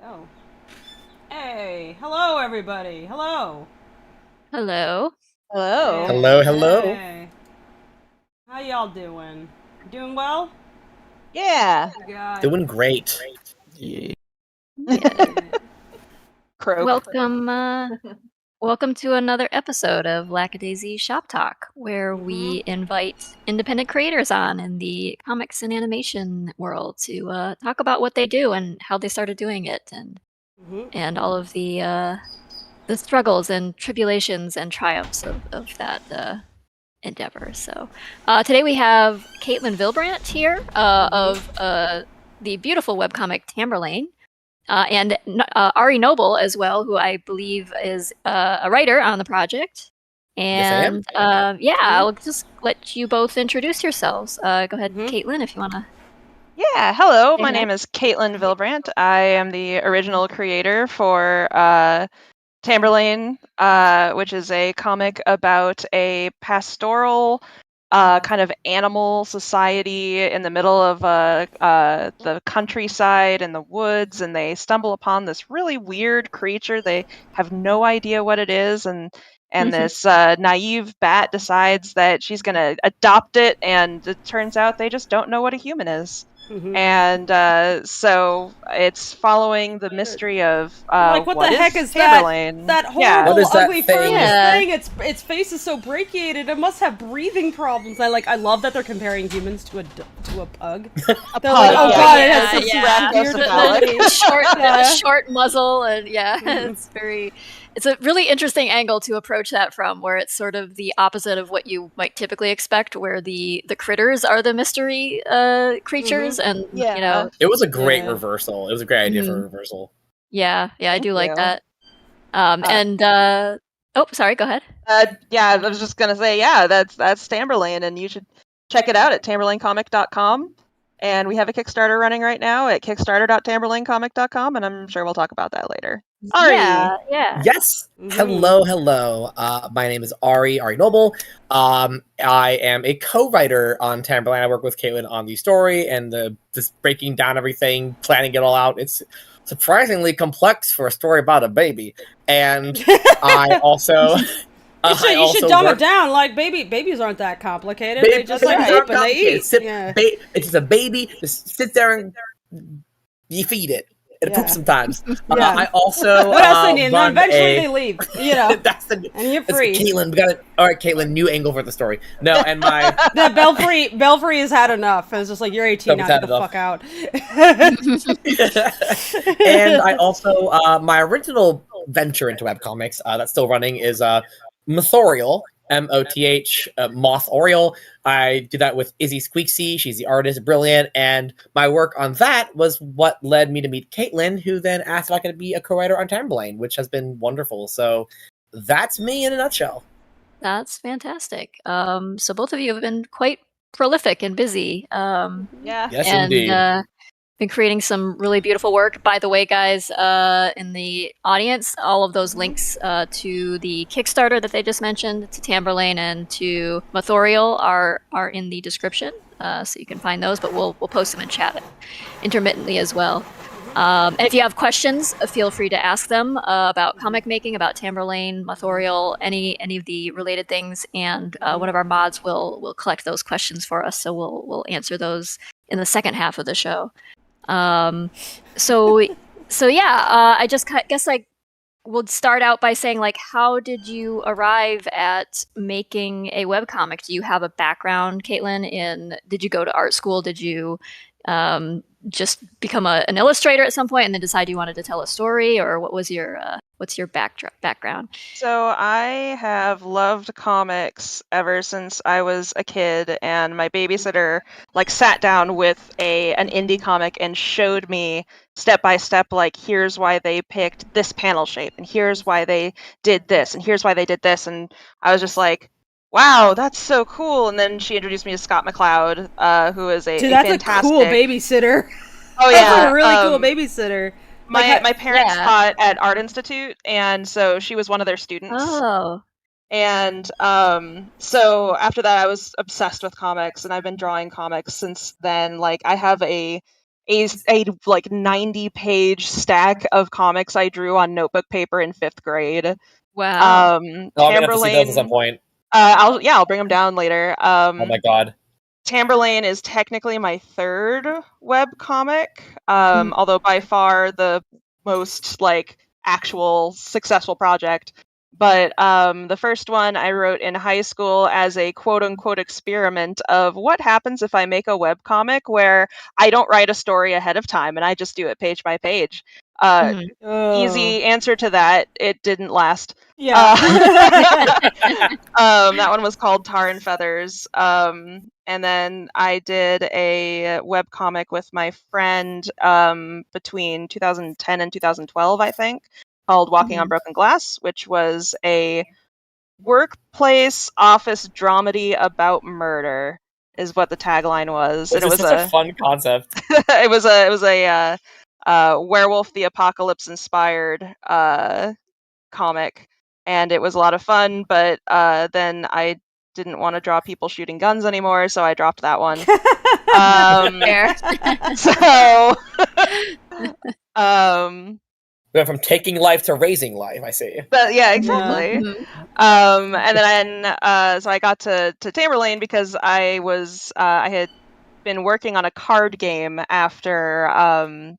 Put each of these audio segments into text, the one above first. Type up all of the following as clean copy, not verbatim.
Oh. Hey, hello everybody. Hello. Hello. Hello. Hello, hello. Hey. How y'all doing? Doing well? Yeah. God. Doing great. Yeah. Croak. Welcome to another episode of Lackadaisy Shop Talk, where we invite independent creators on in the comics and animation world to talk about what they do and how they started doing it, and all of the struggles and tribulations and triumphs of that endeavor. So today we have Caytlin Vilbrandt here of the beautiful webcomic Tamberlane. And Ari Noble as well, who I believe is a writer on the project. And Yes, I am. I'll just let you both introduce yourselves. Go ahead, Caitlin, if you want to. Yeah. Hello. My Yeah. name is Caitlin Vilbrandt. I am the original creator for Tamberlane, which is a comic about a pastoral kind of animal society in the middle of the countryside and the woods, and they stumble upon this really weird creature. They have no idea what it is, and this naive bat decides that she's going to adopt it, and it turns out they just don't know what a human is. And so it's following the mystery of like what the heck is Tamberlane? that horrible, What is that ugly, thing? furless Yeah. thing? Its face is so brachiated. It must have breathing problems. I love that they're comparing humans to a pug. They're like, oh yeah, god, yeah, it has such yeah. weird Brachiocephalic. abilities. Short muzzle, and it's a really interesting angle to approach that from, where it's sort of the opposite of what you might typically expect, where the critters are the mystery creatures, and It was a great Yeah. reversal. It was a great idea for a reversal. I do like you. that. Oh, sorry, go ahead. I was just gonna say, that's Tamberlane, and you should check it out at tamberlanecomic.com. And we have a Kickstarter running right now at kickstarter.tamberlanecomic.com, and I'm sure we'll talk about that later. Ari. Yeah. Yes. Hello. My name is Ari Noble. I am a co-writer on Tamberlane. I work with Caitlin on the story and just breaking down everything, planning it all out. It's surprisingly complex for a story about a baby. And I also You should dumb it down. Like babies aren't that complicated. They just babies like aren't poop and they eat. complicated. It's just a baby. Just sit there and you feed it. It poops sometimes. I also what else they need? And then eventually they leave. You know, and you're free. Caitlin, we got it. All right, Caitlin, new angle for the story. No, and my Belfry has had enough. It's just like, you're 18 now, get the fuck out. And I also my original venture into webcomics that's still running is Mothorial. Moth, Moth Oriole. I do that with Izzy Squeaksy. She's the artist, brilliant. And my work on that was what led me to meet Caitlin, who then asked if I could be a co-writer on Tamberlane, which has been wonderful. So that's me in a nutshell. That's fantastic. So both of you have been quite prolific and busy. Yes, and indeed. been creating some really beautiful work. By the way, guys, in the audience, all of those links to the Kickstarter that they just mentioned, to Tamberlane and to Mothorial are in the description, so you can find those. But we'll post them in chat intermittently as well. And if you have questions, feel free to ask them about comic making, about Tamberlane, Mothorial, any of the related things, and one of our mods will collect those questions for us. So we'll answer those in the second half of the show. I guess I would start out by saying, like, how did you arrive at making a webcomic? Do you have a background, Caitlin, did you go to art school? Did you just become an illustrator at some point and then decide you wanted to tell a story, or what was your what's your background? So I have loved comics ever since I was a kid, and my babysitter sat down with an indie comic and showed me step by step, here's why they picked this panel shape, and here's why they did this, and here's why they did this, and I was just like, wow, that's so cool. And then she introduced me to Scott McCloud, who is that's fantastic... a cool babysitter. Oh yeah, that's a really cool babysitter. My parents taught at Art Institute, and so she was one of their students. Oh. And so after that, I was obsessed with comics, and I've been drawing comics since then. I have a a like 90-page stack of comics I drew on notebook paper in 5th grade. Wow. Oh, I'm gonna have to see those at some Tamberlane. point. I'll bring them down later. Oh my god. Tamberlane is technically my 3rd webcomic, although by far the most like actual successful project. But the first one I wrote in high school as a quote-unquote experiment of what happens if I make a webcomic where I don't write a story ahead of time and I just do it page by page. Easy answer to that, it didn't last. Yeah. That one was called Tar and Feathers. And then I did a webcomic with my friend between 2010 and 2012, I think, called Walking on Broken Glass, which was a workplace office dramedy about murder, is what the tagline was. This is such a fun concept. It was a Werewolf the Apocalypse inspired comic, and it was a lot of fun, but then I didn't want to draw people shooting guns anymore, so I dropped that one. Fair. So We went from taking life to raising life, I see. but yeah, exactly. And then so I got to Tamberlane because I had been working on a card game after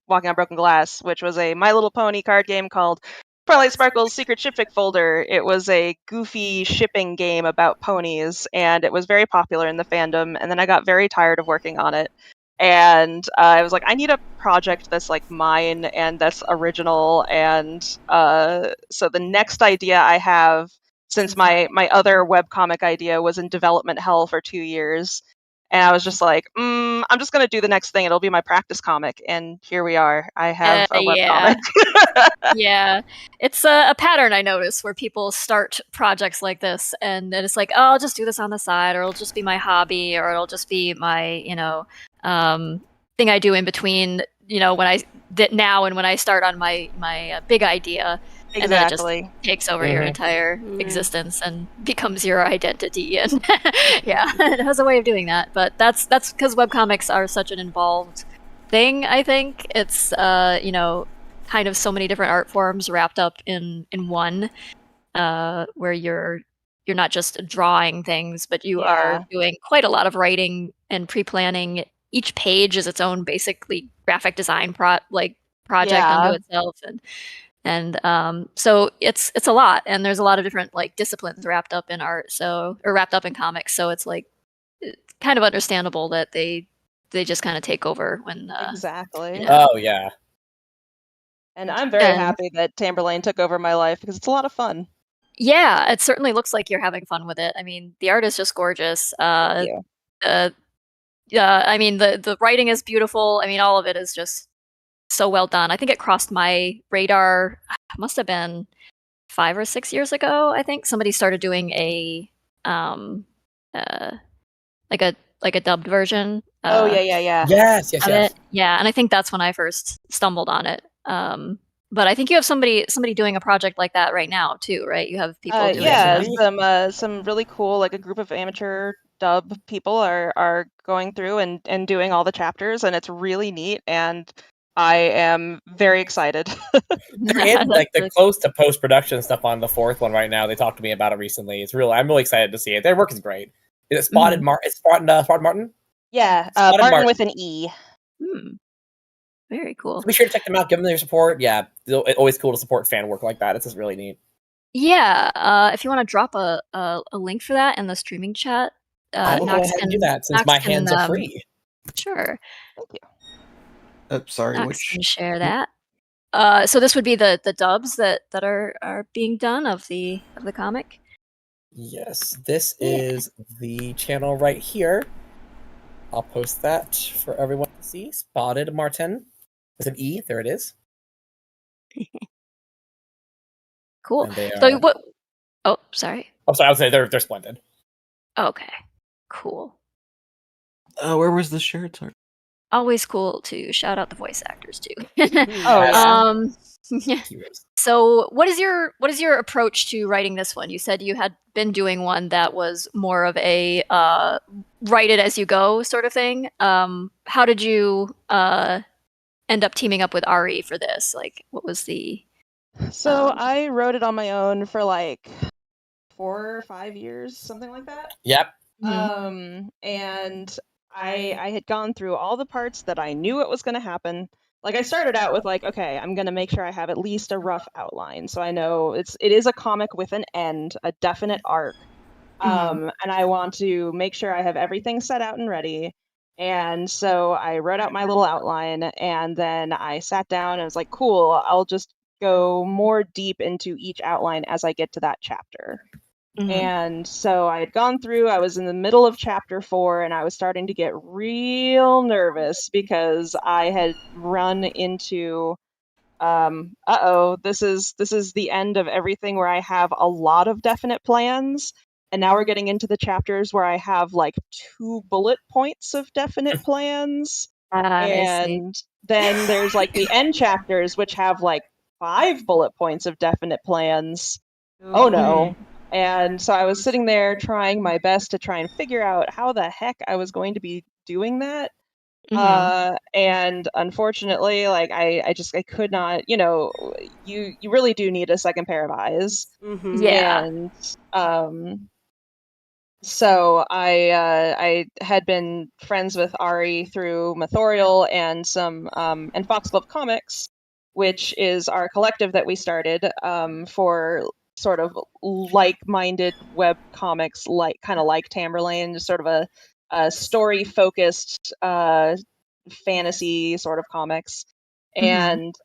Walking on Broken Glass, which was a My Little Pony card game called Twilight Sparkle's Secret Shipfic Folder. It was a goofy shipping game about ponies, and it was very popular in the fandom. And then I got very tired of working on it, and I was like, I need a project that's like mine and that's original. And so the next idea I have, since my other webcomic idea was in development hell for 2 years, and I was just like, I'm just going to do the next thing. It'll be my practice comic. And here we are. I have a webcomic. Yeah. It's a pattern I notice where people start projects like this, and then it's like, oh, I'll just do this on the side, or it'll just be my hobby, or it'll just be my, thing I do in between, when I did now and when I start on my big idea. Exactly. And then it just takes over your entire existence and becomes your identity. And yeah, it has a way of doing that. But that's because webcomics are such an involved thing, I think. It's, kind of so many different art forms wrapped up in one, where you're not just drawing things, but you are doing quite a lot of writing and pre-planning. Each page is its own basically graphic design project unto itself. And so it's a lot, and there's a lot of different like disciplines wrapped up in art, or wrapped up in comics. So it's like kind of understandable that they just kind of take over when exactly. Oh yeah. And I'm very happy that Tamberlane took over my life because it's a lot of fun. Yeah, it certainly looks like you're having fun with it. I mean, the art is just gorgeous. Thank you. I mean, the writing is beautiful. I mean, all of it is just so well done. I think it crossed my radar. It must have been 5 or 6 years ago. I think somebody started doing a like a dubbed version. Yes. It. Yeah, and I think that's when I first stumbled on it. But I think you have somebody doing a project like that right now too, right? You have people doing some really cool, like a group of amateur dub people are going through and doing all the chapters, and it's really neat, and I am very excited. They're in the close to post-production stuff on the 4th one right now. They talked to me about it recently. I'm really excited to see it. Their work is great. Is it Spotted Martin? Yeah, Martin with an E. Very cool. So be sure to check them out. Give them their support. Yeah, it's always cool to support fan work like that. It's just really neat. Yeah, if you want to drop a link for that in the streaming chat, I will go ahead and do that since my hands are free. Sure. Thank you. Sorry, Knox which can share that. So this would be the dubs that are being done of the comic. Yes, this is the channel right here. I'll post that for everyone to see. Spotted Martin. There's an E. There it is. Cool. So what? Oh, sorry. I'm sorry. I would say they're splendid. Okay. Cool. where was the shirt? Sorry. Always cool to shout out the voice actors too. So what is your approach to writing this one? You said you had been doing one that was more of a write it as you go sort of thing. How did you end up teaming up with Ari for this? Like, what was the? So I wrote it on my own for like 4 or 5 years, something like that. Yep. And I had gone through all the parts that I knew it was going to happen. Like I started out with like, okay, I'm going to make sure I have at least a rough outline, so I know it is a comic with an end, a definite arc. And I want to make sure I have everything set out and ready. And so I wrote out my little outline, and then I sat down and was like, cool, I'll just go more deep into each outline as I get to that chapter. And so I had gone through, I was in the middle of chapter 4, and I was starting to get real nervous because I had run into, this is the end of everything where I have a lot of definite plans. And now we're getting into the chapters where I have like 2 bullet points of definite plans. And then there's like the end chapters, which have like 5 bullet points of definite plans. Oh no. And so I was sitting there trying my best to try and figure out how the heck I was going to be doing that. And unfortunately, like I could not, you really do need a second pair of eyes. Yeah. And so I had been friends with Ari through Mathorial and and Foxglove Comics, which is our collective that we started for sort of like-minded web comics, kind of like Tamberlane, just sort of a story-focused fantasy sort of comics. And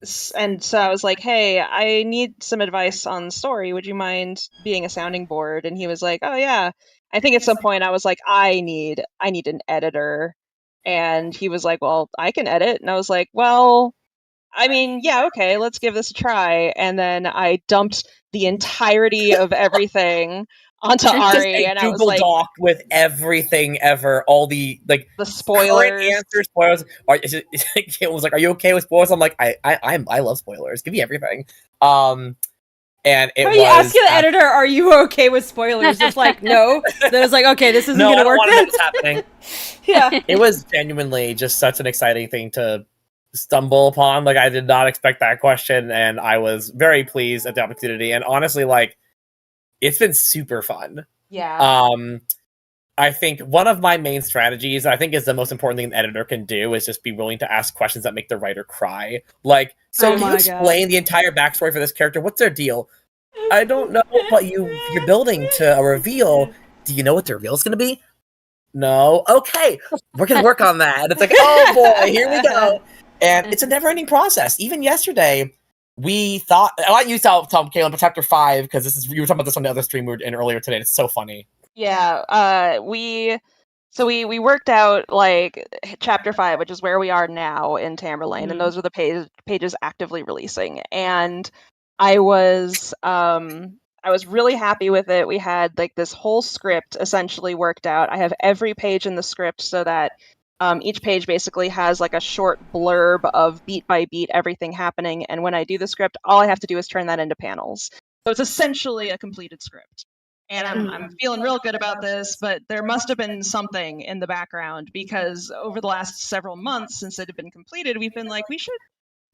so I was like, hey, I need some advice on story. Would you mind being a sounding board? And he was like, oh yeah. I think at some point I was like, I need an editor. And he was like, well, I can edit. And I was like, well, I mean, yeah, okay, let's give this a try. And then I dumped the entirety of everything onto Ari, and I was Google like, Doc with everything ever, all the like the spoilers. Answers, spoilers. It was like, "Are you okay with spoilers?" I'm like, I love spoilers. Give me everything. And it was. You ask the editor, "Are you okay with spoilers?" It's like, no. Then it's like, okay, this isn't gonna work. Then it's happening. Yeah, it was genuinely just such an exciting thing to stumble upon. Like, I did not expect that question, and I was very pleased at the opportunity. And honestly, like, it's been super fun. Yeah. I think one of my main strategies, I think is the most important thing an editor can do, is just be willing to ask questions that make the writer cry. Like, so can you explain the entire backstory for this character? What's their deal? I don't know, but you're building to a reveal. Do you know what the reveal is going to be? No. Okay, we're going to work on that. And it's like, oh boy, here we go. And it's a never-ending process. Even yesterday, we thought, I want you to tell Caitlin about chapter 5, because you were talking about this on the other stream we were in earlier today. It's so funny. Yeah, we worked out like chapter 5, which is where we are now in Tamberlane, and those are the pages actively releasing. And I was really happy with it. We had like this whole script essentially worked out. I have every page in the script so that each page basically has like a short blurb of beat by beat everything happening, and when I do the script, all I have to do is turn that into panels. So it's essentially a completed script. And I'm feeling real good about this, but there must have been something in the background, because over the last several months since it had been completed, we've been like, we should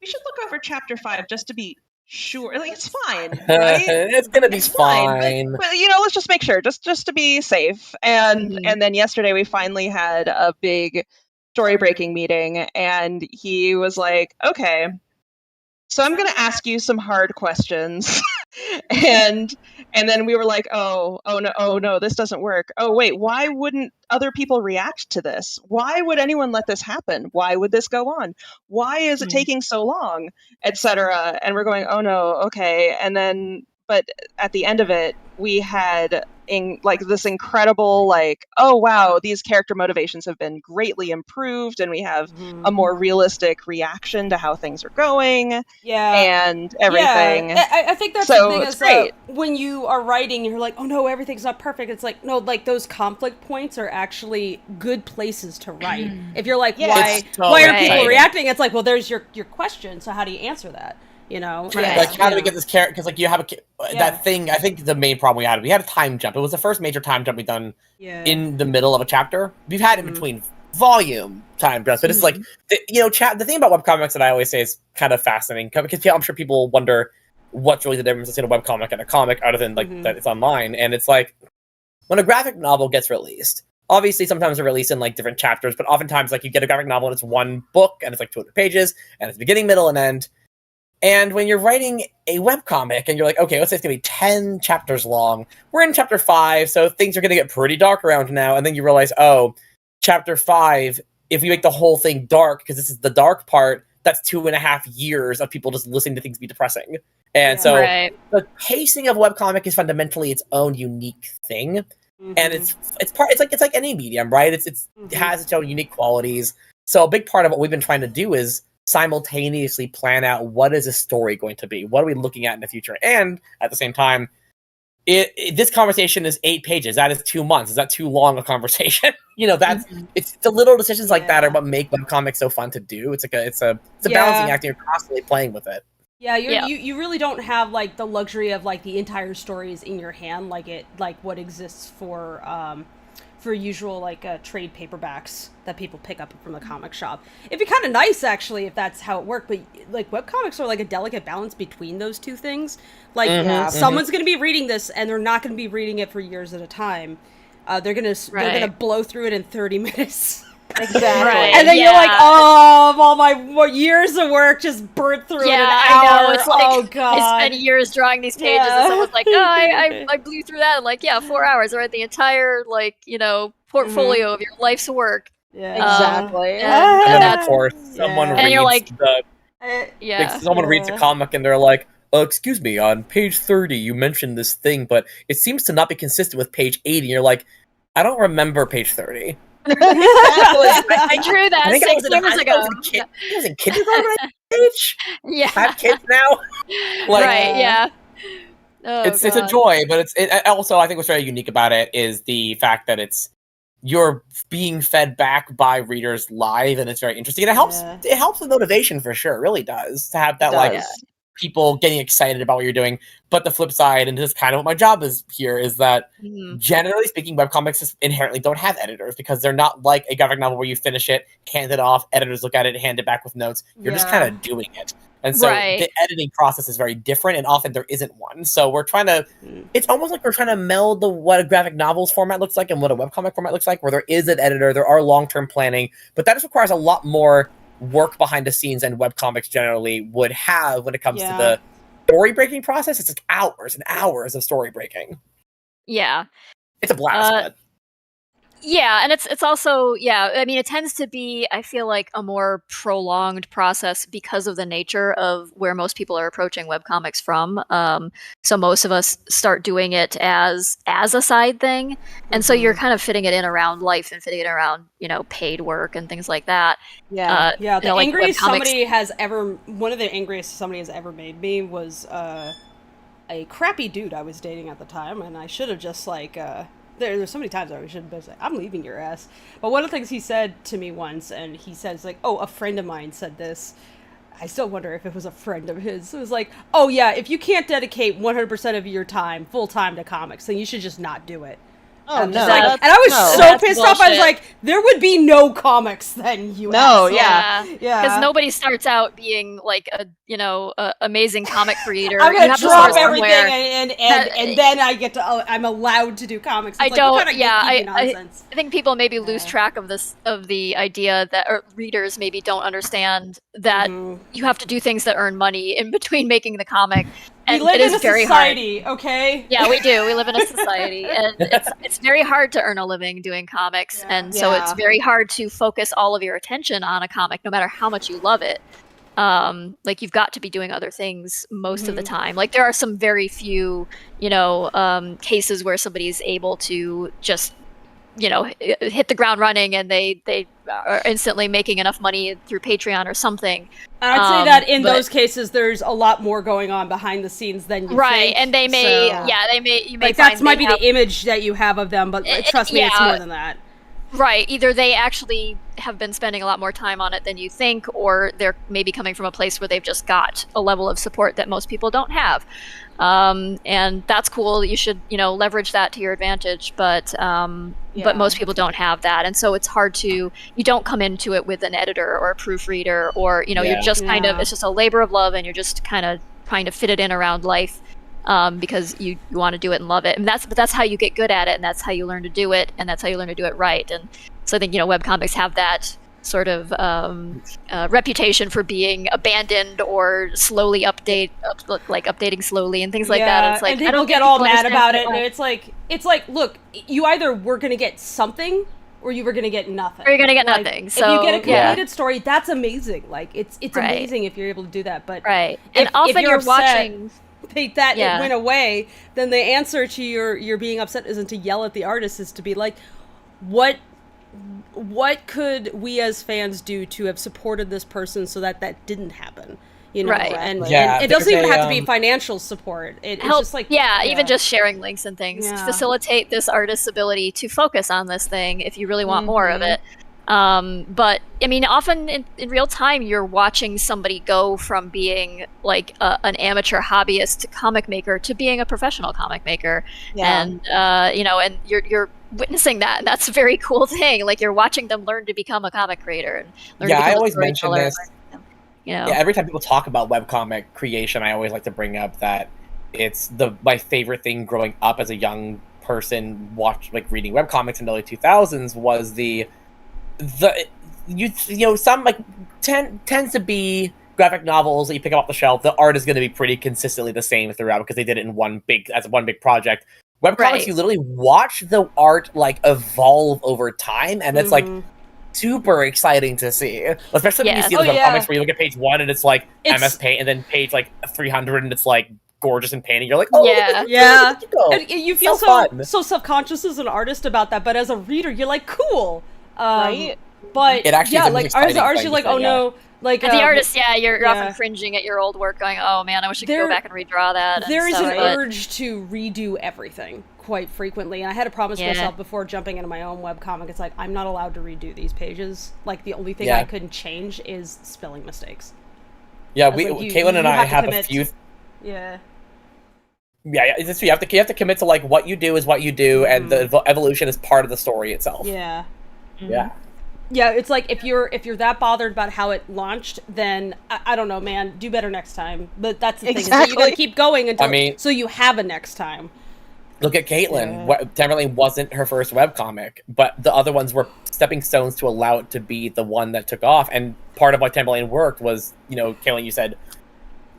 look over chapter 5 just to be sure. Like, it's fine, right? It's gonna be fine. But let's just make sure, just to be safe. And then yesterday we finally had a big story breaking meeting, and he was like, okay, so I'm gonna ask you some hard questions. and then we were like, oh no, this doesn't work. Oh wait, why wouldn't other people react to this? Why would anyone let this happen? Why would this go on? Why is it taking so long, etc.? And we're going, oh no, okay. And then, but at the end of it, we had this incredible, like, oh wow, these character motivations have been greatly improved, and we have a more realistic reaction to how things are going, and everything. Yeah. I think that's so the thing, it's is great. When you are writing, you're like, oh no, everything's not perfect. It's like, no, like those conflict points are actually good places to write. If you're like, why are people reacting? It's like, well, there's your question. So how do you answer that? Like, how do we get this character? Because like you have that thing. I think the main problem we had a time jump. It was the first major time jump we've done in the middle of a chapter. We've had in between volume time does. But it's like, the thing about webcomics that I always say is kind of fascinating, because I'm sure people wonder what's really the difference between a webcomic and a comic, other than like that it's online. And it's like, when a graphic novel gets released, obviously sometimes they're released in like different chapters, but oftentimes like you get a graphic novel and it's one book and it's like 200 pages and it's beginning, middle, and end. And when you're writing a webcomic and you're like, okay, let's say it's going to be 10 chapters long. We're in chapter 5, so things are going to get pretty dark around now. And then you realize, oh, chapter 5, if we make the whole thing dark, because this is the dark part, that's 2.5 years of people just listening to things be depressing. And so the pacing of webcomic is fundamentally its own unique thing. And it's like any medium, right? It has its own unique qualities. So a big part of what we've been trying to do is simultaneously plan out what is a story going to be, what are we looking at in the future, and at the same time, this conversation is 8 pages. That is 2 months. Is that too long a conversation? It's the little decisions like that are what make webcomics so fun to do. It's a balancing act, and you're constantly playing with it. Yeah, you really don't have like the luxury of like the entire story is in your hand, like what exists for usual like trade paperbacks that people pick up from the comic shop. It'd be kind of nice actually if that's how it worked, but like webcomics are like a delicate balance between those two things. Like someone's going to be reading this and they're not going to be reading it for years at a time. They're gonna blow through it in 30 minutes. Exactly. Right. And then you're like, oh, all my years of work just burnt through in an hour. I know. It's like, oh, God. I spent years drawing these pages, and someone's like, oh, I blew through that in like, 4 hours. I read the entire, like, portfolio of your life's work. Yeah. Exactly. And then, of course, someone reads someone reads a comic, and they're like, excuse me, on page 30, you mentioned this thing, but it seems to not be consistent with page 80. And you're like, I don't remember page 30. I drew that 6 years ago. I was in kindergarten at that age. Yeah, I have kids now. It's a joy, but it also, I think what's very unique about it is the fact that you're being fed back by readers live, and it's very interesting. And it helps. It helps with motivation for sure. It really does to have that people getting excited about what you're doing. But the flip side, and this is kind of what my job is here, is that generally speaking, webcomics inherently don't have editors, because they're not like a graphic novel where you finish it, hand it off, editors look at it, hand it back with notes. You're just kind of doing it. And so the editing process is very different, and often there isn't one. So we're trying to, it's almost like we're trying to meld what a graphic novel's format looks like and what a webcomic format looks like, where there is an editor, there are long-term planning, but that just requires a lot more work behind the scenes than webcomics generally would have when it comes to the story breaking process. It's like hours and hours of story breaking. Yeah. It's a blast. And it's also, I mean, it tends to be, I feel like, a more prolonged process because of the nature of where most people are approaching webcomics from. So most of us start doing it as a side thing. And so you're kind of fitting it in around life and fitting it around, paid work and things like that. Yeah. The angriest somebody has ever, one of the angriest somebody has ever made me was a crappy dude I was dating at the time. And I should have just like, there's so many times I should have been like, I'm leaving your ass. But one of the things he said to me once, and he says like, oh, a friend of mine said this. I still wonder if it was a friend of his. It was like, oh yeah, if you can't dedicate 100% of your time, full time to comics, then you should just not do it. Oh, no. Like, and I was so pissed off. I was like, there would be no comics then, you asshole. Yeah. Because nobody starts out being like a amazing comic creator. I'm gonna drop everything and then I get to I'm allowed to do comics. It's I think people maybe lose track of this, of the idea that, or readers maybe don't understand that you have to do things that earn money in between making the comic. And we live it is in a very society, hard. Okay? Yeah, we do. We live in a society, and it's very hard to earn a living doing comics, and so it's very hard to focus all of your attention on a comic, no matter how much you love it. Like, you've got to be doing other things most of the time. Like, there are some very few, cases where somebody's able to just, hit the ground running, and they are instantly making enough money through Patreon or something. And I'd say that in those cases, there's a lot more going on behind the scenes than you think. And they may, you may like, that might be the image that you have of them, but trust me, it's more than that. Right. Either they actually have been spending a lot more time on it than you think, or they're maybe coming from a place where they've just got a level of support that most people don't have. And that's cool. You should, leverage that to your advantage. But most people don't have that. And so it's hard you don't come into it with an editor or a proofreader, or, you're just kind of, it's just a labor of love, and you're just kind of trying to fit it in around life. Because you want to do it and love it, and that's how you get good at it, and that's how you learn to do it, and that's how you learn to do it right. And so I think webcomics have that sort of reputation for being abandoned or slowly updating slowly and things like that. And it's like, and people get all mad about it, and it's like, look, you either were going to get something or you were going to get nothing. Or you're going to get nothing. So if you get a completed story, that's amazing. Like it's right. Amazing if you're able to do that. But right, and often you're watching. It went away, then the answer to your being upset isn't to yell at the artist, is to be like, what could we as fans do to have supported this person so that didn't happen, right. And it doesn't even have to be financial support. It's just like even just sharing links and things facilitate this artist's ability to focus on this thing if you really want more of it. But I mean, often in real time, you're watching somebody go from being like an amateur hobbyist to comic maker to being a professional comic maker, and and you're witnessing that. And that's a very cool thing. Like, you're watching them learn to become a comic creator and learn to become I always mention this. Yeah, every time people talk about webcomic creation, I always like to bring up that it's my favorite thing growing up as a young person, reading webcomics in the early 2000s was some tends to be graphic novels that you pick up off the shelf. The art is going to be pretty consistently the same throughout because they did it in one big project. Webcomics, you literally watch the art evolve over time, and it's super exciting to see. Especially when you see those webcomics where you look at page 1 and it's like MS Paint, and then page 300 and it's like gorgeous and painted. You're like, oh, yeah. And you feel so self-conscious as an artist about that, but as a reader, you're like, cool. Right, but it actually as an artist, you're like, oh no, like the artist, you're often cringing at your old work, going, oh man, I wish I could go back and redraw that. There is an urge to redo everything quite frequently, and I had to promise myself before jumping into my own webcomic, it's like, I'm not allowed to redo these pages. Like, the only thing I couldn't change is spelling mistakes. Yeah, Caitlyn and I have a few. Yeah, it's true. You have to commit to what you do is what you do, and the evolution is part of the story itself. Yeah. Yeah, it's like if you're that bothered about how it launched, then I don't know, man, do better next time. But that's the thing, is that you gotta keep going until so you have a next time. Look at Caitlyn. Tamberlane wasn't her first webcomic, but the other ones were stepping stones to allow it to be the one that took off. And part of why Tamberlane worked was, Caitlyn, you said,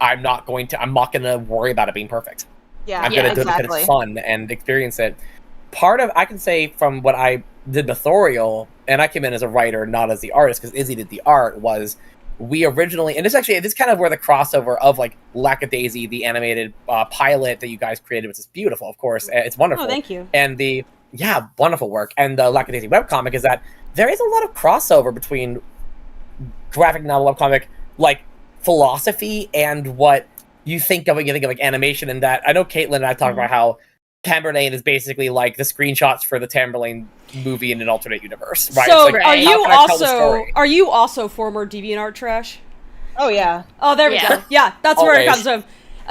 I'm not gonna worry about it being perfect. Yeah, I'm gonna do it because it's fun and experience it. I can say from what I did Authorial, and I came in as a writer, not as the artist, because Izzy did the art, was we originally, and this is kind of where the crossover of Lackadaisy, the animated pilot that you guys created, which is beautiful, of course, it's wonderful. Oh, thank you. And wonderful work. And the Lackadaisy webcomic is that there is a lot of crossover between graphic novel webcomic, philosophy and what you think of when you think of animation. And that I know Caitlyn and I talked about how Tamberlane is basically the screenshots for the Tamberlane movie in an alternate universe, right? So, are you also former DeviantArt trash? Oh yeah. Oh, there we go. Yeah, that's where it comes from.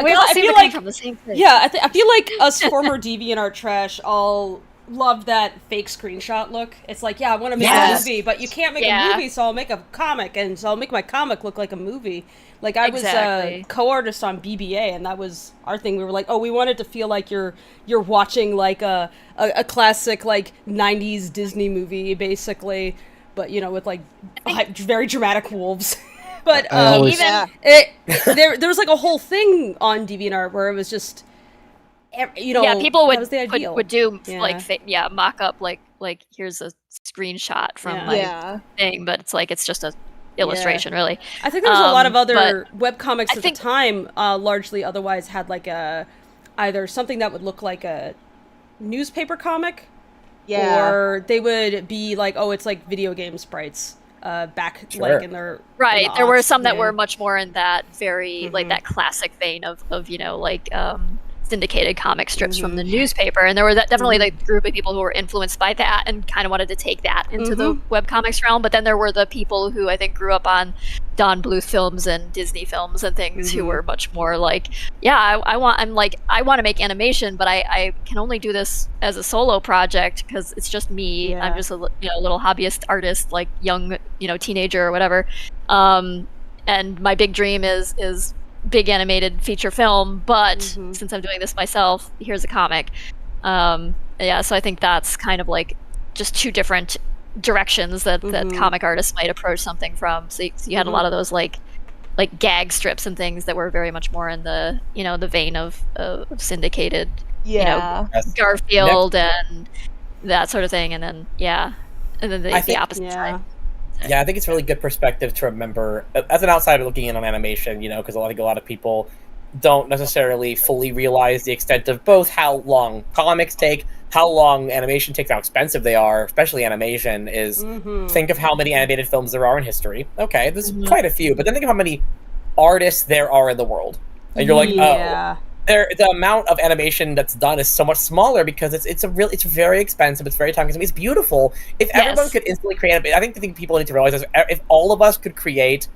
We all seem to come from the same place. Yeah, I feel like us former DeviantArt trash all loved that fake screenshot look. It's like, I want to make a movie, but you can't make a movie, so I'll make a comic, and so I'll make my comic look like a movie. I was a co-artist on BBA, and that was our thing. We were like, we wanted to feel like you're watching a classic 90s Disney movie, basically, but with very dramatic wolves. But there was a whole thing on DeviantArt where it was just people would do mock up here's a screenshot from my thing, but it's just a illustration, really. I think there was a lot of other webcomics at the time, largely otherwise had either something that would look like a newspaper comic, or they would be it's video game sprites back in their there were some that were much more in that very that classic vein of syndicated comic strips from the newspaper, and there were definitely like a group of people who were influenced by that and kind of wanted to take that into the webcomics realm. But then there were the people who I think grew up on Don Bluth films and Disney films and things who were much more like, I want to make animation, but I can only do this as a solo project because it's just me. I'm just a little hobbyist artist, like young teenager or whatever. And my big dream is big animated feature film, but since I'm doing this myself, here's a comic. So I think that's kind of like just two different directions that comic artists might approach something from. So you had a lot of those like gag strips and things that were very much more in the the vein of syndicated, Garfield and that sort of thing, and then the opposite side. Yeah, I think it's really good perspective to remember as an outsider looking in on animation, because I think a lot of people don't necessarily fully realize the extent of both how long comics take, how long animation takes, how expensive they are, especially animation is. Think of how many animated films there are in history. Okay, there's quite a few, but then think of how many artists there are in the world. And you're like, the amount of animation that's done is so much smaller because it's very expensive, it's very time consuming, it's beautiful. If everyone could instantly create I think the thing people need to realize is if all of us could create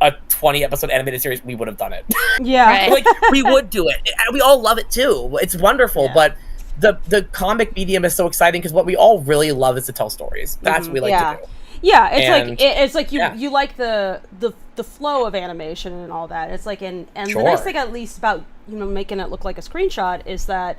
a 20 episode animated series, we would have done it. Like we would do it. We all love it too. It's wonderful, but the comic medium is so exciting because what we all really love is to tell stories. That's what we like to do. Yeah, it's like you like the flow of animation and all that. It's like the nice thing at least about making it look like a screenshot is that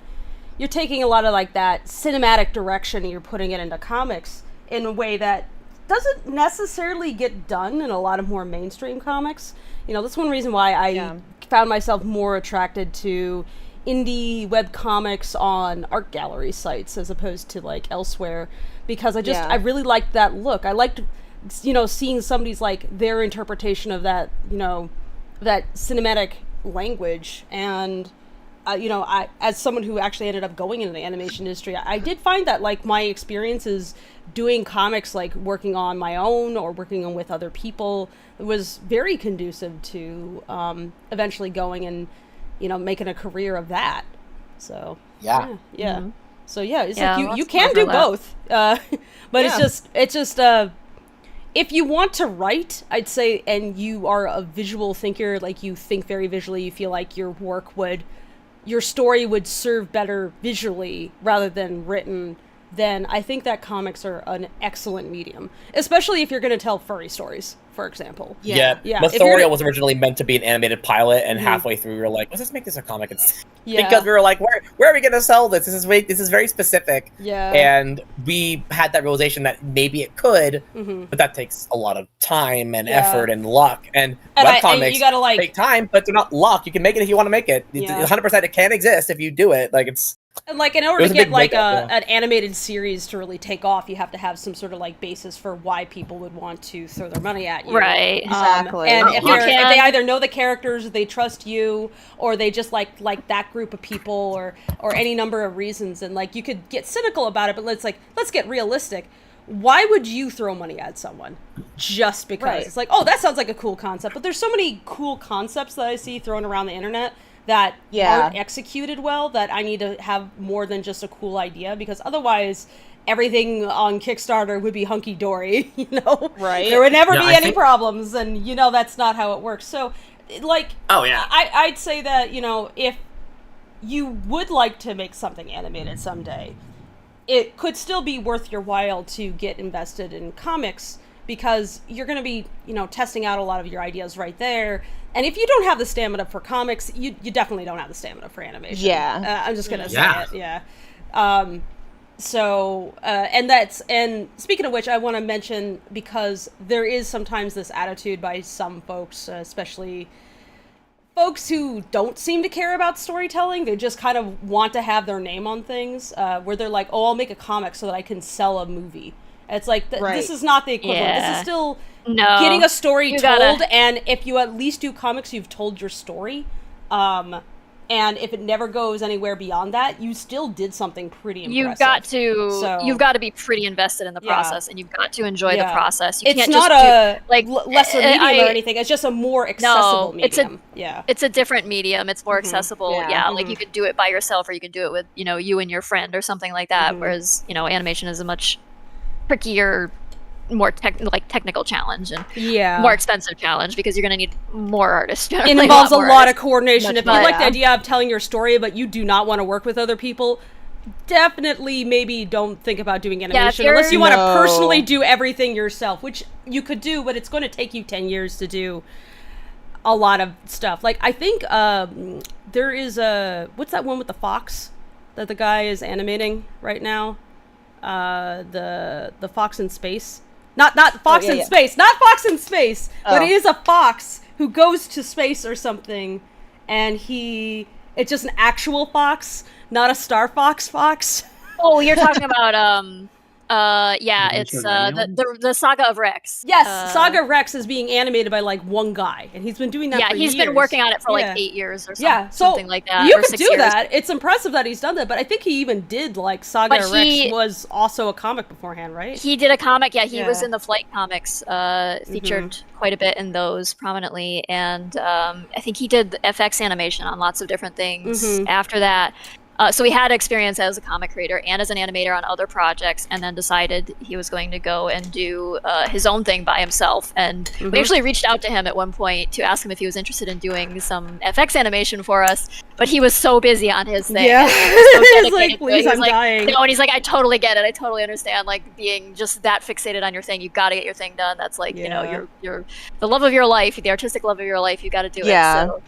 you're taking a lot of like that cinematic direction and you're putting it into comics in a way that doesn't necessarily get done in a lot of more mainstream comics. That's one reason why I found myself more attracted to indie webcomics on art gallery sites as opposed to like elsewhere, because I really liked that look. I liked seeing somebody's like their interpretation of that that cinematic language. And I, as someone who actually ended up going into the animation industry, I did find that like my experiences doing comics, like working on my own or working on with other people, was very conducive to eventually going and making a career of that. So so it's like you can do both, but it's just if you want to write, I'd say, and you are a visual thinker, like you think very visually, you feel like your story would serve better visually rather than written, then I think that comics are an excellent medium, especially if you're going to tell furry stories, for example. Mothorial was originally meant to be an animated pilot, and halfway through we were like, let's just make this a comic. Because we were like, where are we going to sell this? This is very specific. And we had that realization that maybe it could, but that takes a lot of time and effort and luck. And webcomics you gotta take time, but they're not luck. You can make it if you want to make it. 100% it can exist if you do it. Like it's... And like in order to get like an animated series to really take off, you have to have some sort of like basis for why people would want to throw their money at you. Right. Exactly. And if they either know the characters, they trust you, or they just like that group of people, or any number of reasons. And like you could get cynical about it, but let's get realistic. Why would you throw money at someone just because it's like, oh, that sounds like a cool concept? But there's so many cool concepts that I see thrown around the internet that aren't executed well, that I need to have more than just a cool idea, because otherwise everything on Kickstarter would be hunky-dory, Right. There would never be any problems, and that's not how it works. So, like, I'd say that, if you would like to make something animated someday, it could still be worth your while to get invested in comics, because you're going to be, testing out a lot of your ideas right there. And if you don't have the stamina for comics, you definitely don't have the stamina for animation. Yeah. I'm just going to say it. Yeah. And speaking of which, I want to mention, because there is sometimes this attitude by some folks, especially folks who don't seem to care about storytelling. They just kind of want to have their name on things, where they're like, oh, I'll make a comic so that I can sell a movie. It's like, this is not the equivalent. This is still getting a story told, and if you at least do comics, you've told your story. And if it never goes anywhere beyond that, you still did something pretty impressive. You've got to be pretty invested in the process, and you've got to enjoy the process. You it's can't not just lesser medium or anything. It's just a more accessible medium. It's a different medium. It's more accessible. Yeah. Like you could do it by yourself, or you can do it with you and your friend or something like that. Whereas animation is a much trickier, more technical challenge and more expensive challenge because you're going to need more artists. It involves a lot of coordination. If you like the idea of telling your story, but you do not want to work with other people, definitely maybe don't think about doing animation unless you want to personally do everything yourself, which you could do, but it's going to take you 10 years to do a lot of stuff. Like, I think there is what's that one with the fox that the guy is animating right now? The Fox in Space. Not Fox in Space. Not Fox in Space. But it is a fox who goes to space or something, and it's just an actual fox, not a Star Fox. Oh, you're talking about it's the Saga of Rex. Yes, Saga of Rex is being animated by like one guy, and he's been doing that for years. He's been working on it for like 8 years or something. Yeah, something like that. You or could 6 do years. that. It's impressive that he's done that, but I think he even did like Saga of Rex was also a comic beforehand, right? He did a comic. Yeah, he was in the Flight comics, featured quite a bit in those prominently, and I think he did FX animation on lots of different things after that. So he had experience as a comic creator and as an animator on other projects, and then decided he was going to go and do his own thing by himself. And we actually reached out to him at one point to ask him if he was interested in doing some FX animation for us, but he was so busy on his thing. Yeah, he's like, please, I'm dying. No, and he's like, I totally get it. I totally understand. Like being just that fixated on your thing, you got to get your thing done. That's like your the love of your life, the artistic love of your life. You got to do it.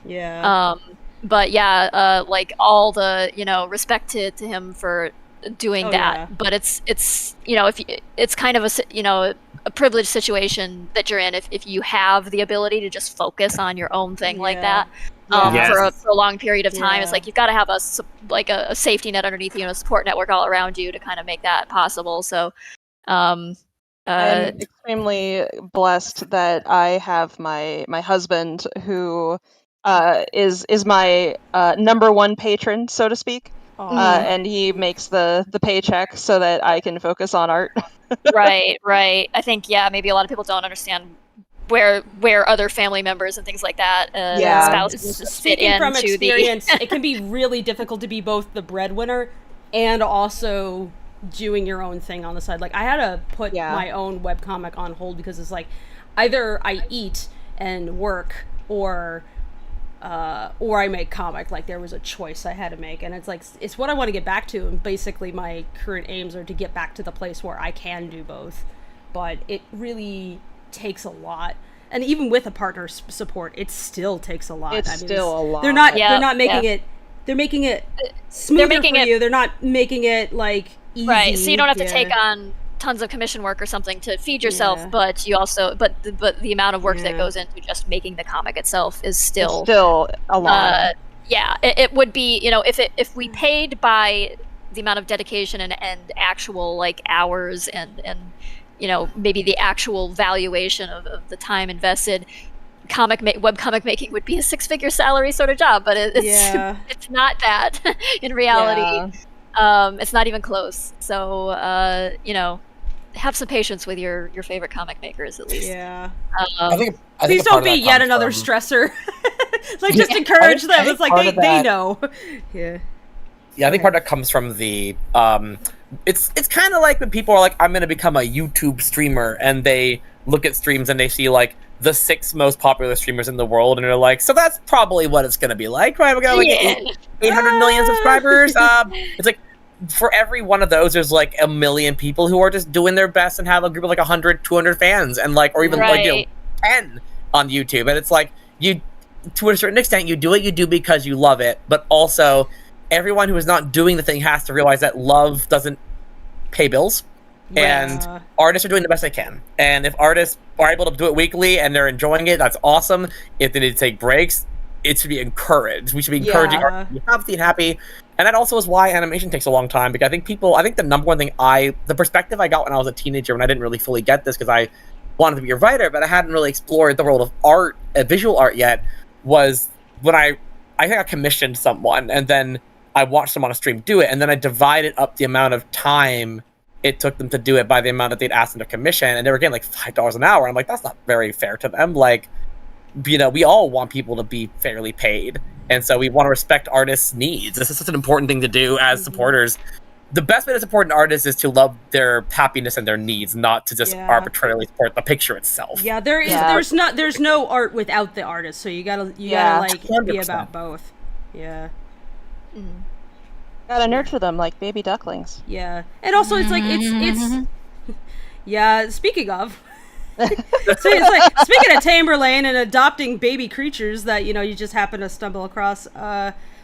So, but like all the respect to him for doing that. But it's it's kind of a privileged situation that you're in if you have the ability to just focus on your own thing like that for a long period of time. It's like you've got to have a safety net underneath you, a support network all around you to kind of make that possible. So I'm extremely blessed that I have my husband who is my number one patron, so to speak, and he makes the paycheck so that I can focus on art. Right. I think maybe a lot of people don't understand where other family members and things like that, spouses Speaking from experience, it can be really difficult to be both the breadwinner and also doing your own thing on the side. Like I had to put my own webcomic on hold because it's like either I eat and work or I make comic. Like there was a choice I had to make, and it's like it's what I want to get back to, and basically my current aims are to get back to the place where I can do both, but it really takes a lot, and even with a partner's support it still takes a lot. It's still a lot. They're not making it, they're making it smoother for you. They're not making it like easy. Right, so you don't have to take on tons of commission work or something to feed yourself, but you also but the amount of work that goes into just making the comic itself is still a lot. It would be, if we paid by the amount of dedication and actual like hours and maybe the actual valuation of the time invested, webcomic making would be a 6-figure salary sort of job, but it's not that in reality. It's not even close. So have some patience with your favorite comic makers, at least. I think please don't be yet another stressor. Like just encourage them. It's like they know. I think part of that comes from the it's kind of like when people are like, I'm going to become a YouTube streamer, and they look at streams and they see like the 6 most popular streamers in the world, and they're like, so that's probably what it's going to be like, right? We're going to like 800 million subscribers. It's like for every one of those, there's like a million people who are just doing their best and have a group of like 100, 200 fans, and like, or even like 10 on YouTube. And it's like, you, to a certain extent, you do what you do because you love it, but also everyone who is not doing the thing has to realize that love doesn't pay bills. And artists are doing the best they can. And if artists are able to do it weekly and they're enjoying it, that's awesome. If they need to take breaks, it should be encouraged. We should be encouraging artists to be healthy and happy. And that also is why animation takes a long time, because I think the number one thing the perspective I got when I was a teenager, when I didn't really fully get this because I wanted to be a writer, but I hadn't really explored the world of art, visual art yet, was when I I think I commissioned someone, and then I watched them on a stream do it, and then I divided up the amount of time it took them to do it by the amount that they'd asked them to commission, and they were getting like $5 an hour. I'm like, that's not very fair to them. Like, you know, we all want people to be fairly paid, and so we want to respect artists' needs. This is such an important thing to do as supporters. The best way to support an artist is to love their happiness and their needs, not to just arbitrarily support the picture itself. Yeah, there's no art without the artist, so you gotta like 100%. Be about both. Yeah. Mm. Gotta nurture them like baby ducklings. Yeah, and also it's like it's yeah. Speaking of, so it's like speaking of Tamberlane and adopting baby creatures that you just happen to stumble across.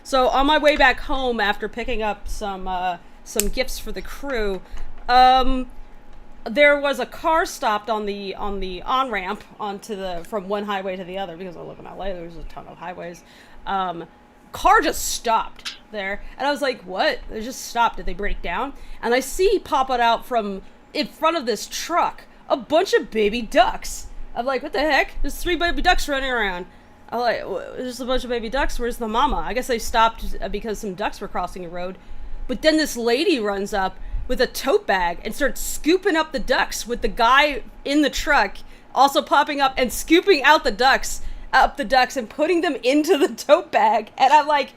So on my way back home after picking up some gifts for the crew, there was a car stopped on the on-ramp from one highway to the other, because I live in LA. There's a ton of highways. Car just stopped there, and I was like, what? They just stopped. Did they break down? And I see popping out from in front of this truck a bunch of baby ducks. I'm like, what the heck? There's 3 baby ducks running around. I'm like, there's a bunch of baby ducks. Where's the mama? I guess they stopped because some ducks were crossing the road. But then this lady runs up with a tote bag and starts scooping up the ducks, with the guy in the truck also popping up and scooping out the ducks and putting them into the tote bag. And I'm like,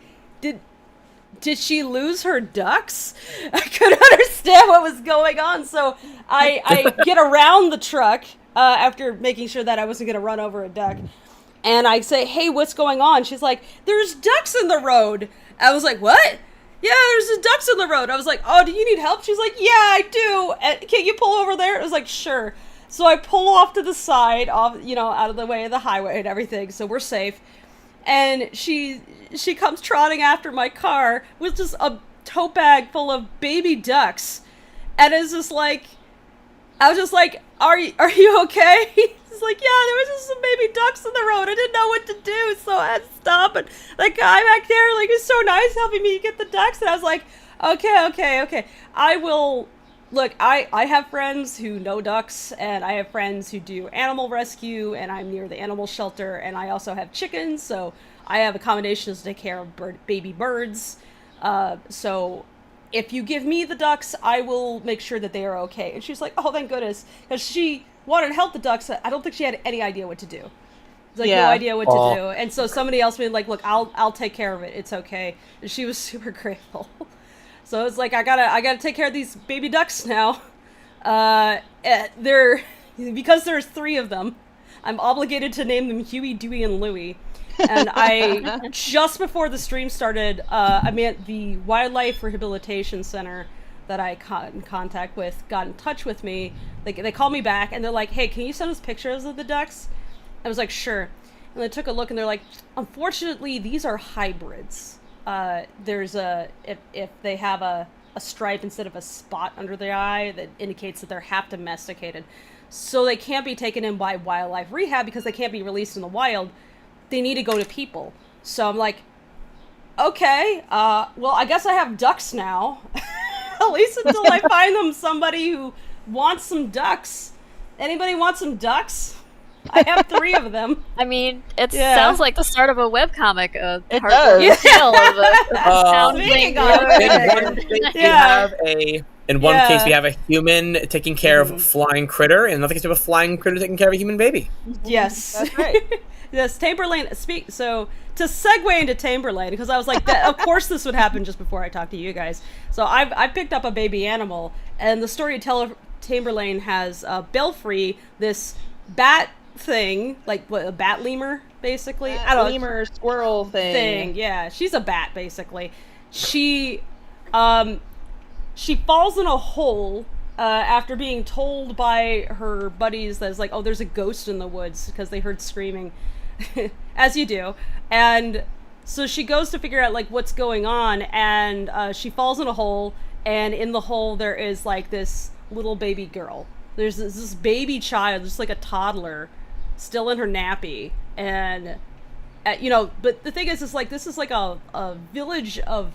did she lose her ducks? I couldn't understand what was going on. So I get around the truck after making sure that I wasn't going to run over a duck. And I say, hey, what's going on? She's like, there's ducks in the road. I was like, what? Yeah, there's ducks in the road. I was like, oh, do you need help? She's like, yeah, I do. Can't you pull over there? I was like, sure. So I pull off to the side, out of the way of the highway and everything, so we're safe. And she comes trotting after my car with just a tote bag full of baby ducks. And it's just like, I was just like, are you okay? He's like, yeah, there was just some baby ducks in the road. I didn't know what to do, so I had to stop. And the guy back there, like, is so nice helping me get the ducks. And I was like, okay. I will... Look, I have friends who know ducks, and I have friends who do animal rescue, and I'm near the animal shelter, and I also have chickens, so I have accommodations to take care of baby birds. So if you give me the ducks, I will make sure that they are okay. And she's like, oh, thank goodness, because she wanted to help the ducks. I don't think she had any idea what to do. No idea what to do. And so somebody else would be like, look, I'll take care of it. It's okay. And she was super grateful. So it's like, I gotta take care of these baby ducks now. Because there's 3 of them, I'm obligated to name them Huey, Dewey, and Louie. And I, just before the stream started, I'm at the Wildlife Rehabilitation Center that I got in contact with, got in touch with me. They called me back, and they're like, hey, can you send us pictures of the ducks? I was like, sure. And they took a look, and they're like, unfortunately, these are hybrids. There's if they have a stripe instead of a spot under their eye, that indicates that they're half domesticated. So they can't be taken in by wildlife rehab because they can't be released in the wild. They need to go to people. So I'm like, okay, well, I guess I have ducks now. At least until I find them somebody who wants some ducks. Anybody want some ducks? I have 3 of them. I mean, it sounds like the start of a webcomic. It does. In one case, we have a human taking care of a flying critter. In another case, we have a flying critter taking care of a human baby. Yes. That's right. Yes, Tamberlane. So to segue into Tamberlane, because I was like, of course this would happen just before I talk to you guys. So I picked up a baby animal, and the storyteller Tamberlane has Belfry, this bat thing, like what, a bat lemur, basically. I don't know. Lemur squirrel thing. Yeah, she's a bat basically. She falls in a hole after being told by her buddies that it's like, oh, there's a ghost in the woods, because they heard screaming, as you do. And so she goes to figure out like what's going on, and she falls in a hole, and in the hole there is like this little baby girl. There's this baby child, just like a toddler, still in her nappy. And but the thing is like, this is like a village of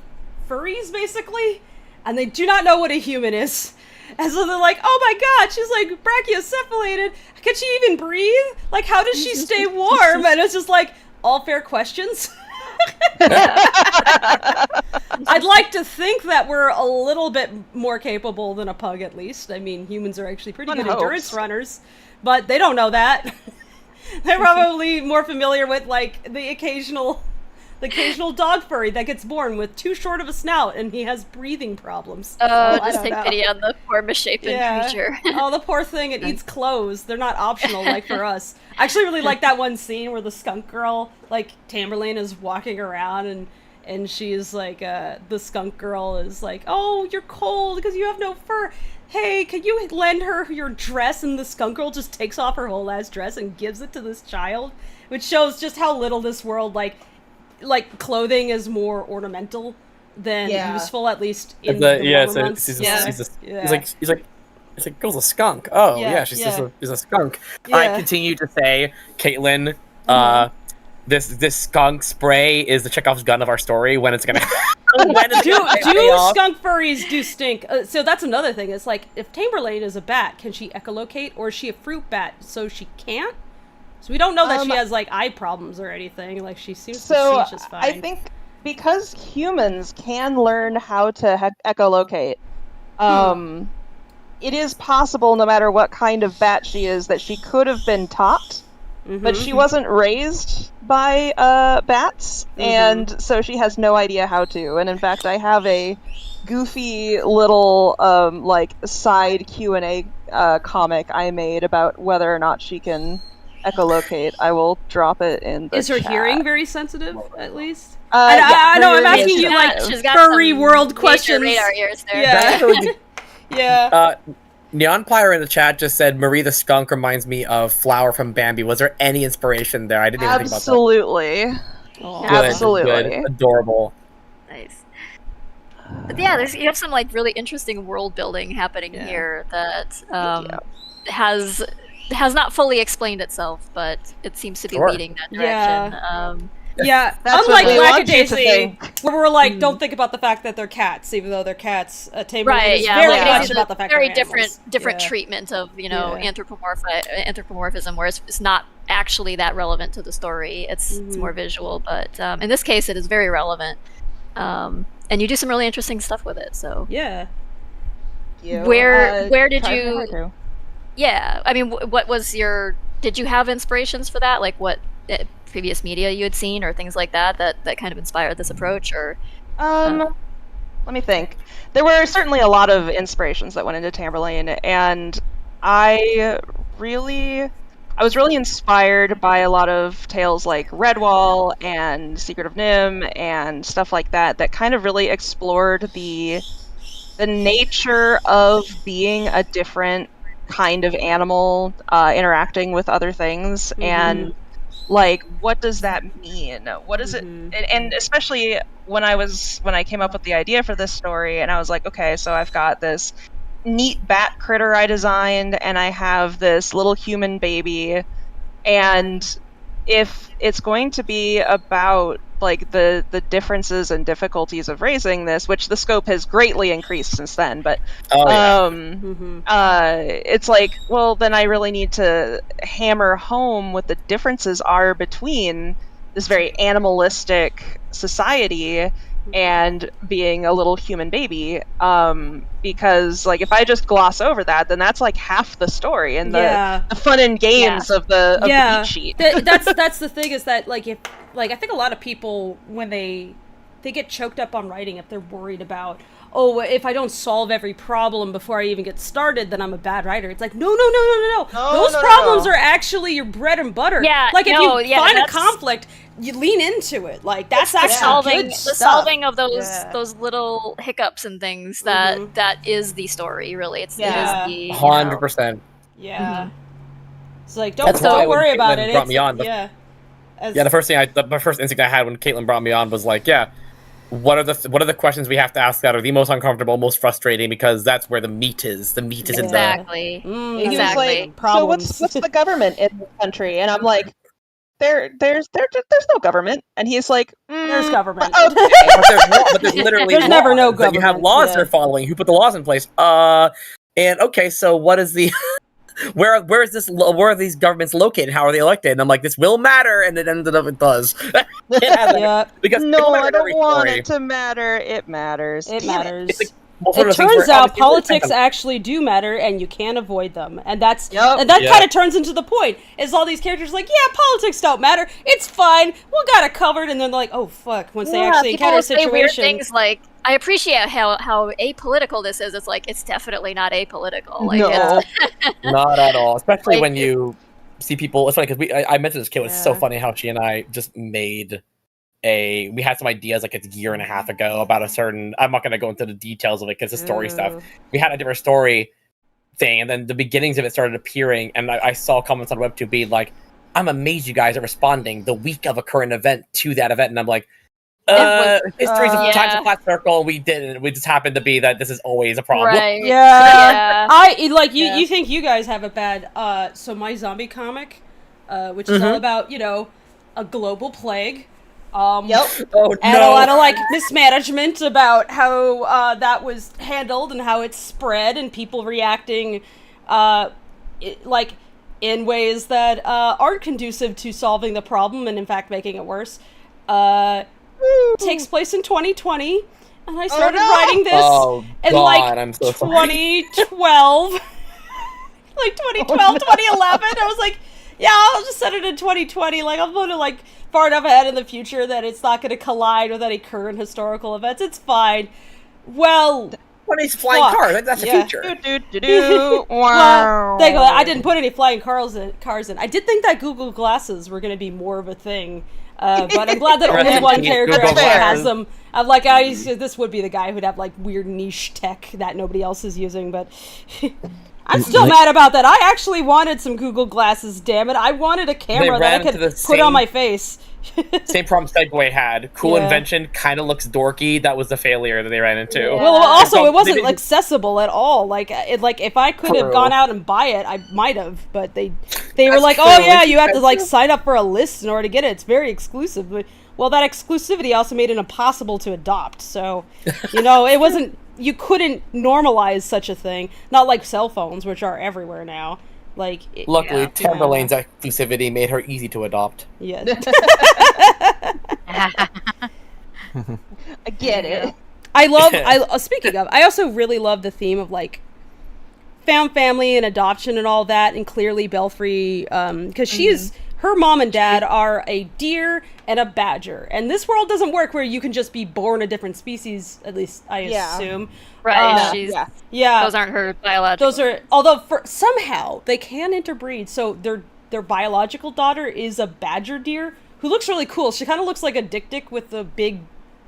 furries basically, and they do not know what a human is. And so they're like, oh my god, she's like brachiocephalated. Can she even breathe? Like, how does she stay warm? And it's just like, all fair questions. I'd like to think that we're a little bit more capable than a pug, at least. I mean, humans are actually pretty good endurance runners, but they don't know that. They're probably more familiar with, like, the occasional dog furry that gets born with too short of a snout and he has breathing problems. Oh, just take pity on the poor misshapen creature. Oh, the poor thing, it eats clothes. They're not optional like for us. I actually really like that one scene where the skunk girl, like, Tamberlane is walking around and she's like, the skunk girl is like, oh, you're cold because you have no fur. Hey, can you lend her your dress? And the skunk girl just takes off her whole ass dress and gives it to this child, which shows just how little this world, like clothing is more ornamental than useful, at least in the warmer months. He's like, girl's a skunk. Oh, she's a skunk. Yeah. I continue to say, Caitlyn, this skunk spray is the Chekhov's gun of our story. When it's gonna do skunk furries do stink? So that's another thing. It's like, if Tamberlane is a bat, can she echolocate, or is she a fruit bat so she can't? So we don't know that she has, like, eye problems or anything. Like, she seems to see just fine. I think because humans can learn how to echolocate, it is possible, no matter what kind of bat she is, that she could have been taught, but she wasn't raised by bats, and so she has no idea how to. And in fact, I have a goofy little, side Q&A comic I made about whether or not she can echolocate. I will drop it in the Is her chat. hearing very sensitive, at least? I know, I'm asking you, like, furry world questions. Radar ears there. Yeah. Yeah. Neon Pyre in the chat just said, Marie the skunk reminds me of Flower from Bambi. Was there any inspiration there? I didn't even think about that. Absolutely. Good. Adorable. Nice. But yeah, you have some, like, really interesting world building happening here that has not fully explained itself, but it seems to be leading that direction. That's unlike what Lackadaisy, where we're like, don't think about the fact that they're cats, even though they're cats. Tamberlane is very much about the fact very that they're different treatment of, anthropomorphism, where it's not actually that relevant to the story. It's more visual, but in this case, it is very relevant. And you do some really interesting stuff with it. So where did you? Yeah, I mean, what was your? Did you have inspirations for that? Like, what previous media you had seen, or things like that kind of inspired this approach? Or let me think. There were certainly a lot of inspirations that went into Tamberlane, and I was really inspired by a lot of tales like Redwall and Secret of Nim and stuff like that kind of really explored the nature of being a different kind of animal interacting with other things, and like, what does that mean? What is it? And especially when I came up with the idea for this story, and I was like, okay, so I've got this neat bat critter I designed, and I have this little human baby, and if it's going to be about, like, the differences and difficulties of raising this, which the scope has greatly increased since then, but it's like, well, then I really need to hammer home what the differences are between this very animalistic society and being a little human baby, because, like, if I just gloss over that, then that's like half the story and the fun and games of the beat sheet. That's the thing, is that, like, if, like, I think a lot of people, when they get choked up on writing, if they're worried about, oh, if I don't solve every problem before I even get started, then I'm a bad writer. It's like, no. Those problems are actually your bread and butter. Yeah, like, if you find a conflict, you lean into it. Like, that's actually good stuff. The solving of those little hiccups and things that is the story, really. It is the 100%. Yeah. It's like, don't worry about it. Brought me on. The first instinct I had when Caitlyn brought me on was like, what are the questions we have to ask that are the most uncomfortable, most frustrating, because that's where the meat is. The meat is exactly. He was like, so what's the government in the country? And I'm like, there's no government. And he's like, there's government. Okay. but there's literally there's never no government. You have laws they're following. Who put the laws in place? And okay, so what is the where are these governments located? How are they elected? And I'm like, this will matter, and it ended up it does. Yeah. Because No, I don't every want story, it to matter. It matters. It Damn matters. it's like, one of It those things turns where, out obviously, politics actually do matter, and you can't avoid them, and that Yep. kind of turns into the point. Is all these characters like, yeah, politics don't matter. It's fine. We got it covered, and then they're like, oh fuck, once they actually people encounter a say weird situation. things like, I appreciate how apolitical this is. It's like, it's definitely not apolitical. Like, No. Not at all. Especially Like- when you see people. It's funny because I mentioned this kid. It's so Yeah. funny how she and I just made we had some ideas like a year and a half ago about a certain. I'm not going to go into the details of it because it's story stuff. Ooh. We had a different story thing, and then the beginnings of it started appearing, and I saw comments on Web2 being like, "I'm amazed you guys are responding the week of a current event to that event," and I'm like. History's a time's a flat circle. We didn't. We just happened to be that this is always a problem. Right. Yeah. Yeah. You think you guys have it bad. So my zombie comic, which is all about, a global plague. Yep. Oh And a lot of like mismanagement about how that was handled and how it's spread and people reacting in ways that aren't conducive to solving the problem and in fact making it worse. Takes place in 2020, and I started writing this in I'm so sorry. 2012. Like 2012, 2011. I was like, yeah, I'll just set it in 2020. Like, I'm going to, like, far enough ahead in the future that it's not going to collide with any current historical events. It's fine. Well, When he's flying fuck. cars, that's the Yeah. future. Wow. Well, I didn't put any flying cars in. I did think that Google Glasses were going to be more of a thing. But I'm glad that only one character Google actually has Glasses. them. I'm like, this would be the guy who'd have, like, weird niche tech that nobody else is using, but... I'm still mad about that. I actually wanted some Google Glasses, damn it. I wanted a camera that I could put on my face. Same problem Segway had. Cool Yeah. invention, kind of looks dorky. That was the failure that they ran into. Yeah. Well, also, it wasn't They- accessible at all. Like, if I could have True. gone out and buy it, I might have. But they were That's like, true. oh yeah, you have to That's like true. sign up for a list in order to get it. It's very exclusive. But, well, that exclusivity also made it impossible to adopt. So, it wasn't. You couldn't normalize such a thing. Not like cell phones, which are everywhere now. Like, Luckily, Yeah. Tamberlane's exclusivity made her easy to adopt. yeah. I get it. I love. Speaking of, I also really love the theme of like found family and adoption and all that, and clearly Belfry, because her mom and dad are a deer and a badger, and this world doesn't work where you can just be born a different species. At least I assume. Right. She's Yeah, those aren't her biological. those are. Although somehow they can interbreed, so their biological daughter is a badger deer who looks really cool. She kind of looks like a dik-dik with the big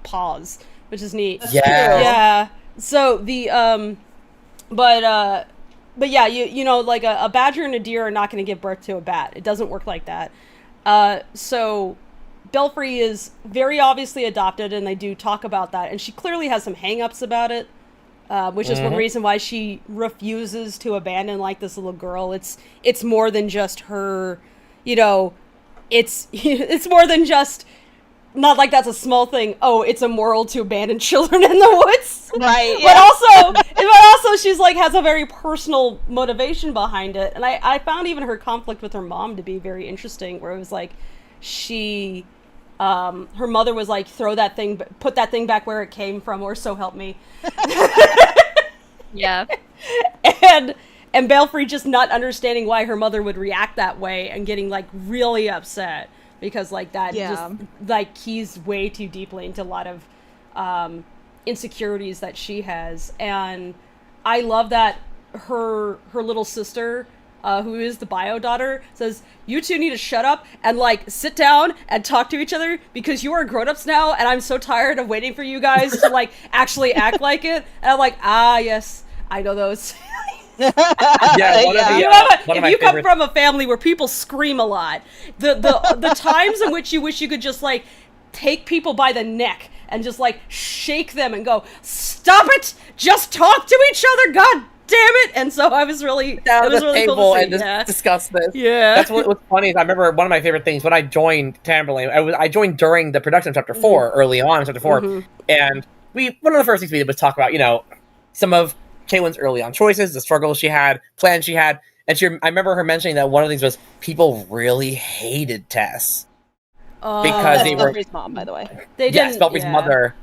paws, which is neat. Yeah. Yeah. So the but yeah, you know, like a badger and a deer are not going to give birth to a bat. It doesn't work like that. So Belfry is very obviously adopted, and they do talk about that. And she clearly has some hang-ups about it, which is one reason why she refuses to abandon like this little girl. It's more than just her, you know, it's more than just. Not like that's a small thing. Oh, it's immoral to abandon children in the woods. Right. But also she's like has a very personal motivation behind it. And I found even her conflict with her mom to be very interesting, where it was like she her mother was like put that thing back where it came from, or so help me. Yeah. And Belfry just not understanding why her mother would react that way and getting like really upset. Because like that just like keys way too deeply into a lot of insecurities that she has. And I love that her little sister, who is the bio daughter, says, you two need to shut up and like sit down and talk to each other because you are grown-ups now and I'm so tired of waiting for you guys to like actually act like it. And I'm like, yes, I know those. Yeah, If you come from a family where people scream a lot, the times in which you wish you could just like take people by the neck and just like shake them and go, stop it, just talk to each other, god damn it. And so I was really down at the really table cool to see. and discuss this. Yeah. That's what's funny is I remember one of my favorite things when I joined Tamberlane. I joined during the production of Chapter 4, early on in Chapter 4, and one of the first things we did was talk about, you know, some of Caitlyn's early on choices, the struggles she had, plans she had, And I remember her mentioning that one of the things was people really hated Tess because they were Spelfree's mom, by the way. Spelfree's mother,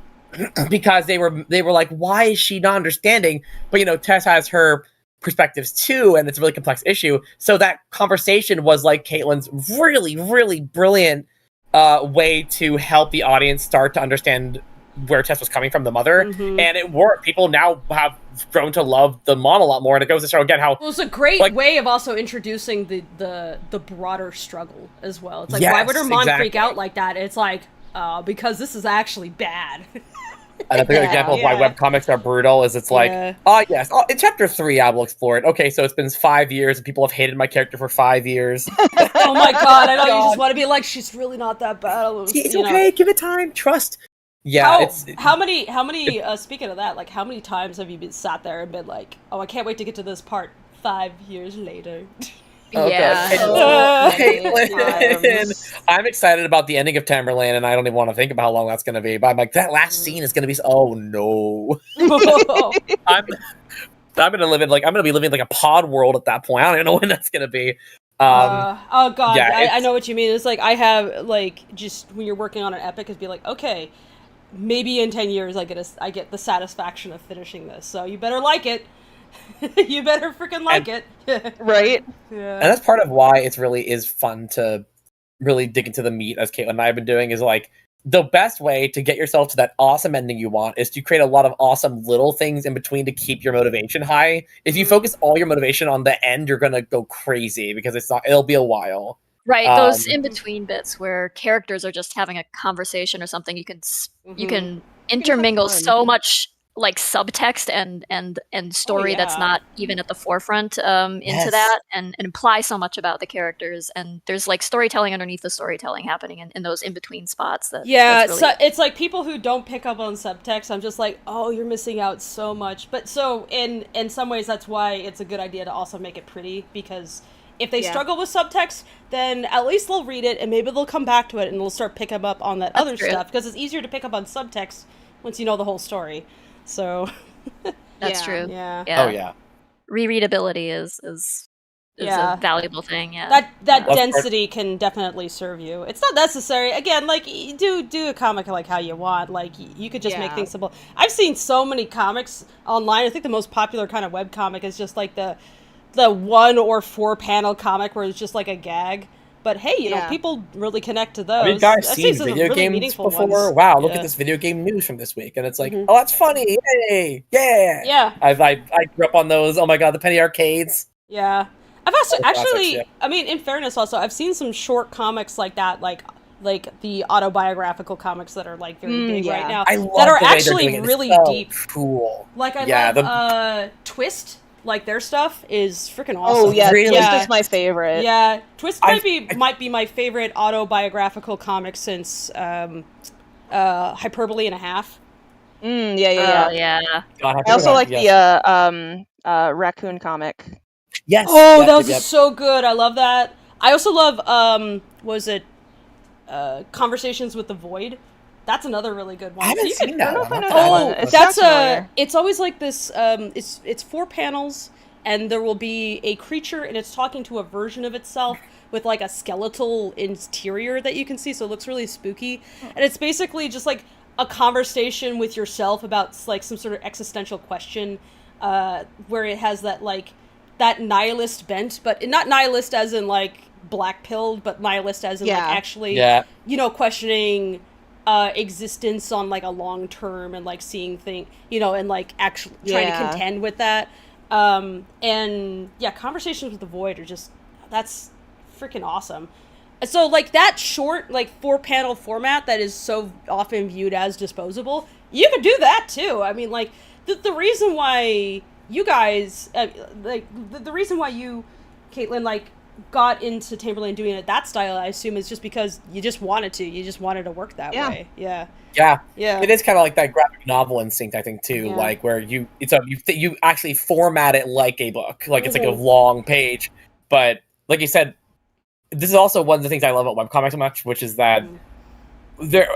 because they were like, why is she not understanding? But Tess has her perspectives too, and it's a really complex issue. So that conversation was like Caitlyn's really, really brilliant way to help the audience start to understand where Tess was coming from, the mother, and it worked. People now have grown to love the mom a lot more, and it goes to show again how it's a great way of also introducing the broader struggle as well. It's like, why would her mom freak out like that? It's like, because this is actually bad. Another good example of why webcomics are brutal is it's like, yes, in chapter 3 I will explore it. Okay, so it's been 5 years and people have hated my character for 5 years. Oh my god, I know, you just want to be like, she's really not that bad. It's okay, give it time, trust. Yeah, how many speaking of that, like, how many times have you been sat there and been like, oh, I can't wait to get to this part 5 years later? I'm excited about the ending of Tamberlane, and I don't even want to think about how long that's going to be. But I'm like, that last scene is going to be. Oh no! I'm going to live in I'm going to be living in a pod world at that point. I don't even know when that's going to be. Oh god, yeah, I know what you mean. It's like I have just when you're working on an epic, it'd be like, okay, maybe in 10 years I get the satisfaction of finishing this. So you better like it. You better freaking like it. Right? Yeah. And that's part of why it really is fun to really dig into the meat, as Caitlyn and I have been doing, is the best way to get yourself to that awesome ending you want is to create a lot of awesome little things in between to keep your motivation high. If you focus all your motivation on the end, you're gonna go crazy because it'll be a while. Right, those in-between bits where characters are just having a conversation or something, you can intermingle so much subtext and story that's not even at the forefront into that, and imply so much about the characters, and there's storytelling underneath the storytelling happening in those in-between spots. That's really... so it's like people who don't pick up on subtext, I'm just like, oh, you're missing out so much. But so in some ways that's why it's a good idea to also make it pretty, because if they struggle with subtext, then at least they'll read it and maybe they'll come back to it and they'll start picking up on that other stuff, because it's easier to pick up on subtext once you know the whole story. So that's true. Yeah. Oh yeah. Rereadability is a valuable thing. Yeah. That density can definitely serve you. It's not necessary. Again, do a comic how you want. You could just make things simple. I've seen so many comics online. I think the most popular kind of webcomic is just the 1 or 4 panel comic where it's just a gag. But hey, people really connect to those. Have you guys seen video games before? Ones. Wow, look at this video game news from this week, and it's like, oh, that's funny, yay, yeah. Yeah. I grew up on those. Oh my god, the penny arcades. Yeah, I've also actually, I mean, in fairness, also I've seen some short comics like that, like the autobiographical comics that are very big right now. I love that are the way actually they're doing it. really It's so deep. Cool. I love Twist. Their stuff is freaking awesome. Oh yeah, Really? Twist is my favorite. Yeah, Twist might be my favorite autobiographical comic since Hyperbole and a Half. Yeah. God, I also like the raccoon comic. Yes. Oh, that was so good. I love that. I also love Conversations with the Void. That's another really good one. I haven't seen that one. It's always like this. It's 4 panels, and there will be a creature, and it's talking to a version of itself with a skeletal interior that you can see, so it looks really spooky. And it's basically just a conversation with yourself about some sort of existential question, where it has that nihilist bent, but not nihilist as in black-pilled, but nihilist as in actually, questioning existence on a long term and seeing things, and actually trying to contend with that. And Conversations with the Void are that's freaking awesome. So that short 4 panel format that is so often viewed as disposable, you could do that too. I mean, the reason why you guys the reason why you, Caitlyn, got into Tamberlane doing it that style, I assume, is just because you just wanted to work that way. Yeah. It is kind of like that graphic novel instinct, I think, too. Where you actually format it like a book, it's a long page. But like you said, this is also one of the things I love about webcomics so much, which is that there,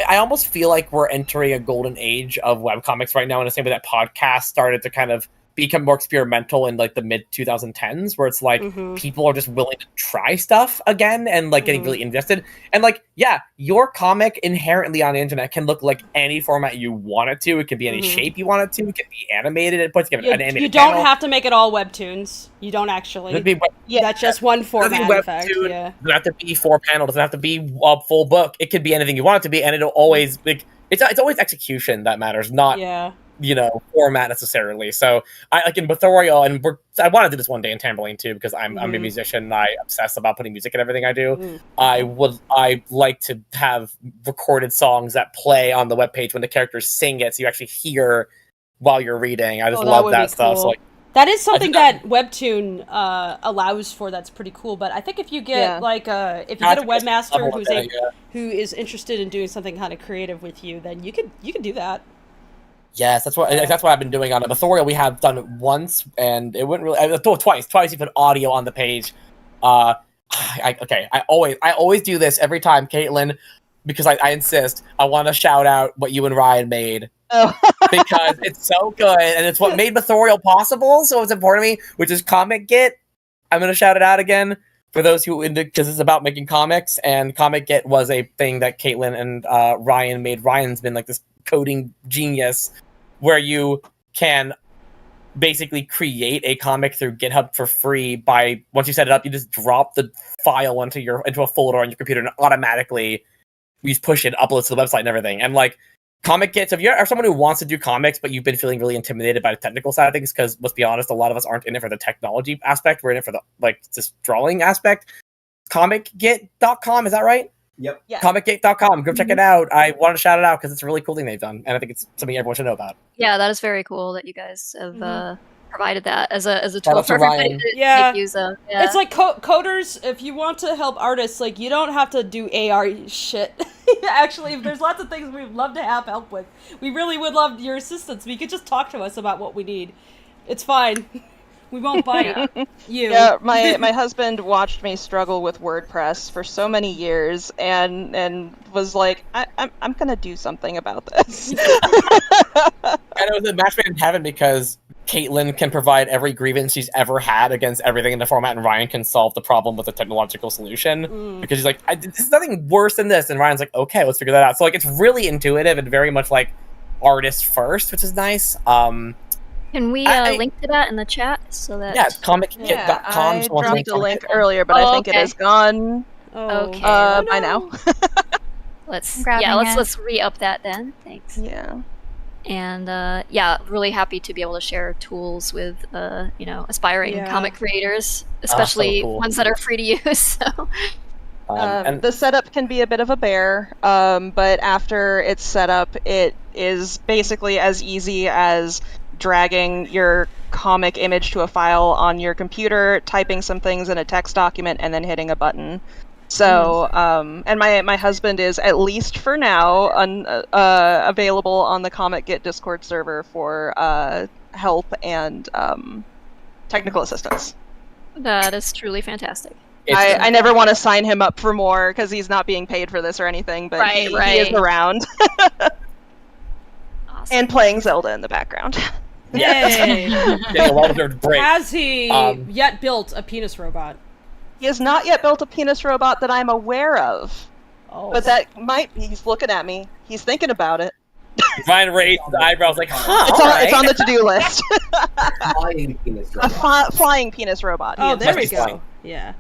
I almost feel like we're entering a golden age of webcomics right now, in the same way that podcasts started to kind of become more experimental in like the mid 2010s, where it's like people are just willing to try stuff again and like getting really invested. And like, yeah, your comic inherently on the internet can look like any format you want it to. It can be any shape you want it to. It can be animated. It puts together an animated You don't panel. have to make it all webtoons. You don't actually. That's just one format. In fact, yeah. Doesn't have to be 4-panel. Doesn't have to be a full book. It could be anything you want it to be, and it'll always like it's always execution that matters, not format necessarily. So I like in Bothorial, and I want to do this one day in Tamberlane too, because I'm a musician and I obsess about putting music in everything I do. I like to have recorded songs that play on the webpage when the characters sing it, so you actually hear while you're reading. I just love that stuff. Cool. So like, that is something that Webtoon allows for. That's pretty cool. But I think if you get if you get a webmaster who is interested in doing something kind of creative with you, then you could do that. Yes, that's what I've been doing on it. Bothorial we have done it once, and it wouldn't really. Twice you put audio on the page. I always do this every time, Caitlin, because I insist. I want to shout out what you and Ryan made. Because it's so good, and it's what made Bothorial possible, so it's important to me, which is Comic Git. I'm going to shout it out again for those who, because it's about making comics, and Comic Git was a thing that Caitlin and Ryan made. Ryan's been like this coding genius, where you can basically create a comic through GitHub for free by, once you set it up, you just drop the file into a folder on your computer, and automatically you just push it, uploads to the website and everything. And like, Comic Git, so if you're someone who wants to do comics, but you've been feeling really intimidated by the technical side of things, because let's be honest, a lot of us aren't in it for the technology aspect, we're in it for the just drawing aspect. ComicGit.com, is that right? Yep. Yeah. ComicGit.com, go check it out. I wanted to shout it out because it's a really cool thing they've done, and I think it's something everyone should know about. Yeah, that is very cool that you guys have provided that as a tool for everybody to make use of. Yeah. It's like coders, if you want to help artists, like, you don't have to do AR shit. Actually, there's lots of things we'd love to have help with. We really would love your assistance. You could just talk to us about what we need. It's fine. We won't bite you. Yeah, my husband watched me struggle with WordPress for so many years, and was like, I'm gonna do something about this. And it was a match made in heaven, because Caitlin can provide every grievance she's ever had against everything in the format, and Ryan can solve the problem with a technological solution. Because he's like, there's nothing worse than this, and Ryan's like, okay, let's figure that out. So like, it's really intuitive and very much like artist first, which is nice. Can we link to that in the chat so that? Yeah, ComicGit.com. I dropped a link earlier, but I think it is gone. Okay. By now. Let's re-up that then. Thanks. Yeah. And really happy to be able to share tools with aspiring comic creators, especially ones that are free to use. So. And the setup can be a bit of a bear, but after it's set up, it is basically as easy as dragging your comic image to a file on your computer, typing some things in a text document, and then hitting a button. So, and my husband is, at least for now, available on the Comic Git Discord server for help and technical assistance. That is truly fantastic. I never want to sign him up for more, because he's not being paid for this or anything, but he is around. Awesome. And playing Zelda in the background. Yay! Getting a well-deserved break. Has he yet built a penis robot? He has not yet built a penis robot that I'm aware of. Oh. But that might be, he's looking at me. He's thinking about it. Ryan raised his eyebrows like, it's on the to-do list. Flying penis robot. Flying penis robot. Oh, there we go. Flying. Yeah.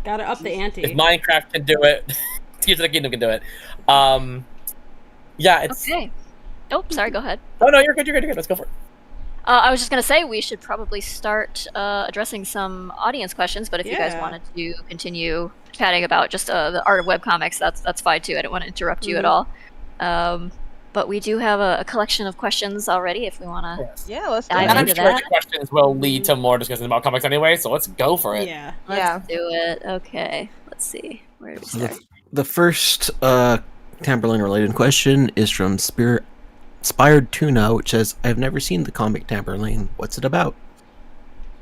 Gotta up the ante. If Minecraft can do it, Tears of the Kingdom can do it. Yeah, it's... Okay. Oh, sorry, go ahead. Oh, no, you're good. Let's go for it. I was just going to say we should probably start addressing some audience questions, but if you guys wanted to continue chatting about just the art of webcomics, that's fine too. I don't want to interrupt you at all. But we do have a collection of questions already if we want to let's do it. And I'm sure the questions will lead to more discussion about comics anyway, so let's go for it. Yeah. Let's do it. Okay. Let's see. Where do we start? The first Tamberlane-related question is from Inspired Tuna, which says, I've never seen the comic Tamberlane. What's it about?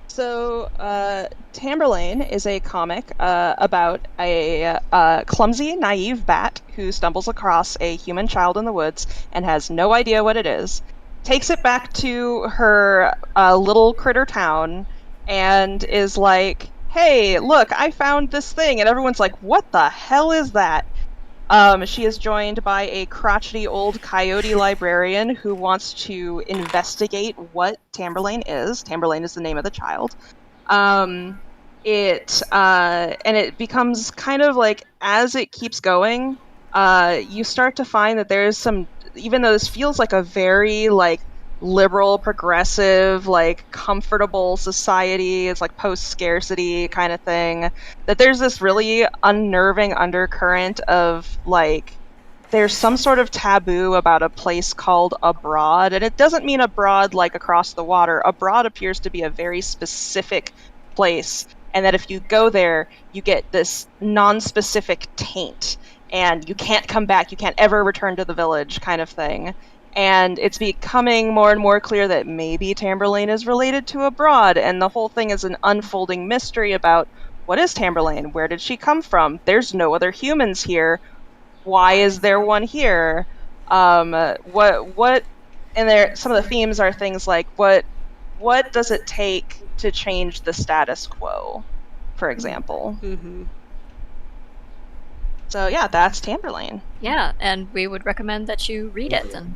So, Tamberlane is a comic about a clumsy, naive bat who stumbles across a human child in the woods and has no idea what it is. takes it back to her little critter town and is like, hey, look, I found this thing. And everyone's like, what the hell is that? She is joined by a crotchety old coyote librarian who wants to investigate what Tamberlane is. Tamberlane is the name of the child. It becomes kind of like, as it keeps going, you start to find that there's some, even though this feels like a very like liberal, progressive, like comfortable society, it's like post-scarcity kind of thing, that there's this really unnerving undercurrent of like, there's some sort of taboo about a place called abroad, and it doesn't mean abroad like across the water. Abroad appears to be a very specific place, and that if you go there, you get this non-specific taint, and you can't come back, you can't ever return to the village kind of thing. And it's becoming more and more clear that maybe Tamberlane is related to abroad, and the whole thing is an unfolding mystery about what is Tamberlane? Where did she come from? There's no other humans here. Why is there one here? What? And there, some of the themes are things like what does it take to change the status quo, for example. Mm-hmm. So yeah, that's Tamberlane. Yeah, and we would recommend that you read it and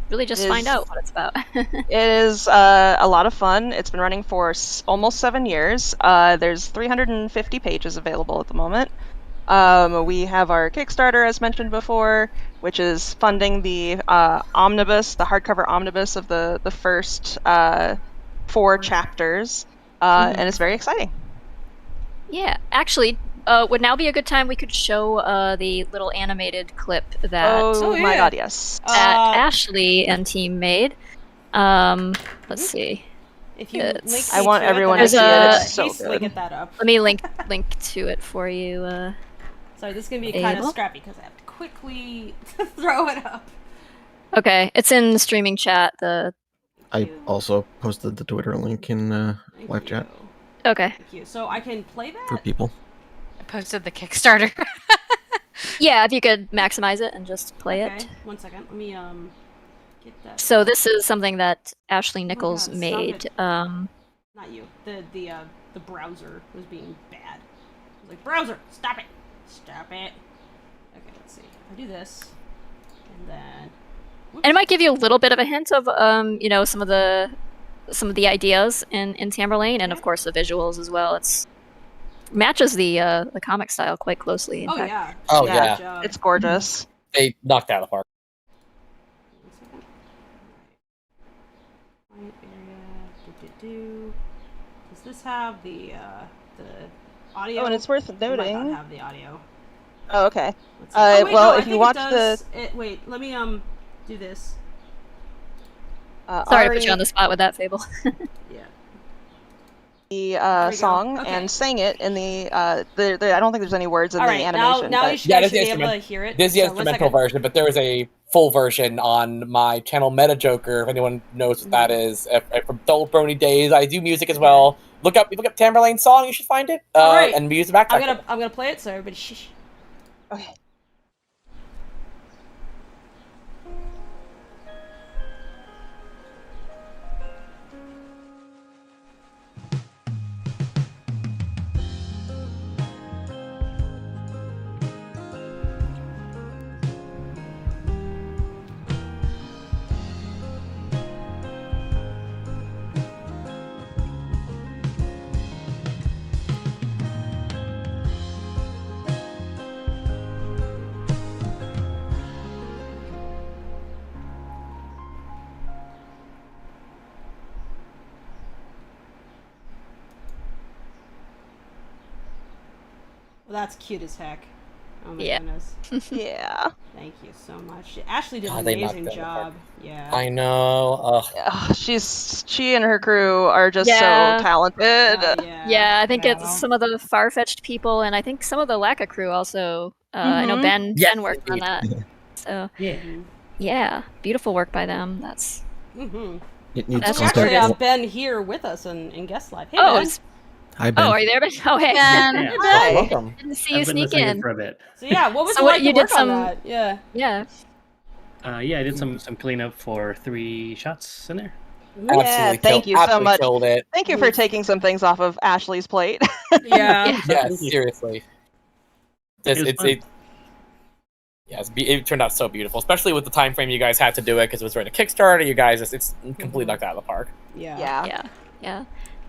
really just find out what it's about. It is a lot of fun. It's been running for almost 7 years. There's 350 pages available at the moment. We have our Kickstarter, as mentioned before, which is funding the omnibus, the hardcover omnibus of the first 4 chapters, and it's very exciting. Yeah, actually, would now be a good time we could show the little animated clip that My god, yes. Ashley and team made. Let's see. If you link I want to everyone it, to see it. It's so Please good. Get that up. Let me link to it for you. Sorry, this is gonna be kind of scrappy because I have to quickly throw it up. Okay, it's in the streaming chat. I also posted the Twitter link in live chat Okay. Thank you. So I can play that for people. I posted the Kickstarter. Yeah, if you could maximize it and just play it. 1 second. Let me get that. So this is something that Ashley Nichols stop made. it. Not you. The browser was being bad. I was like, browser, stop it. Stop it. Okay, let's see. I do this, and then. Whoops. And it might give you a little bit of a hint of some of the ideas in Tamberlane, and of course the visuals as well. It's matches the comic style quite closely. In fact. Yeah. Oh, Good yeah. job. It's gorgeous. They knocked out of the park. 1 second. White area. Does this have the audio? Oh, and it's worth It might noting. not have the audio. Oh, okay. Let's see. Oh, wait, well, no, I if you think watch it does, wait, let me do this. Sorry to put you on the spot with that, Fable. Yeah. The we song go. Okay. and sang it in the I don't think there's any words in All the right, animation. now but you should Yeah, actually this be is able to hear it. This is the So, 1 instrumental second. version, but there is a full version on my channel Meta Joker, if anyone knows what that is. From the old Brony days, I do music as well. Look up Tamberlane's song, you should find it. All right. And we use the backtrack. I'm gonna play it, so everybody shh. Okay. Well, that's cute as heck. Oh my Yeah. goodness. Yeah. Thank you so much. Ashley did an they knocked amazing it out of the job. Yeah. I know. Ugh. She and her crew are just Yeah. so talented. Yeah, I think Yeah. it's some of the far-fetched people, and I think some of the Lacka crew also. I know Mhm. Ben Yes, worked on indeed. that. So Yeah. yeah, beautiful work by them. That's Mm-hmm. It needs That's We contact. actually gorgeous. have Ben here with us in guest live. Hey, oh, Ben. it's, Hi, Ben. oh, are you there, Ben? Oh, hey, Ben. Yeah. Hi. Welcome. didn't see you I've been sneak listening in. for a bit. So yeah, what was So it what- like you to did work on some- that? Yeah. Yeah. Yeah, I did some cleanup for 3 shots in there. Yeah, thank you so absolutely much. Killed it. Thank you for taking some things off of Ashley's plate. Yeah. Yeah, seriously. It turned out so beautiful, especially with the time frame you guys had to do it because it was during a Kickstarter. You guys, it's completely knocked it out of the park. Yeah.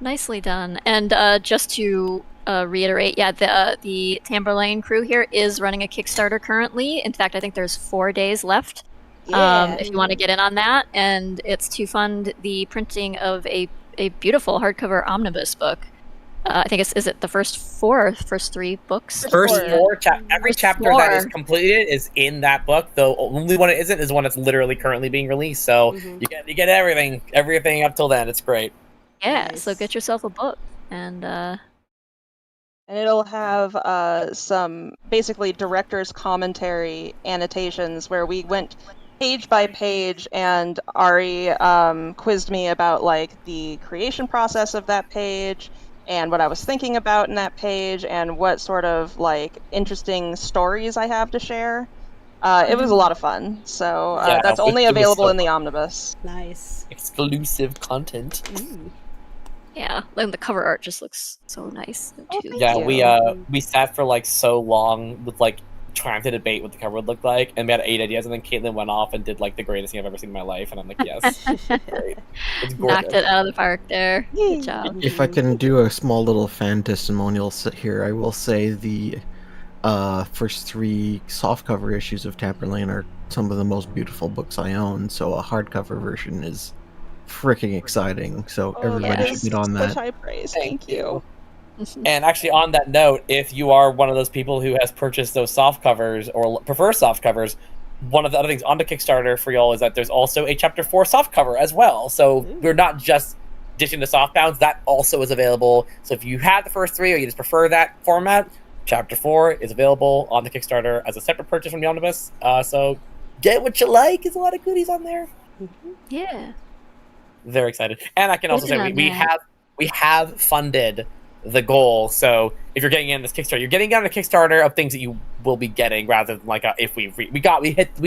Nicely done. And just to reiterate, the Tamberlane crew here is running a Kickstarter currently. In fact, I think there's 4 days left. If you want to get in on that, and it's to fund the printing of a beautiful hardcover omnibus book. I think is it the first 3 books? First 4 every chapter that is completed is in that book. The only one it isn't is one that's literally currently being released. So you get everything up till then. It's great. Yeah, so get yourself a book, and it'll have some basically director's commentary annotations where we went page by page, and Ari quizzed me about like the creation process of that page and what I was thinking about in that page and what sort of like interesting stories I have to share. It was a lot of fun. So that's only available in the omnibus. Nice. Exclusive content. Yeah, and the cover art just looks so nice too. Yeah, we sat for like so long with like trying to debate what the cover would look like, and we had 8 ideas, and then Caitlyn went off and did like the greatest thing I've ever seen in my life, and I'm like, yes, great. It's gorgeous. Knocked it out of the park there. Good job. If I can do a small little fan testimonial here, I will say the first 3 softcover issues of Tamberlane are some of the most beautiful books I own, so a hardcover version is freaking exciting. So everybody should get on that. Such high praise. Thank you. And actually, on that note, if you are one of those people who has purchased those soft covers or prefer soft covers, one of the other things on the Kickstarter for y'all is that there's also a Chapter 4 soft cover as well. So we're not just dishing the softbounds. That also is available. So if you have the first 3 or you just prefer that format, Chapter 4 is available on the Kickstarter as a separate purchase from the omnibus. So get what you like. There's a lot of goodies on there. Yeah. Very excited. And I can also say we have funded the goal. So if you're getting in this Kickstarter, you're getting on a Kickstarter of things that you will be getting, rather than like if we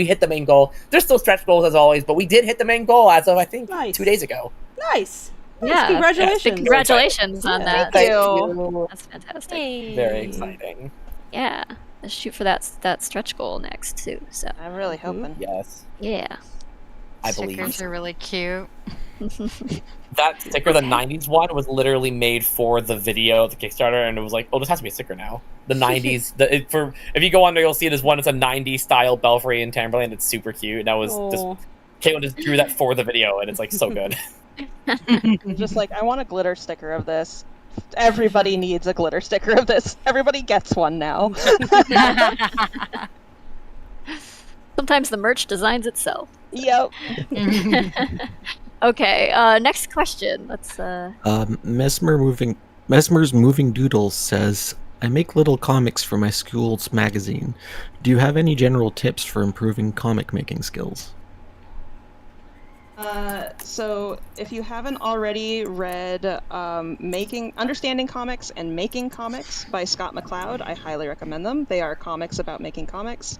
hit the main goal. There's still stretch goals as always, but we did hit the main goal as of I think 2 days ago. Nice. Yeah, congratulations. Congratulations on that. Thank you. That's fantastic. Hey. Very exciting. Yeah. Let's shoot for that stretch goal next too. So I'm really hoping. Yes. Yeah. I believe. Stickers are really cute. That sticker, the 90s one, was literally made for the video of the Kickstarter, and it was like, oh, this has to be a sticker now. The 90s, if you go on there, you'll see there's one. It's a 90s style Belfry in Tamberlane. It's super cute. And that was Caitlyn just drew that for the video, and it's like so good. Just like, I want a glitter sticker of this. Everybody needs a glitter sticker of this. Everybody gets one now. Sometimes the merch designs itself. Yep. Okay, next question. Let's Mesmer's Moving Doodles says, I make little comics for my school's magazine. Do you have any general tips for improving comic making skills? So if you haven't already read Understanding Comics and Making Comics by Scott McCloud, I highly recommend them. They are comics about making comics.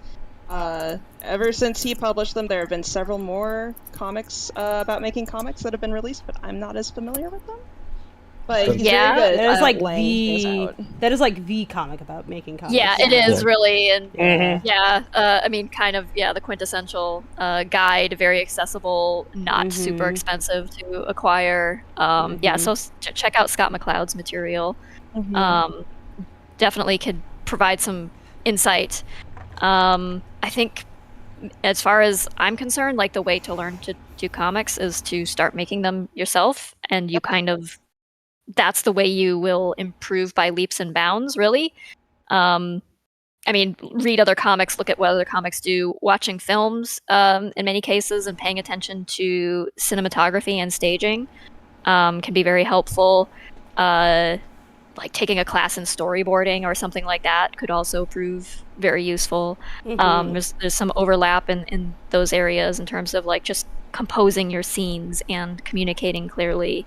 Ever since he published them, there have been several more comics about making comics that have been released, but I'm not as familiar with them. But he's very good. That is like the comic about making comics. Yeah, it is really, and I mean, kind of, the quintessential guide, very accessible, not super expensive to acquire. So check out Scott McCloud's material. Definitely could provide some insight. I think, as far as I'm concerned, like the way to learn to do comics is to start making them yourself, and you that's the way you will improve by leaps and bounds, really. I mean, read other comics, look at what other comics do, watching films in many cases, and paying attention to cinematography and staging can be very helpful. Like taking a class in storyboarding or something like that could also prove very useful. There's some overlap in those areas in terms of like just composing your scenes and communicating clearly.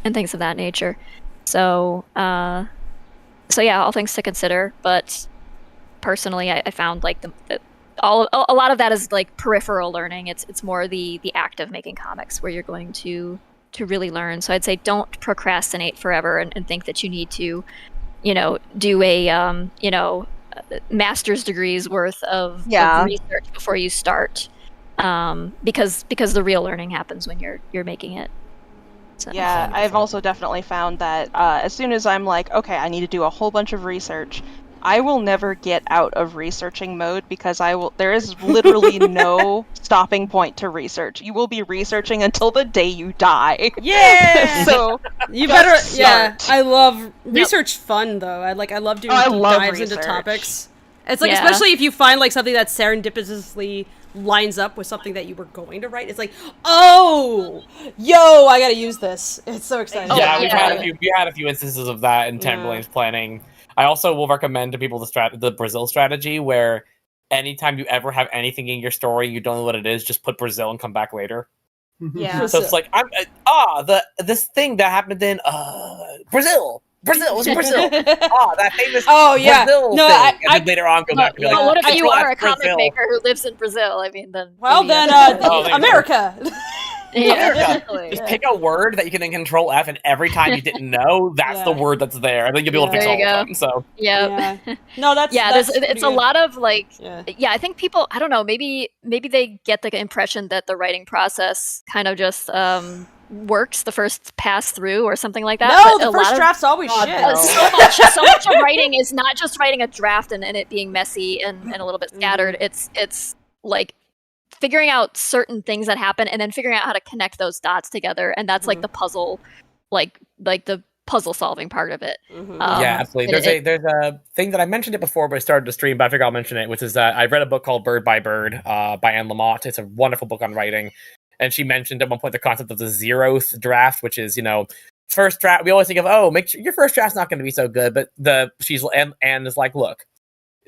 And things of that nature. So all things to consider. But personally, I found like a lot of that is like peripheral learning. It's more the act of making comics where you're going to really learn. So I'd say don't procrastinate forever and think that you need to, do a master's degrees worth of research before you start, because the real learning happens when you're making it. So. Yeah, I've also definitely found that as soon as I'm like, okay, I need to do a whole bunch of research, I will never get out of researching mode because there is literally no stopping point to research. You will be researching until the day you die. Yeah. So you better start. Yeah. I love research fun though. I love doing deep dives into topics. It's like especially if you find like something that serendipitously lines up with something that you were going to write. It's like, I gotta use this. It's so exciting. Yeah, we had a few instances of that in Tamberlane's planning. I also will recommend to people the Brazil strategy, where anytime you ever have anything in your story you don't know what it is, just put Brazil and come back later. Yeah. So it's like this thing that happened in Brazil. Brazil was Brazil. That famous Brazil thing. And then later on go back and be like, what if you are a comic maker who lives in Brazil? I mean, then America. America. Just pick a word that you can then Control F, and every time you didn't know, that's the word that's there, and then you'll be able to fix all of them. So no, that's it's a lot of like I think people, I don't know, maybe they get the impression that the writing process kind of just works the first pass through or something like that. No, but the first draft's always shit. So much of writing is not just writing a draft and it being messy and a little bit scattered. It's like figuring out certain things that happen and then figuring out how to connect those dots together, and that's like the puzzle, like the puzzle solving part of it. Yeah, absolutely. There's a thing that I mentioned it before, but I started to stream, but I figure I'll mention it, which is that I read a book called Bird by Bird by Anne Lamott. It's a wonderful book on writing. And she mentioned at one point the concept of the 0th draft, which is, first draft. We always think of, make sure your first draft's not going to be so good. But Anne is like, look,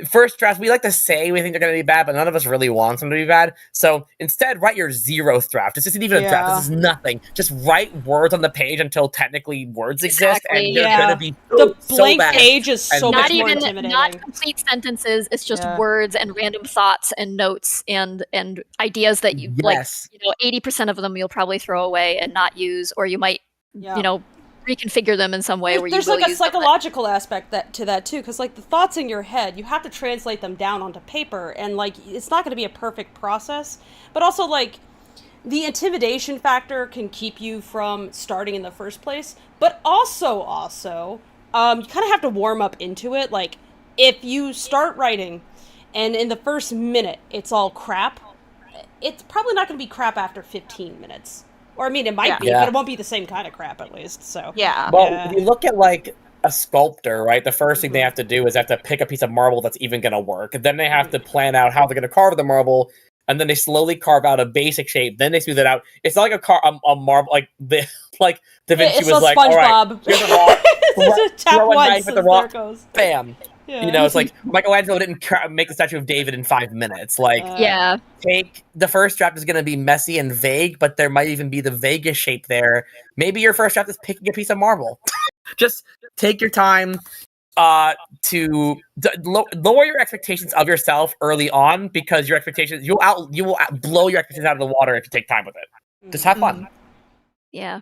first drafts, we like to say we think they're going to be bad, but none of us really wants them to be bad. So instead, write your 0th draft. This isn't even a draft. This is nothing. Just write words on the page until technically words exist, and they're going to be the blank bad. page is so much more intimidating. Not complete sentences. It's just words and random thoughts and notes and ideas that you like. 80% of them you'll probably throw away and not use, or you might reconfigure them in some way where there's like a psychological aspect to that too, because like the thoughts in your head, you have to translate them down onto paper, and like it's not going to be a perfect process, but also like the intimidation factor can keep you from starting in the first place, but also you kind of have to warm up into it. Like if you start writing and in the first minute it's all crap, it's probably not going to be crap after 15 minutes. Or, I mean, it might be, but it won't be the same kind of crap, at least, so. Yeah. Well, if you look at, like, a sculptor, right, the first thing they have to do is they have to pick a piece of marble that's even going to work. And then they have to plan out how they're going to carve the marble, and then they slowly carve out a basic shape, then they smooth it out. It's not like a marble, like Da Vinci was like, all right, here's a rock, throw a knife at the rock, bam. It's like Michelangelo didn't make the statue of David in 5 minutes. Take the first draft is going to be messy and vague, but there might even be the vaguest shape there. Maybe your first draft is picking a piece of marble. Just take your time to lower your expectations of yourself early on, because your expectations you will blow your expectations out of the water if you take time with it. Just have fun. Yeah.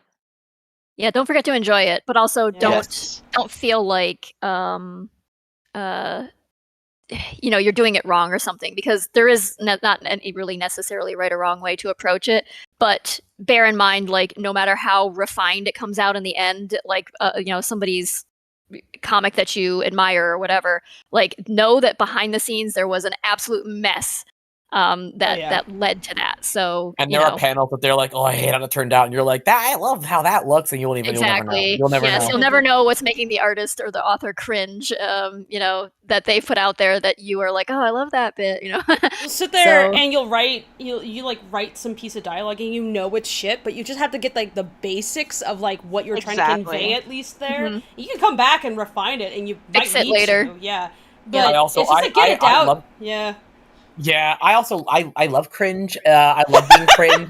Don't forget to enjoy it, but also don't feel like you're doing it wrong or something, because there is not any really necessarily right or wrong way to approach it. But bear in mind, like, no matter how refined it comes out in the end, like, somebody's comic that you admire or whatever, like, know that behind the scenes there was an absolute mess that led to that. So, and there are panels that they're like, I hate how it turned out, and you're like, I love how that looks, and you'll never know. You'll never know what's making the artist or the author cringe. That they put out there that you are like, I love that bit. You'll sit there and you'll write, you like write some piece of dialogue, and it's shit, but you just have to get like the basics of like what you're trying to convey at least there. Mm-hmm. You can come back and refine it, and you fix might it later. But it's just like, get it out. Yeah, I love cringe. I love being cringe.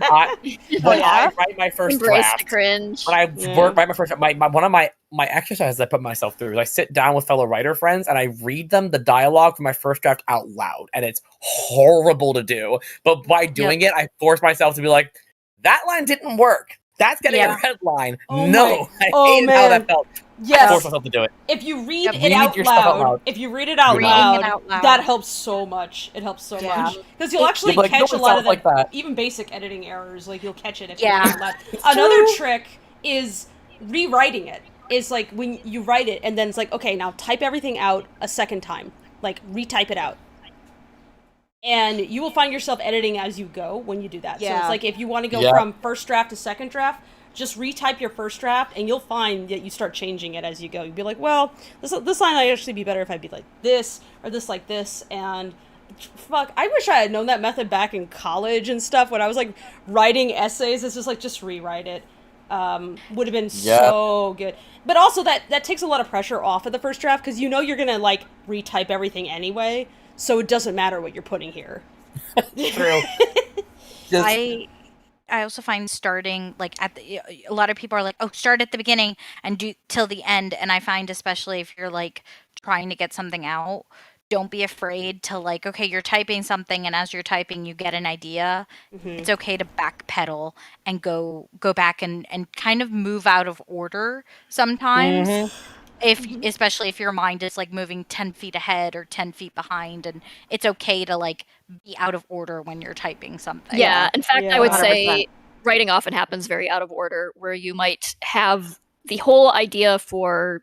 When I write my first Embrace draft, the cringe. when I write my first draft, one of my my exercise I put myself through is I sit down with fellow writer friends and I read them the dialogue from my first draft out loud, and it's horrible to do. But by doing it, I force myself to be like, that line didn't work. That's getting a red line. Oh no, my- I oh, hated how man. that felt. Yes. I force myself to do it. If you read Read it out your stuff out loud, loud. if you read it out Reading loud, it out loud. that helps so much. It helps so much because you'll actually You'll be like, catch "No, a it lot of sounds the like that." even basic editing errors. Like you'll catch it if Yeah. you read it out loud. Another trick is rewriting it. Is like when you write it and then it's like, okay, now type everything out a second time. Like retype it out. And you will find yourself editing as you go when you do that. So it's like if you want to go from first draft to second draft, just retype your first draft and you'll find that you start changing it as you go. You'll be like, well, this line might actually be better if I'd be like this or this like this. And fuck, I wish I had known that method back in college and stuff when I was like writing essays. It's just like, just rewrite it. Would have been so good. But also that takes a lot of pressure off of the first draft because you know you're going to like retype everything anyway. So it doesn't matter what you're putting here. True. I also find starting like a lot of people are like, oh, start at the beginning and do till the end. And I find especially if you're like trying to get something out, don't be afraid to like, okay, you're typing something and as you're typing you get an idea. It's okay to backpedal and go back and kind of move out of order sometimes. Especially if your mind is like moving 10 feet ahead or 10 feet behind, and it's okay to like be out of order when you're typing something. Yeah, in fact, I would 100%. say writing often happens very out of order, where you might have the whole idea for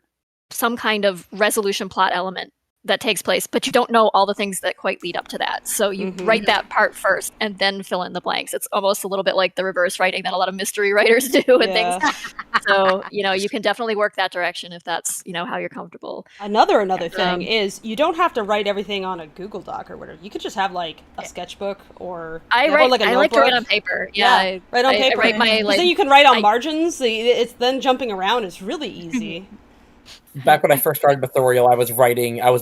some kind of resolution plot element that takes place, but you don't know all the things that quite lead up to that. So you write that part first and then fill in the blanks. It's almost a little bit like the reverse writing that a lot of mystery writers do and things. So, you can definitely work that direction if that's, how you're comfortable. Another thing is you don't have to write everything on a Google Doc or whatever. You could just have like a sketchbook or I like a like to write notebook. on paper. Write on paper. I write my, then you can write on margins. It's then jumping around is really easy. Back when I first started Authorial, I was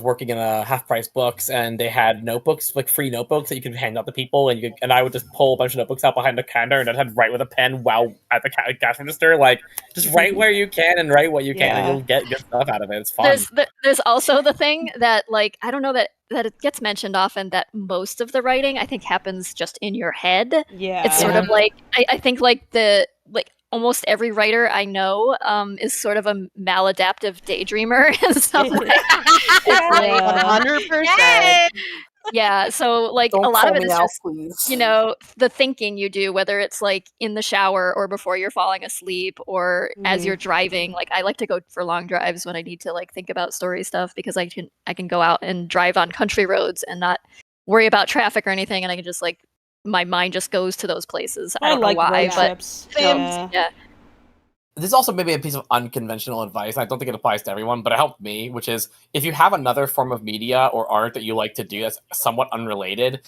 working in a half-price books, and they had notebooks, like free notebooks that you could hand out to people, and I would just pull a bunch of notebooks out behind the counter, and I'd have to write with a pen while at the cash register, like, just write where you can and write what you can, and you'll get good stuff out of it. It's fun. There's also the thing that, like, I don't know that it gets mentioned often that most of the writing, I think, happens just in your head. Yeah. It's sort of like, I think, like, almost every writer I know is sort of a maladaptive daydreamer and stuff like that. 100%. Yeah, so like Don't a lot call of it me is out, just, please. the thinking you do, whether it's like in the shower or before you're falling asleep or as you're driving. Like I like to go for long drives when I need to like think about story stuff because I can go out and drive on country roads and not worry about traffic or anything, and I can just like my mind just goes to those places. I don't like know why, road but trips. yeah. This is also maybe a piece of unconventional advice, and I don't think it applies to everyone, but it helped me, which is if you have another form of media or art that you like to do that's somewhat unrelated,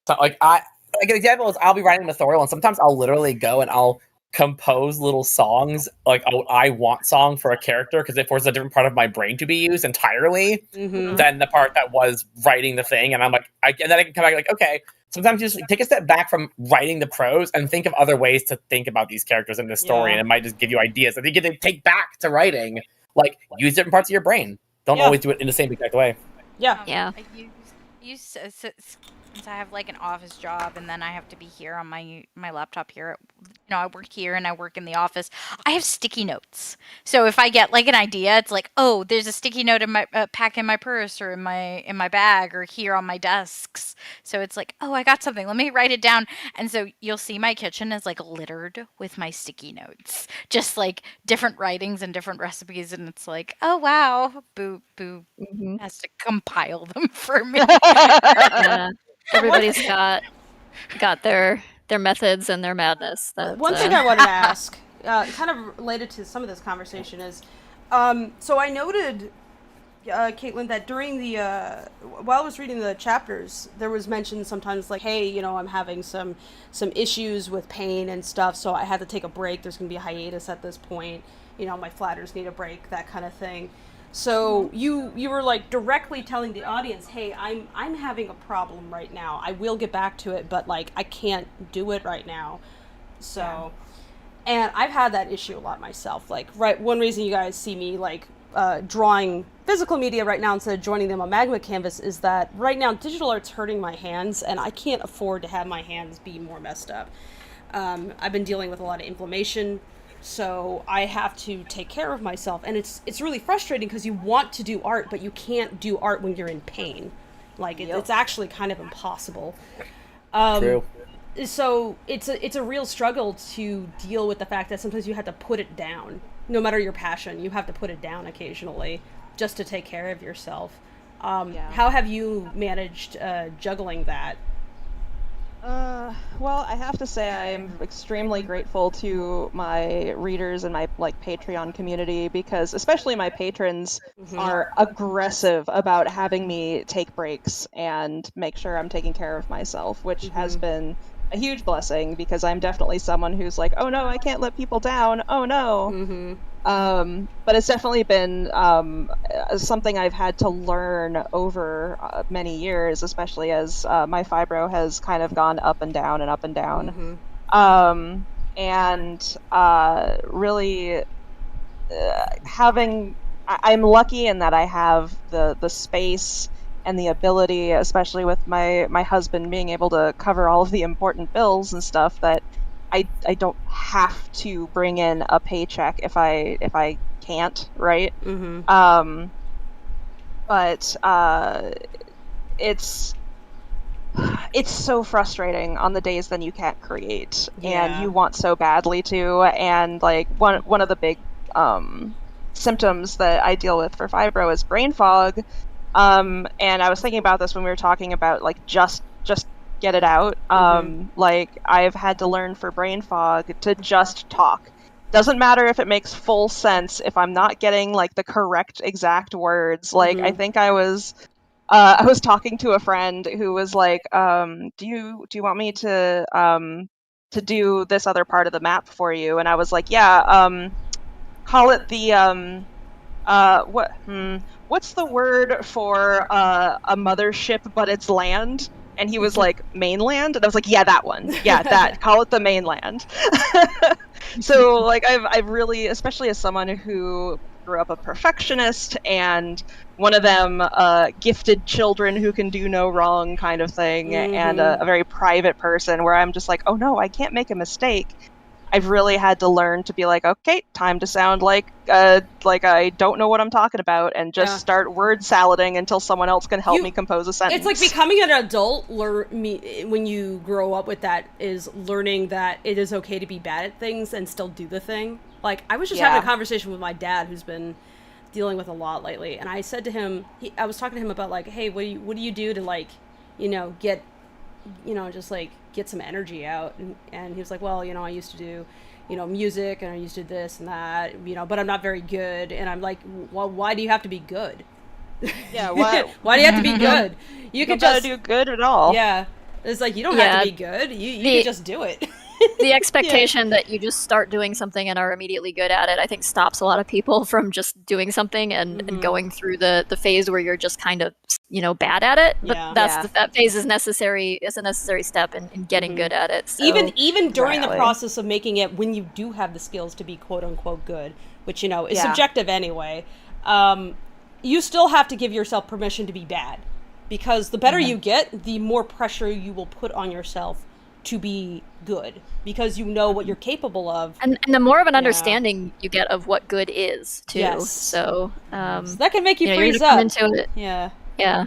so like an example is I'll be writing an authorial, and sometimes I'll literally go and I'll compose little songs, like I want song for a character, because it forces a different part of my brain to be used entirely than the part that was writing the thing, and I'm like, and then I can come back like, okay. Sometimes you just take a step back from writing the prose and think of other ways to think about these characters in the story, and it might just give you ideas that you can take back to writing. Like, use different parts of your brain. Don't always do it in the same exact way. Yeah. I use since I have like an office job and then I have to be here on my laptop here. I work here and I work in the office. I have sticky notes. So if I get like an idea, it's like, oh, there's a sticky note in my pack in my purse or in my bag or here on my desks. So it's like, oh, I got something. Let me write it down. And so you'll see my kitchen is like littered with my sticky notes, just like different writings and different recipes. And it's like, oh wow, Boo has to compile them for me. Yeah. Everybody's got their methods and their madness. One thing I wanted to ask, kind of related to some of this conversation, is so I noted, Caitlin, that during the while I was reading the chapters, there was mention sometimes like, hey, I'm having some issues with pain and stuff, so I had to take a break. There's going to be a hiatus at this point. My flatters need a break, that kind of thing. So you were like directly telling the audience, hey, I'm having a problem right now. I will get back to it, but like I can't do it right now. So And I've had that issue a lot myself. Like, right, one reason you guys see me, like, drawing physical media right now instead of joining them on Magma Canvas is that right now digital art's hurting my hands, and I can't afford to have my hands be more messed up. I've been dealing with a lot of inflammation, so I have to take care of myself, and it's really frustrating because you want to do art, but you can't do art when you're in pain. Like, it's actually kind of impossible. True. So it's a real struggle to deal with the fact that sometimes you have to put it down. No matter your passion, you have to put it down occasionally just to take care of yourself. How have you managed juggling that? Well, I have to say I'm extremely grateful to my readers and my Patreon community, because especially my patrons are aggressive about having me take breaks and make sure I'm taking care of myself, which has been a huge blessing, because I'm definitely someone who's like, oh no, I can't let people down. Oh no. But it's definitely been something I've had to learn over many years, especially as my fibro has kind of gone up and down and up and down. Really I'm lucky in that I have the space and the ability, especially with my husband being able to cover all of the important bills and stuff, that I don't have to bring in a paycheck if I can't, right? But it's so frustrating on the days then you can't create, and you want so badly to, and like one of the big symptoms that I deal with for fibro is brain fog. And I was thinking about this when we were talking about like just get it out. Like, I've had to learn for brain fog to just talk. Doesn't matter if it makes full sense if I'm not getting like the correct exact words. Like, I think I was talking to a friend who was like, do you want me to do this other part of the map for you? And I was like, yeah, call it the what's the word for a mothership but it's land? And he was like, mainland? And I was like, yeah, that one. Yeah, that. Call it the mainland. So, like, I've really, especially as someone who grew up a perfectionist and one of them gifted children who can do no wrong kind of thing, and a very private person where I'm just like, oh no, I can't make a mistake. I've really had to learn to be like, okay, time to sound like I don't know what I'm talking about, and just start word salading until someone else can help me compose a sentence. It's like becoming an adult. When you grow up with that, is learning that it is okay to be bad at things and still do the thing. Like, I was just having a conversation with my dad, who's been dealing with a lot lately, and I said to him, I was talking to him about like, hey, what do you do to like, get, just like get some energy out, and he was like, well, I used to do music, and I used to do this and that, but I'm not very good. And I'm like, well, why do you have to be good? Yeah, why do you have to be good? You could just do good at all. Yeah, it's like, you don't have to be good, you can just do it. The expectation that you just start doing something and are immediately good at it, I think, stops a lot of people from just doing something and going through the phase where you're just kind of, bad at it. But that phase is necessary. It's a necessary step in getting good at it. So. Even during the process of making it, when you do have the skills to be quote unquote good, which is subjective anyway, you still have to give yourself permission to be bad, because the better you get, the more pressure you will put on yourself to be good, because you know what you're capable of, and the more of an understanding you get of what good is too. Yes. So that can make you freeze up. Into it. Yeah.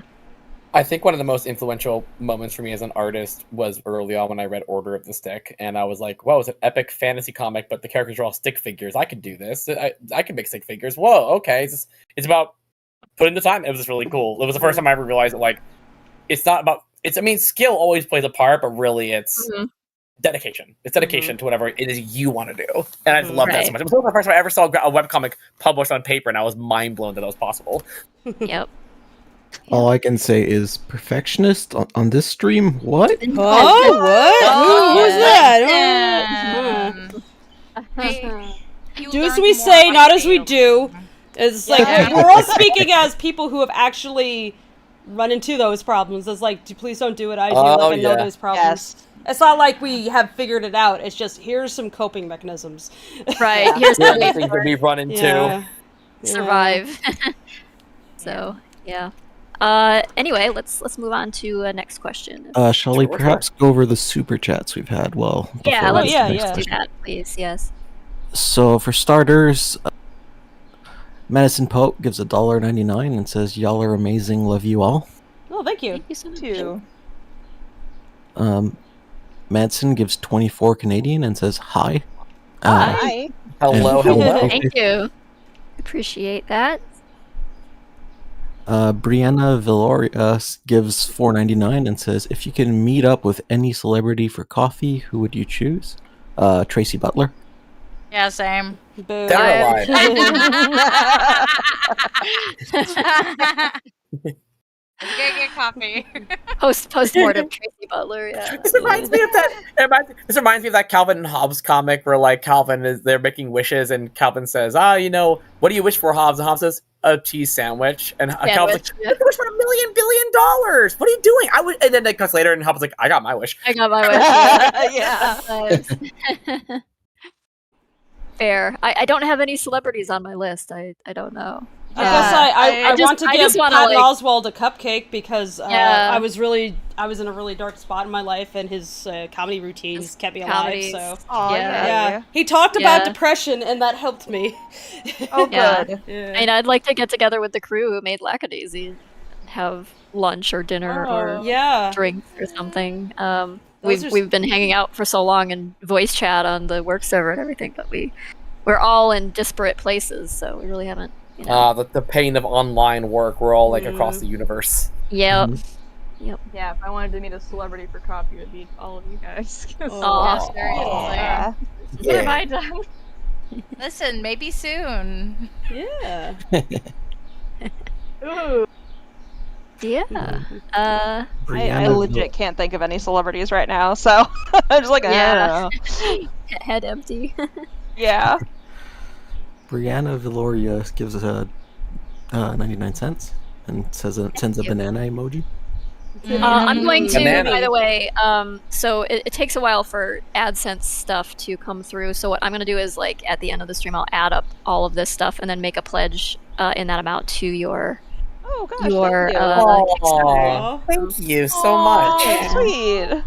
I think one of the most influential moments for me as an artist was early on when I read Order of the Stick, and I was like, whoa, it's an epic fantasy comic, but the characters are all stick figures. I could do this. I can make stick figures. Whoa, okay. It's about putting the time. It was just really cool. It was the first time I ever realized that, like, it's not about, skill always plays a part, but really it's dedication. It's dedication to whatever it is you want to do. And I just love that so much. It was the first time I ever saw a webcomic published on paper, and I was mind blown that was possible. Yep. All I can say is perfectionist on this stream. What? Oh, what? Who's that? Do as we say, not as we do. It's like we're all speaking as people who have actually run into those problems. It's like, please don't do what I do. I know those problems. Yes. It's not like we have figured it out. It's just, here's some coping mechanisms. Right. Here's Here's the the things that we run into. Yeah. survive. So yeah. Anyway, let's move on to next question. Shall we perhaps go over the super chats we've had? Well, Yeah, before let's we get to the next do question? that, please. Yes. So for starters, Madison Pope gives $1.99 and says, "Y'all are amazing. Love you all." Oh, thank you. Thank you so much. Two. Madsen gives 24 Canadian and says, "Hi." Hi. Hello, hello. Thank you. Appreciate that. Brianna Villoria gives $4.99 and says, "If you can meet up with any celebrity for coffee, who would you choose?" Tracy Butler. Yeah, same. Boo. They're alive. Let's go get coffee. Post-mortem Tracy Butler. Yeah. This reminds me of that Calvin and Hobbes comic where like they're making wishes and Calvin says, what do you wish for, Hobbes? And Hobbes says, a cheese sandwich. And Calvin's like, yeah. I wish for $1 billion. What are you doing? And then it cuts later and Hobbes like, I got my wish. I got my wish. Yeah. Fair. I don't have any celebrities on my list. I don't know. I guess I want to give wanna, Patton Oswalt a cupcake because Yeah. I was in a really dark spot in my life, and his comedy routines kept me alive. comedies. So Oh, yeah, he talked about Yeah. depression, and that helped me. Oh, Yeah. good. Yeah. And I'd like to get together with the crew who made Lackadaisy and have lunch or dinner or Yeah. drinks or something. Those are- We've been hanging out for so long in voice chat on the work server and everything, but we're all in disparate places, so we really haven't. The pain of online work. We're all like across the universe. Yep. Yeah, if I wanted to meet a celebrity for coffee, it would be all of you guys. Aw. Yeah. What have I done? Listen, maybe soon. Yeah. Ooh. Yeah. I Brianna legit can't think of any celebrities right now, so I'm just like, I don't know. Head empty. Yeah. Brianna Villoria gives us 99 cents and sends a banana emoji. I'm going to, Banana. by the way, so it takes a while for AdSense stuff to come through, so what I'm going to do is, like, at the end of the stream, I'll add up all of this stuff and then make a pledge in that amount to your Oh gosh, your thank you. Kickstarter. Aw. Thank you so much. Oh, sweet.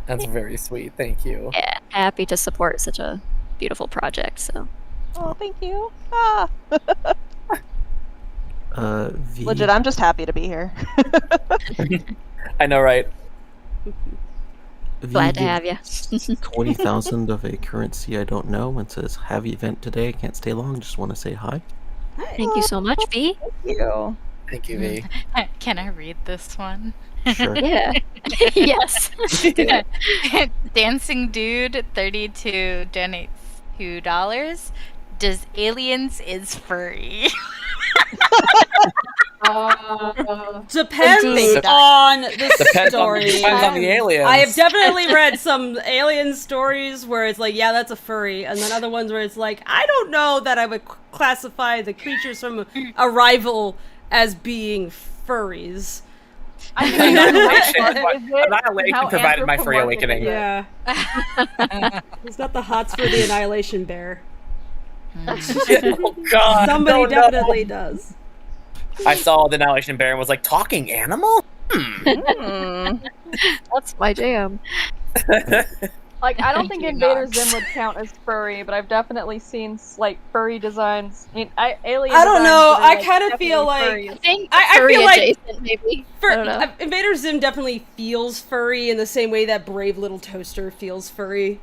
That's very sweet. Thank you. Yeah, happy to support such a beautiful project, so. Oh, thank you. Ah. V Legit, I'm just happy to be here. I know, right? V Glad to gives have you. 20,000 of a currency I don't know and says, "Have event today. Can't stay long. Just want to say hi." Thank you so much, V. Thank you. Thank you, V. Can I read this one? Sure. Yeah. Yes. Dancing Dude 32 donates $2. Does aliens is furry? Depends Indeed. on the story. Depends on the aliens. I have definitely read some alien stories where it's like, yeah, that's a furry, and then other ones where it's like, I don't know that I would classify the creatures from Arrival as being furries. I think Annihilation provided my free awakening. Yeah. He's got the hots for the Annihilation Bear. Oh God! Somebody no. definitely does. I saw the Annihilation Bear and was like, talking animal? That's my jam. Like, I don't think you Invader not. Zim would count as furry, but I've definitely seen, like, furry designs. I mean, alien I don't designs know, that are, I like, kinda feel definitely like- furry. I think I furry feel like- adjacent, maybe. I don't know. Invader Zim definitely feels furry in the same way that Brave Little Toaster feels furry.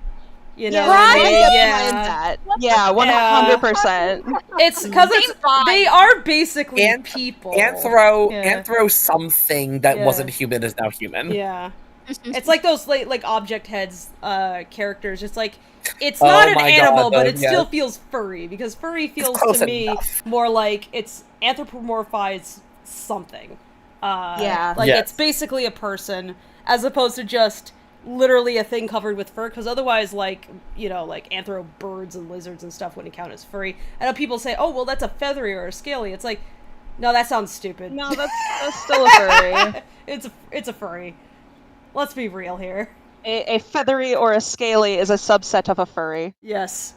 You know, Yeah, what I mean? I Yeah. that. Yeah, 100%. It's because Same vibe. they are basically people. Anthro something that Yeah. wasn't human is now human. Yeah. It's like those like object heads characters. It's like it's Oh not an my animal, God, but it yeah. still feels furry because furry feels close to me enough. more like it's anthropomorphized something. Yeah. like Yes. it's basically a person as opposed to just literally a thing covered with fur. Because otherwise, like like anthro birds and lizards and stuff wouldn't count as furry. I know people say, "Oh, well, that's a feathery or a scaly." It's like, No, that sounds stupid. No, that's still a furry. It's a furry. Let's be real here. A feathery or a scaly is a subset of a furry. Yes.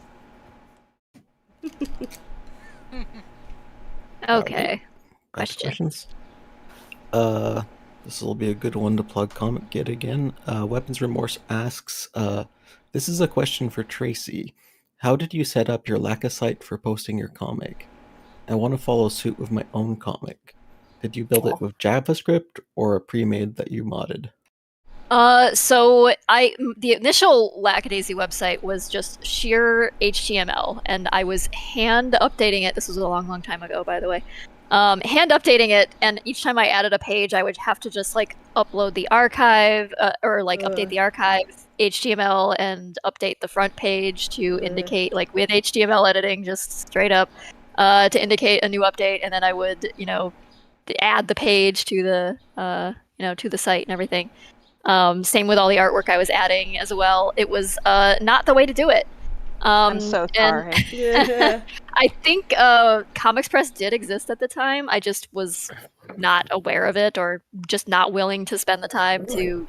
Okay. Next Question. questions. This will be a good one to plug Comic Git again. Weapons Remorse asks, this is a question for Tracy. How did you set up your Lacka site for posting your comic? I want to follow suit with my own comic. Did you build it with JavaScript or a pre-made that you modded? So the initial Lackadaisy website was just sheer HTML, and I was hand updating it. This was a long, long time ago, by the way. Hand updating it, and each time I added a page, I would have to just like upload the archive, or like update the archive HTML and update the front page to indicate, like with HTML editing, just straight up, to indicate a new update, and then I would, add the page to the, to the site and everything. Same with all the artwork I was adding as well. It was not the way to do it. I'm so sorry. I think Comics Press did exist at the time. I just was not aware of it, or just not willing to spend the time to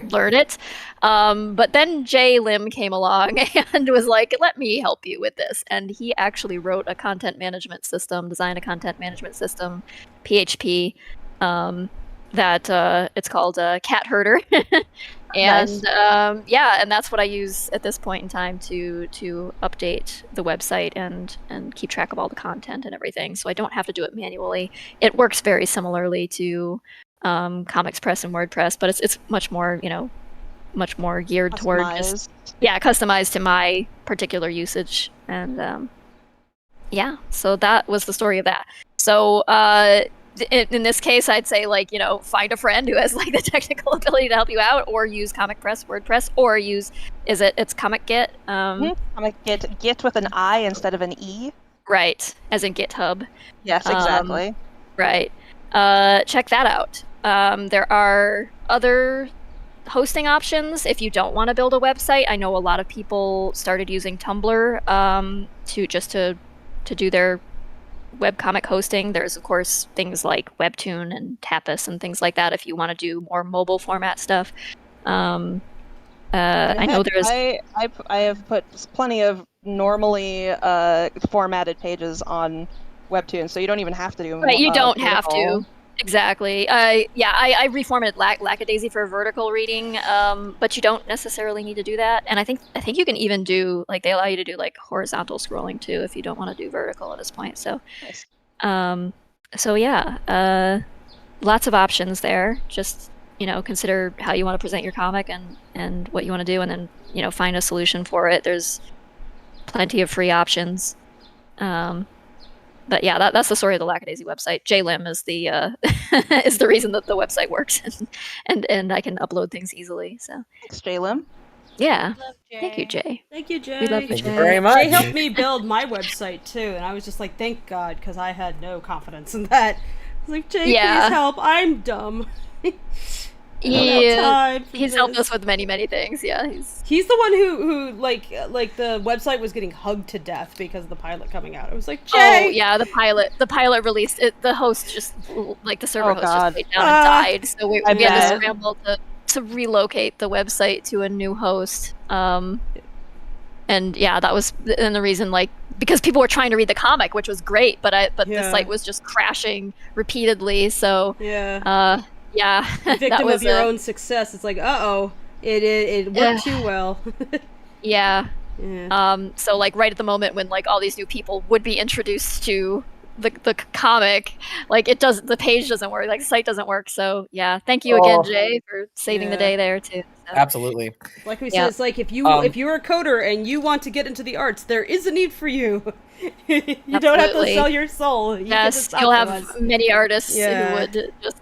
learn it. But then Jay Lim came along and was like, let me help you with this. And he actually wrote a content management system, designed a content management system, PHP, that it's called Cat Herder. And Nice. and that's what I use at this point in time to update the website and keep track of all the content and everything. So I don't have to do it manually. It works very similarly to Comics Press and WordPress, but it's much more, much more geared toward just customized to my particular usage. And so that was the story of that. So in this case, I'd say, like, find a friend who has like the technical ability to help you out, or use Comic Press, WordPress, or use it's Comic Git. Comic Git with an I instead of an E. Right, as in GitHub. Yes, exactly. Right. Check that out. There are other hosting options if you don't want to build a website. I know a lot of people started using Tumblr to do their webcomic hosting. There's, of course, things like Webtoon and Tapas and things like that if you want to do more mobile format stuff. I know there's... I have put plenty of normally formatted pages on Webtoon, so you don't even have to do... Right, you don't have to. Exactly. I reformatted Lackadaisy for vertical reading, but you don't necessarily need to do that. And I think you can even do, like, they allow you to do like horizontal scrolling too if you don't want to do vertical at this point. So, nice. Lots of options there. Just consider how you want to present your comic and what you want to do, and then find a solution for it. There's plenty of free options. But yeah, that's the story of the Lackadaisy website. JLim is the is the reason that the website works, and I can upload things easily. So thanks, JLim. Yeah, thank you, Jay. Thank you, Jay. We love you, Thank Jay. you very much. Jay helped me build my website too, and I was just like, thank God, because I had no confidence in that. I was like, Jay, please help. I'm dumb. Yeah, he's helped us with many things. Yeah, he's the one who like the website was getting hugged to death because of the pilot coming out. I was like, Jay! Oh yeah, the pilot released it. The host just, like, the server host just laid down and died. So we had to scramble to relocate the website to a new host. And yeah, that was the reason, like, because people were trying to read the comic, which was great, but the site was just crashing repeatedly. So yeah, victim of your own success. It's like, it worked too well. Yeah. So, like, right at the moment when, like, all these new people would be introduced to the comic, like, the page doesn't work, like, the site doesn't work. So yeah, thank you again, Jay, for saving the day there too. So. Absolutely. Like we said, it's like if you're a coder and you want to get into the arts, there is a need for you. You don't have to sell your soul. You'll have many artists who would just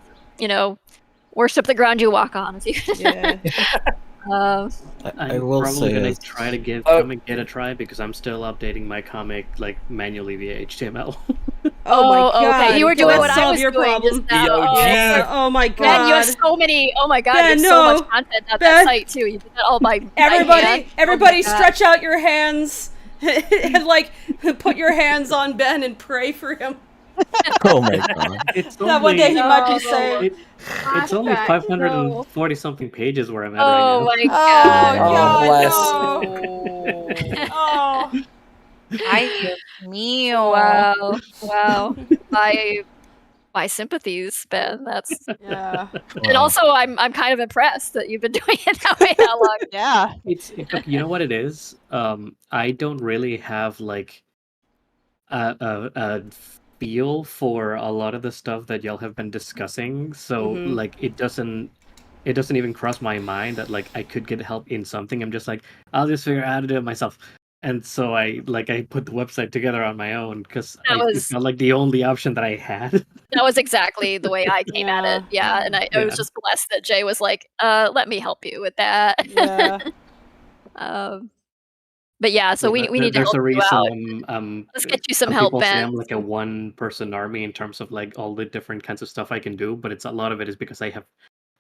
worship the ground you walk on. I will probably say gonna try to give Comic Git a try, because I'm still updating my comic, like, manually via HTML. Oh my God! Okay. You were doing what I was doing problem. just now. Oh my God! Ben, you have so many. Oh my God! Ben, you have so much content on that site too. You did that all by everybody, stretch out your hands and like put your hands on Ben and pray for him. Oh my god. It's That one day he only might be saying, it's only Flashback, 540 something pages where I'm at Oh right my "Oh god. God, no! Oh, Ay, Dios mío. Wow. My sympathies, Ben. That's yeah." and also I'm kind of impressed that you've been doing it that way that long. Yeah. You know what it is? I don't really have like a feel for a lot of the stuff that y'all have been discussing, so Mhm. like it doesn't even cross my mind that like I could get help in something. I'm just like, I'll just figure out how to do it myself. And so I put the website together on my own because it felt like the only option that I had. That was exactly the way I came at it. Yeah, and I was Yeah. just blessed that Jay was like, let me help you with that. Yeah. But yeah, so we need to There's help a you out. reason. Let's get you some help, People say Ben. I'm like a one-person army in terms of like all the different kinds of stuff I can do, but it's a lot of it is because I have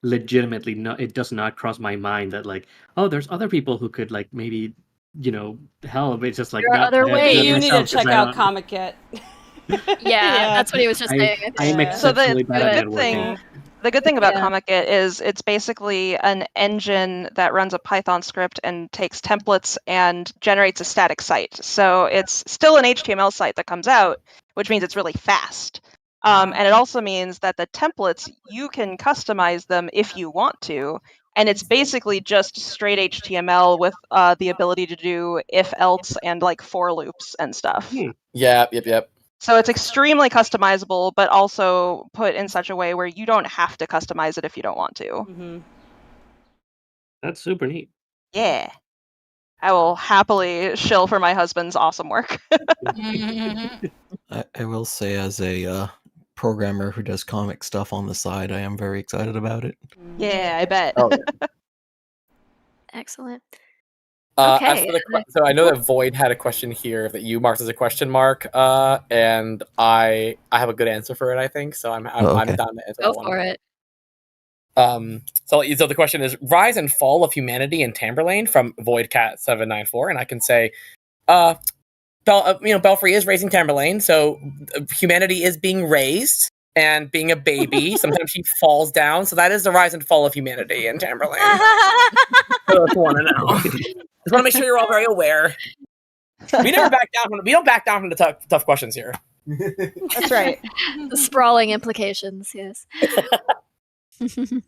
legitimately it does not cross my mind that like, oh, there's other people who could like maybe help. It's just like There are other I have to do it ways. You need to myself 'cause check I out don't- Comic Get. Yeah, that's what he was just saying. I'm Yeah. So exceptionally the bad at good networking. thing, the good thing about Yeah. Comic-It is it's basically an engine that runs a Python script and takes templates and generates a static site. So it's still an HTML site that comes out, which means it's really fast. And it also means that the templates, you can customize them if you want to. And it's basically just straight HTML with the ability to do if else and like for loops and stuff. Yep. So it's extremely customizable, but also put in such a way where you don't have to customize it if you don't want to. Mhm. That's super neat. Yeah. I will happily shill for my husband's awesome work. I will say, as a programmer who does comic stuff on the side, I am very excited about it. Yeah, I bet. Oh, Excellent. As Okay. for so I know that Void had a question here that you marked as a question mark, and I have a good answer for it. I think so. I'm okay. down to answer Go that one. for it. So the question is Rise and Fall of Humanity in Tamberlane from VoidCat794, and I can say, Belfry is raising Tamberlane, so humanity is being raised and being a baby. Sometimes she falls down, so that is the rise and fall of humanity in Tamberlane. So if you want to know, just want to make sure you're all very aware. We never back down we don't back down from the tough questions here. That's right. The sprawling implications, yes. Good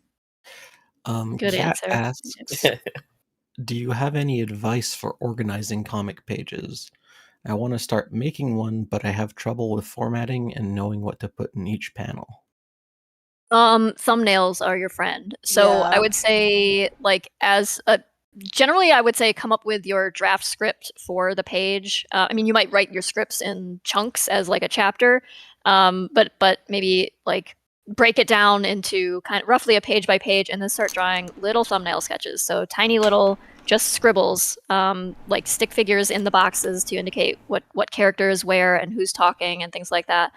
Kat answer. asks, do you have any advice for organizing comic pages? I want to start making one, but I have trouble with formatting and knowing what to put in each panel. Thumbnails are your friend. So I would say, like, generally, I would say come up with your draft script for the page. I mean, you might write your scripts in chunks as like a chapter, but maybe like break it down into kind of roughly a page by page, and then start drawing little thumbnail sketches. So tiny little, just scribbles, like stick figures in the boxes to indicate what character is where and who's talking and things like that.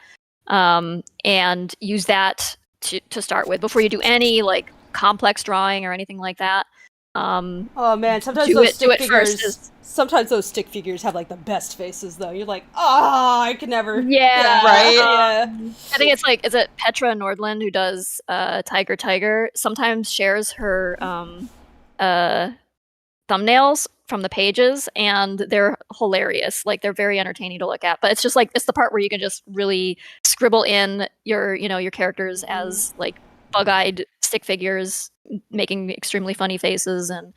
And use that to start with before you do any like complex drawing or anything like that. Oh man, sometimes do those it stick figures. first. Sometimes those stick figures have like the best faces, though. You're like, oh, I could never. Yeah, right. Yeah. I think it's like, is it Petra Nordland who does Tiger? Sometimes shares her thumbnails from the pages, and they're hilarious. Like, they're very entertaining to look at. But it's just like, it's the part where you can just really scribble in your characters as like bug-eyed stick figures making extremely funny faces and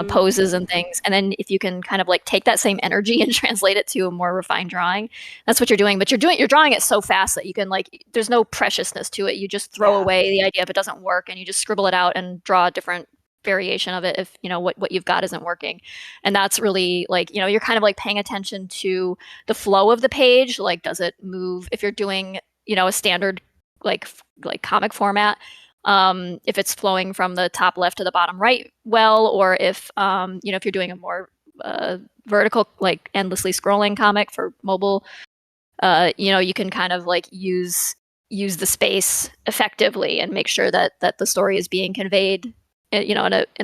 poses and things. And then if you can kind of like take that same energy and translate it to a more refined drawing, that's what you're doing. But you're drawing it so fast that you can, like, there's no preciousness to it. You just throw away the idea if it doesn't work, and you just scribble it out and draw a different variation of it if what you've got isn't working. And that's really like, you're kind of like paying attention to the flow of the page. Like, does it move if you're doing a standard like comic format, if it's flowing from the top left to the bottom right well, or if if you're doing a more vertical, like endlessly scrolling comic for mobile, you can kind of like use the space effectively and make sure that the story is being conveyed in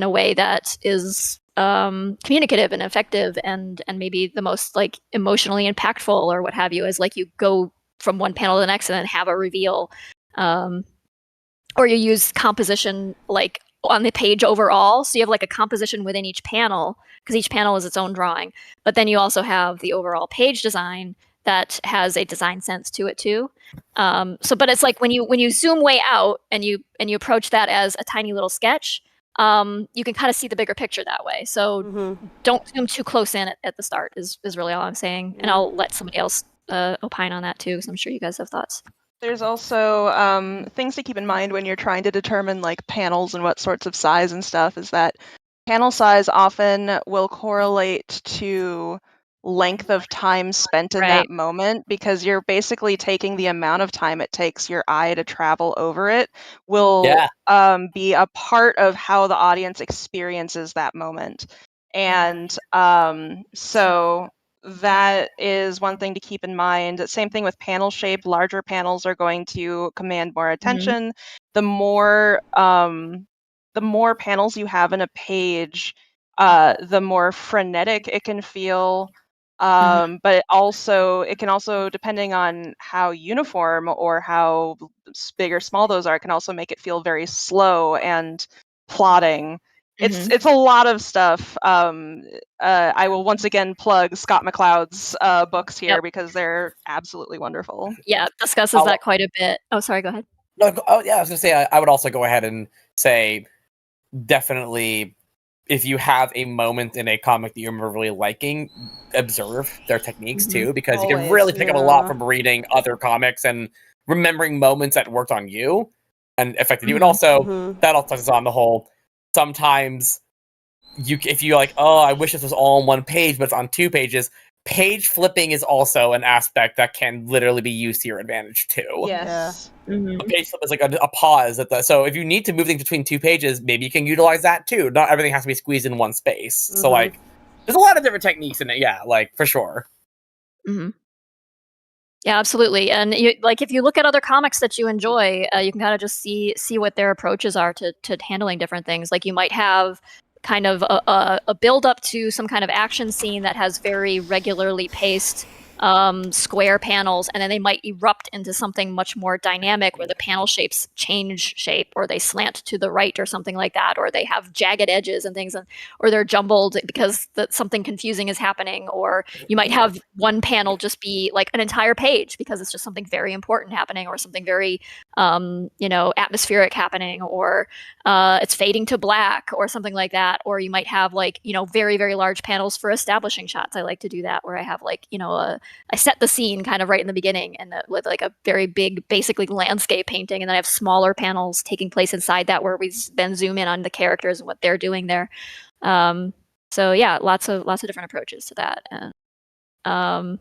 a way that is communicative and effective and maybe the most like emotionally impactful or what have you, as like you go from one panel to the next and then have a reveal. Or you use composition like on the page overall. So you have like a composition within each panel because each panel is its own drawing. But then you also have the overall page design that has a design sense to it too. But it's like when you zoom way out and you approach that as a tiny little sketch, you can kind of see the bigger picture that way. So don't zoom too close in at the start is really all I'm saying. And I'll let somebody else opine on that too, because I'm sure you guys have thoughts. There's also things to keep in mind when you're trying to determine like panels and what sorts of size and stuff is that panel size often will correlate to length of time spent in that moment, because you're basically taking the amount of time it takes your eye to travel over it will be a part of how the audience experiences that moment. And so that is one thing to keep in mind. Same thing with panel shape. Larger panels are going to command more attention. The more panels you have in a page, the more frenetic it can feel. But it can also, depending on how uniform or how big or small those are, it can also make it feel very slow and plodding. It's a lot of stuff. I will once again plug Scott McCloud's books here because they're absolutely wonderful. Yeah, discusses that quite a bit. Oh, sorry, go ahead. No, I was going to say, I would also go ahead and say, definitely, if you have a moment in a comic that you remember really liking, observe their techniques too, because you can really pick up a lot from reading other comics and remembering moments that worked on you and affected you. And also, that all touches on the whole, sometimes if you're like, oh, I wish this was all on one page, but it's on 2 pages, page flipping is also an aspect that can literally be used to your advantage too. Yes. A page flip is like a pause so if you need to move things between 2 pages, maybe you can utilize that too. Not everything has to be squeezed in one space. So like, there's a lot of different techniques in it. Yeah, like for sure. Yeah, absolutely. And if you look at other comics that you enjoy, you can kind of just see what their approaches are to handling different things. Like you might have kind of a build up to some kind of action scene that has very regularly paced square panels, and then they might erupt into something much more dynamic where the panel shapes change shape, or they slant to the right or something like that, or they have jagged edges and things, or they're jumbled because something confusing is happening, or you might have one panel just be like an entire page because it's just something very important happening, or something very atmospheric happening, or it's fading to black or something like that. Or you might have very, very large panels for establishing shots. I like to do that where I have I set the scene kind of right in the beginning and with like a very big, basically landscape painting. And then I have smaller panels taking place inside that where we then zoom in on the characters and what they're doing there. So yeah, lots of different approaches to that. And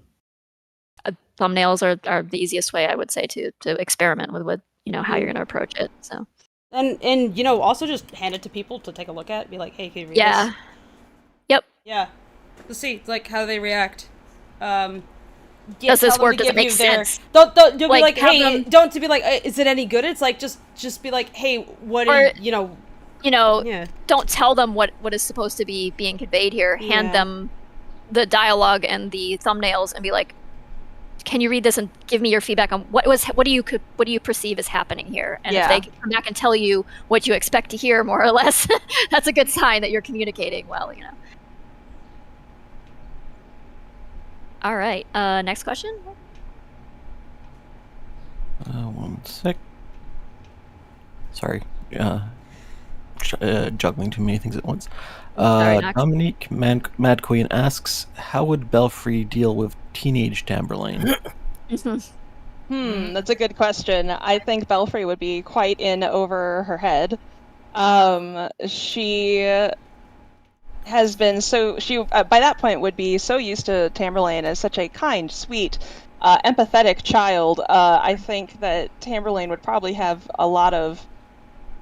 thumbnails are the easiest way, I would say, to experiment with how you're going to approach it. So. And also just hand it to people to take a look at. Be like, hey, can you read this? Yep. Yeah. To see how they react. Does this work? Does it make sense? Don't be like, hey, don't be like, is it any good? It's like just be like, hey, what are don't tell them what is supposed to be being conveyed here. Hand them the dialogue and the thumbnails and be like, can you read this and give me your feedback on what do you perceive as happening here? And if they come back and tell you what you expect to hear, more or less, that's a good sign that you're communicating well. All right. Next question. One sec. Sorry. Juggling too many things at once. Dominique Mad Queen asks, how would Belfry deal with teenage Tamberlane? That's a good question. I think Belfry would be quite in over her head. She has been by that point would be so used to Tamberlane as such a kind, sweet, empathetic child. I think that Tamberlane would probably have a lot of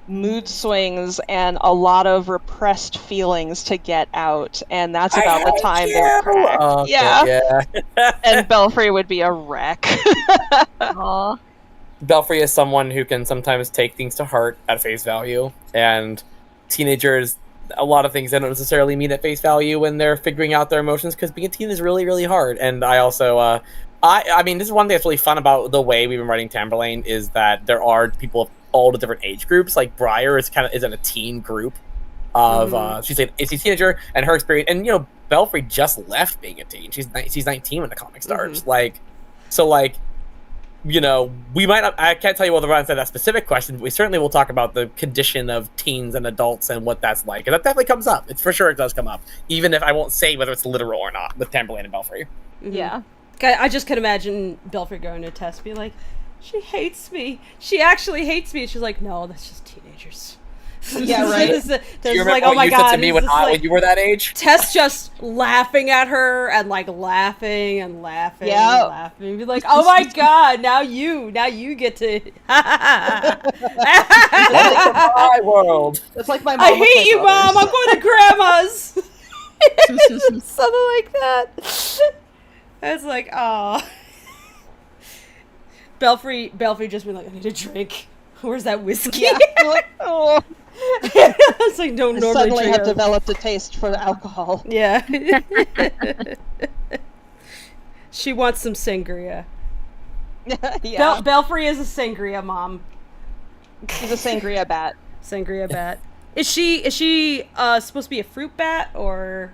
mood swings and a lot of repressed feelings to get out, and that's about the time they're cracked. And Belfry would be a wreck. Aww. Belfry is someone who can sometimes take things to heart at face value, and teenagers, a lot of things they don't necessarily mean at face value when they're figuring out their emotions, because being a teen is really, really hard. And I also I mean, this is one thing that's really fun about the way we've been writing Tamberlane is that there are people of all the different age groups. Like Briar is in a teen group of she's a teenager, and her experience, and Belfry just left being a teen. She's 19 when the comic starts. We might not, I can't tell you whether we'll answer that specific question, but we certainly will talk about the condition of teens and adults and what that's like. And that definitely comes up. It's for sure it does come up. Even if I won't say whether it's literal or not with Tamberlane and Belfry. Mm-hmm. Yeah. I just could imagine Belfry going to Tess, be like, she hates me. She actually hates me. And she's like, no, that's just teenagers. Yeah, right. There's like, oh my god. Said to me when you were that age? Tess just laughing at her and like laughing and laughing and laughing. Be like, oh my god, now you get to. That's my world. It's like my mom. I hate you, Mom. I'm going to Grandma's. Something like that. It's like, oh. Belfry just been like, I need a drink. Where's that whiskey? Yeah. Like, oh. It's like, no, I normally suddenly drink have developed a taste for alcohol. Yeah. She wants some sangria. Yeah. Belfry is a sangria mom. She's a sangria bat. Sangria bat. Is she supposed to be a fruit bat or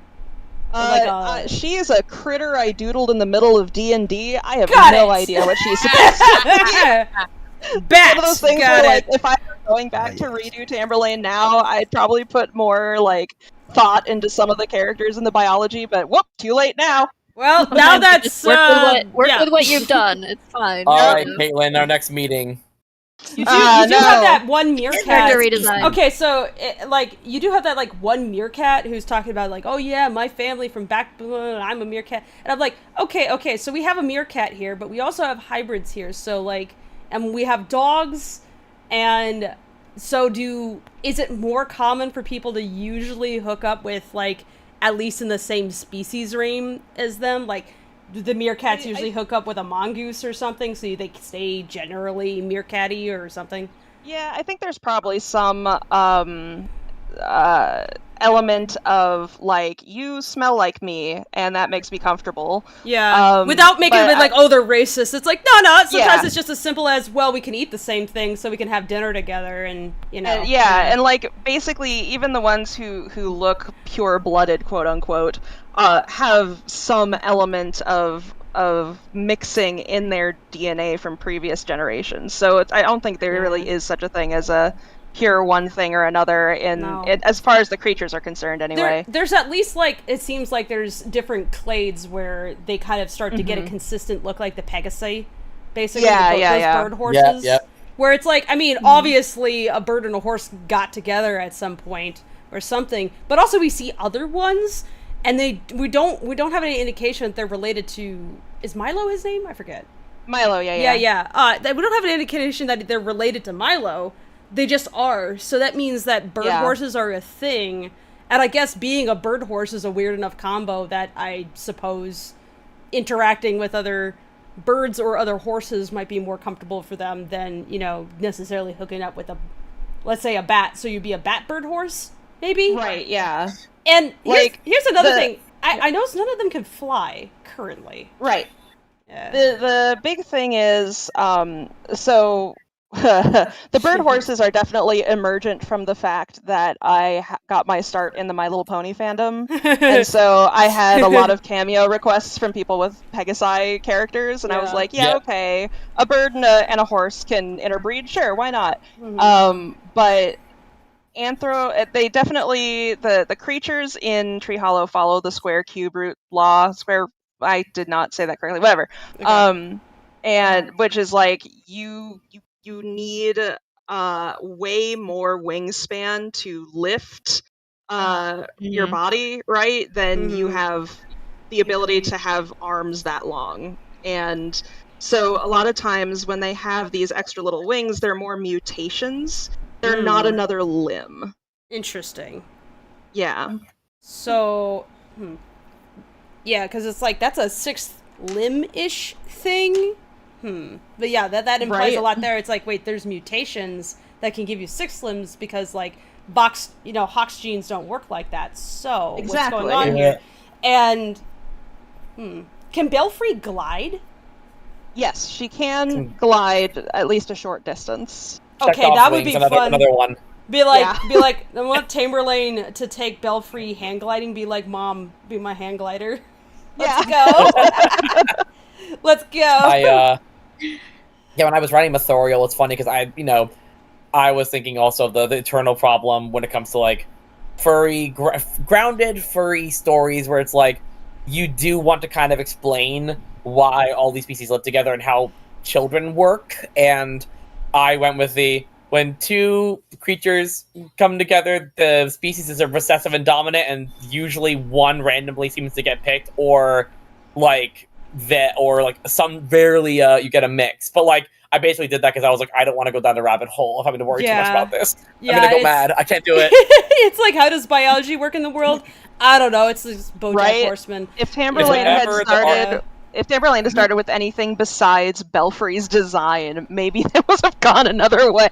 she is a critter I doodled in the middle of D&D. I have no idea what she's supposed to be. Bats. One of those things where, like, if I were going back to redo Tamberlane now, I'd probably put more like thought into some of the characters in the biology. But whoop, too late now. Well, now that's work with what you've done. It's fine. All right, Caitlyn, our next meeting. You do have that one meerkat. Redesign. Okay, so you do have that like one meerkat who's talking about like, oh yeah, my family from back, I'm a meerkat, and I'm like, okay, so we have a meerkat here, but we also have hybrids here, so like, and we have dogs, and so is it more common for people to usually hook up with like at least in the same species range as them, like? Do the meerkats usually hook up with a mongoose or something, so they stay generally meerkatty or something? Yeah, I think there's probably some element of, like, you smell like me, and that makes me comfortable. Yeah, without making it like, oh, they're racist. It's like, no, sometimes it's just as simple as, well, we can eat the same thing, so we can have dinner together, and, and, like, basically, even the ones who look pure-blooded, quote-unquote, have some element of mixing in their DNA from previous generations. So I don't think there really is such a thing as a pure one thing or another as far as the creatures are concerned anyway. There's at least, like, it seems like there's different clades where they kind of start to get a consistent look like the Pegasi, basically. Those bird horses. Yep. Where it's like, I mean, obviously a bird and a horse got together at some point or something, but also we see other ones. And we don't have any indication that they're related to. Is Milo his name? I forget. Milo, yeah. We don't have an indication that they're related to Milo. They just are. So that means that bird horses are a thing. And I guess being a bird horse is a weird enough combo that I suppose interacting with other birds or other horses might be more comfortable for them than, necessarily hooking up with let's say a bat. So you'd be a bat bird horse, maybe? Right, yeah. And here's another thing. I know none of them can fly currently. Right. Yeah. The big thing is, so the bird horses are definitely emergent from the fact that I got my start in the My Little Pony fandom. And so I had a lot of cameo requests from people with Pegasi characters, and I was like, okay, a bird and a horse can interbreed, sure, why not? But they definitely, the creatures in Tree Hollow follow the square cube root law. I did not say that correctly, whatever. Okay. And which is like, you need way more wingspan to lift your body, right? Than you have the ability to have arms that long. And so a lot of times when they have these extra little wings, they're more mutations. They're not another limb. Interesting. Yeah. So, yeah, because it's like, that's a sixth limb-ish thing. But yeah, that implies a lot there. It's like, wait, there's mutations that can give you six limbs because, like, Hox genes don't work like that. So, what's going on here? And, can Belfry glide? Yes, she can glide at least a short distance. Okay, Chekhov's that would wings, be another, fun. Another one. Be like, Yeah. I want Tamberlane to take Belfry hand gliding. Be like, Mom, be my hand glider. Let's go. Let's go. Yeah, when I was writing Mathorial, it's funny because I was thinking also of the eternal problem when it comes to like grounded furry stories where it's like you do want to kind of explain why all these species live together and how children work, and I went with when two creatures come together, the species is recessive and dominant, and usually one randomly seems to get picked, or some rarely you get a mix. But like I basically did that because I was like, I don't want to go down the rabbit hole if I'm going to worry too much about this. Yeah, I'm going to go mad. I can't do it. It's like, how does biology work in the world? I don't know. It's just BoJack Horseman. If Tamberlane had started with anything besides Belfry's design, maybe they would have gone another way.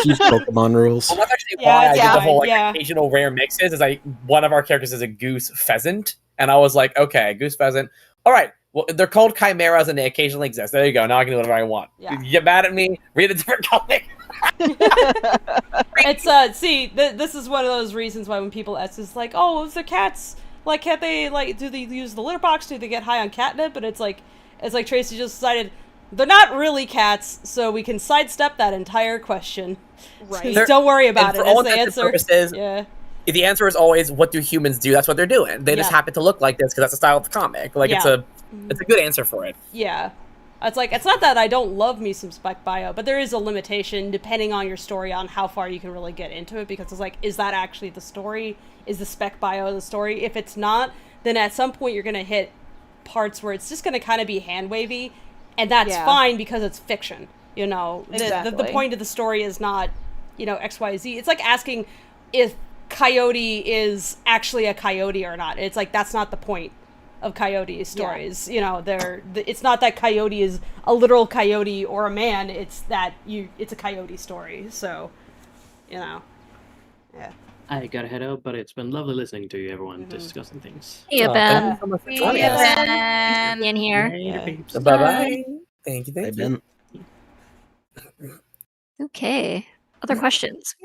Use Pokemon rules. Well, that's actually why I did the whole occasional rare mixes. Is one of our characters is a goose pheasant, and I was like, okay, goose pheasant. All right, well, they're called chimeras, and they occasionally exist. There you go. Now I can do whatever I want. Yeah. You get mad at me? Read a different comic. It's this is one of those reasons why when people ask, it's like, oh, if they're cats, like, can't they, like, do they use the litter box? Do they get high on catnip? But it's like Tracy just decided they're not really cats, so we can sidestep that entire question. Right. Don't worry about it. For all the answer. Purposes, the answer is always, what do humans do? That's what they're doing. They just happen to look like this because that's the style of the comic. Like it's a good answer for it. Yeah. It's like, it's not that I don't love me some spec bio, but there is a limitation depending on your story on how far you can really get into it, because it's like, is that actually the story? Is the spec bio the story? If it's not, then at some point you're going to hit parts where it's just going to kind of be hand-wavy, and that's fine because it's fiction. You know, the point of the story is not, XYZ. It's like asking if Coyote is actually a coyote or not. It's like, that's not the point of Coyote stories. It's not that Coyote is a literal coyote or a man. It's that it's a coyote story. So, yeah. I gotta head out, but it's been lovely listening to you, everyone, discussing things. Hey, Ben. Ben. In here. Bye-bye. Thank you. Hey, Ben. Okay. Other questions?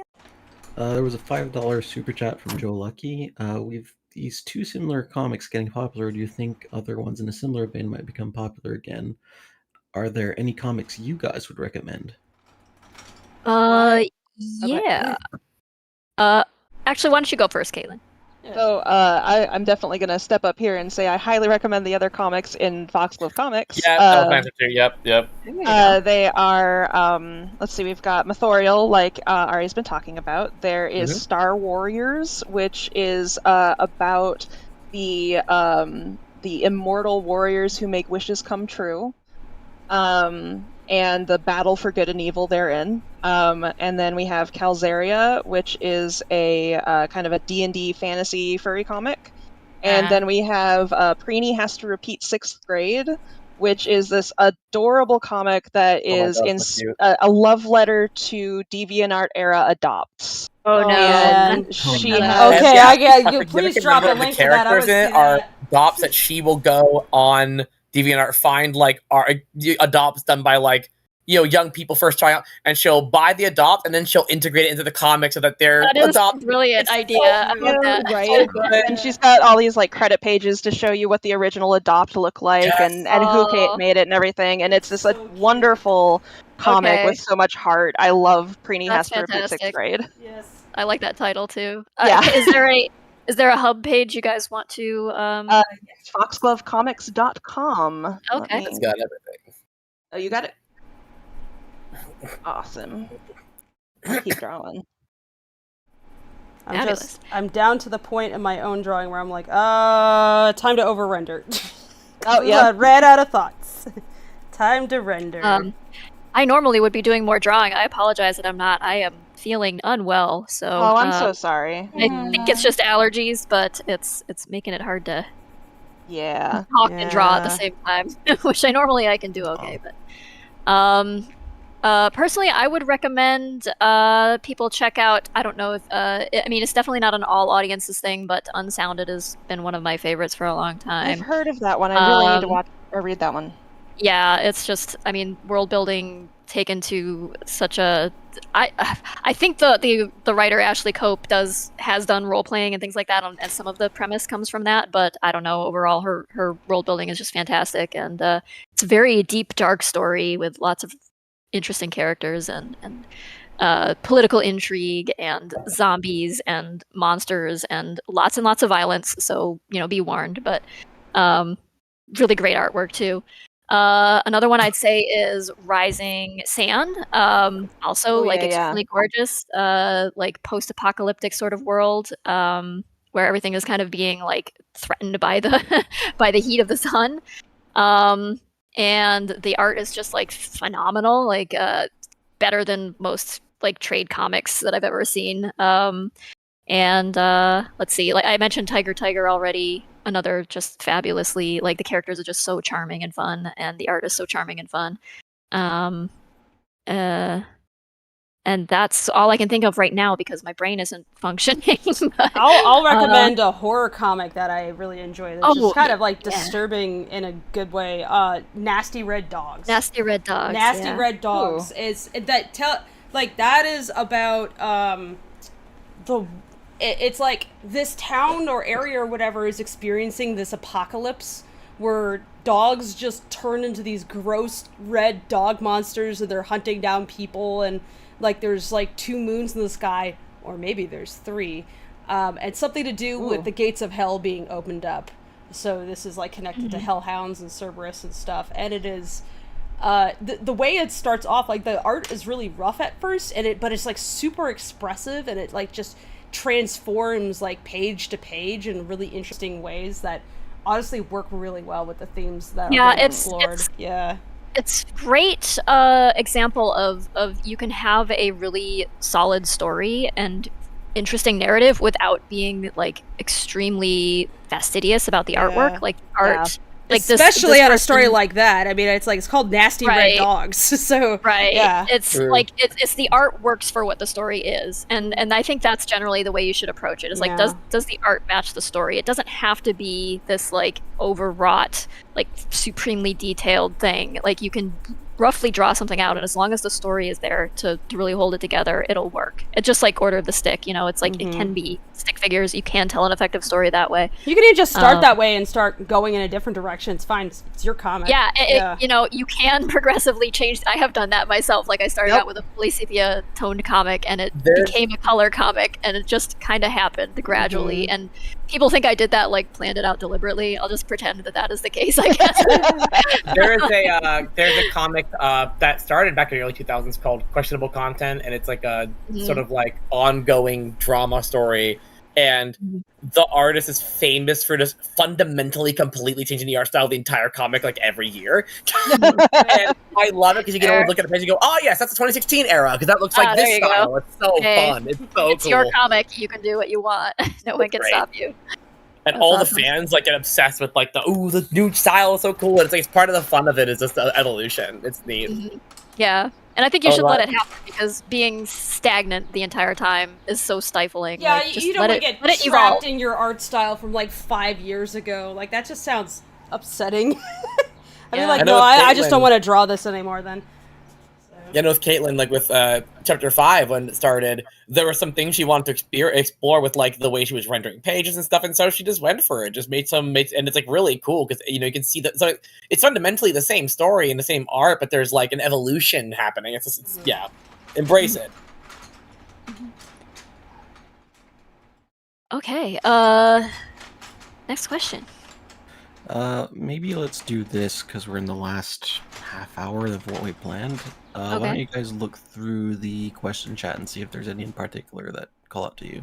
There was a $5 super chat from Joe Lucky. We've these two similar comics getting popular. Do you think other ones in a similar vein might become popular again? Are there any comics you guys would recommend? Yeah. Actually, why don't you go first, Caitlin? So I'm definitely going to step up here and say I highly recommend the other comics in Foxglove Comics. Yeah, that was my answer too. Yep. They are, let's see, we've got Mathorial, like Ari's been talking about. There is Star Warriors, which is about the immortal warriors who make wishes come true. And the battle for good and evil therein. And then we have Calzaria, which is a kind of a D&D fantasy furry comic. And then we have Preeny Has to Repeat 6th Grade, which is this adorable comic that is a love letter to DeviantArt era adopts. Oh no! And she has, okay, I get you. Please drop a link to that. The characters in it are adopts that she will go on DeviantArt, find adopts done by young people first trying out, and she'll buy the adopt and then she'll integrate it into the comic so that they're a brilliant idea. I love that. Right? And she's got all these credit pages to show you what the original adopt looked like and who Kate made it and everything. And it's this wonderful comic with so much heart. I love Preeny Has to Repeat 6th Grade. Yes, I like that title too. Yeah. Is there a hub page you guys want to? Foxglovecomics.com. Okay. It's got everything. Oh, you got it? Awesome. I'll keep drawing. I'm down to the point in my own drawing where I'm like, time to over render. Oh yeah. Ran out of thoughts. Time to render. I normally would be doing more drawing. I apologize that I'm not. I am feeling unwell, so. Oh, I'm so sorry. I think it's just allergies, but it's making it hard to. Yeah. Talk and draw at the same time, which I can do okay, but. Personally, I would recommend people check out. I don't know if it's definitely not an all audiences thing, but Unsounded has been one of my favorites for a long time. I've heard of that one. I really need to watch or read that one. Yeah, it's just, I mean, world building taken to such a. I think the writer Ashley Cope has done role playing and things like that, and some of the premise comes from that. But I don't know. Overall, her world building is just fantastic, and it's a very deep, dark story with lots of interesting characters and political intrigue and zombies and monsters and lots of violence. So be warned. But really great artwork too. Another one I'd say is Rising Sand. Also, extremely gorgeous, like post-apocalyptic sort of world, where everything is kind of being like threatened by the by the heat of the sun. And the art is just like phenomenal, like better than most like trade comics that I've ever seen. And let's see, like I mentioned Tiger already. Another just fabulously, like the characters are just so charming and fun, and the art is so charming and fun. And that's all I can think of right now because my brain isn't functioning. But, I'll recommend a horror comic that I really enjoy. That's just kind of like disturbing in a good way. Nasty Red Dogs. Nasty Red Dogs. Nasty Red Dogs is that that is about it's like this town or area or whatever is experiencing this apocalypse where dogs just turn into these gross red dog monsters and they're hunting down people, and like there's like 2 moons in the sky, or maybe there's 3, and something to do with the gates of hell being opened up. So this is like connected to hellhounds and Cerberus and stuff, and it is the way it starts off, like the art is really rough at first, but it's like super expressive, and it like just transforms like page to page in really interesting ways that honestly work really well with the themes that are being explored. It's great example of you can have a really solid story and interesting narrative without being like extremely fastidious about the artwork. Like art like especially this on a story like that. I mean, it's called Nasty Red Dogs. So it's like it's the art works for what the story is, and I think that's generally the way you should approach it. Is like does the art match the story? It doesn't have to be this like overwrought, like supremely detailed thing. Like you can roughly draw something out, and as long as the story is there to really hold it together, it'll work. It's just like Order of the Stick, it's like it can be stick figures. You can tell an effective story that way. You can even just start that way and start going in a different direction. It's fine. It's your comic. You can progressively change. I have done that myself. Like I started out with a fully sepia toned comic, and it became a color comic, and it just kind of happened gradually. And people think I did that, like planned it out deliberately. I'll just pretend that is the case, I guess. There's a comic that started back in the early 2000s called Questionable Content, and it's like a sort of like ongoing drama story, and the artist is famous for just fundamentally completely changing the art style of the entire comic like every year. And I love it because you can always look at the page and go, oh yes, that's the 2016 era because that looks like this style. Go. It's so fun. It's so it's cool. Your comic. You can do what you want. No one can stop you. And that's all awesome. The fans like get obsessed with like the new style is so cool. And it's like it's part of the fun of it is just the evolution. It's neat. Yeah. And I think you should let it happen because being stagnant the entire time is so stifling. Yeah, like, you don't want to get trapped in your art style from like 5 years ago. Like that just sounds upsetting. I just don't want to draw this anymore then. Yeah, with Caitlyn, like with chapter 5 when it started, there were some things she wanted to explore with like the way she was rendering pages and stuff, and so she just went for it. Just made and it's like really cool because you can see that. So it's fundamentally the same story and the same art, but there's like an evolution happening. It's embrace it. Okay. Next question. Maybe let's do this because we're in the last half hour of what we planned. Why don't you guys look through the question chat and see if there's any in particular that call out to you?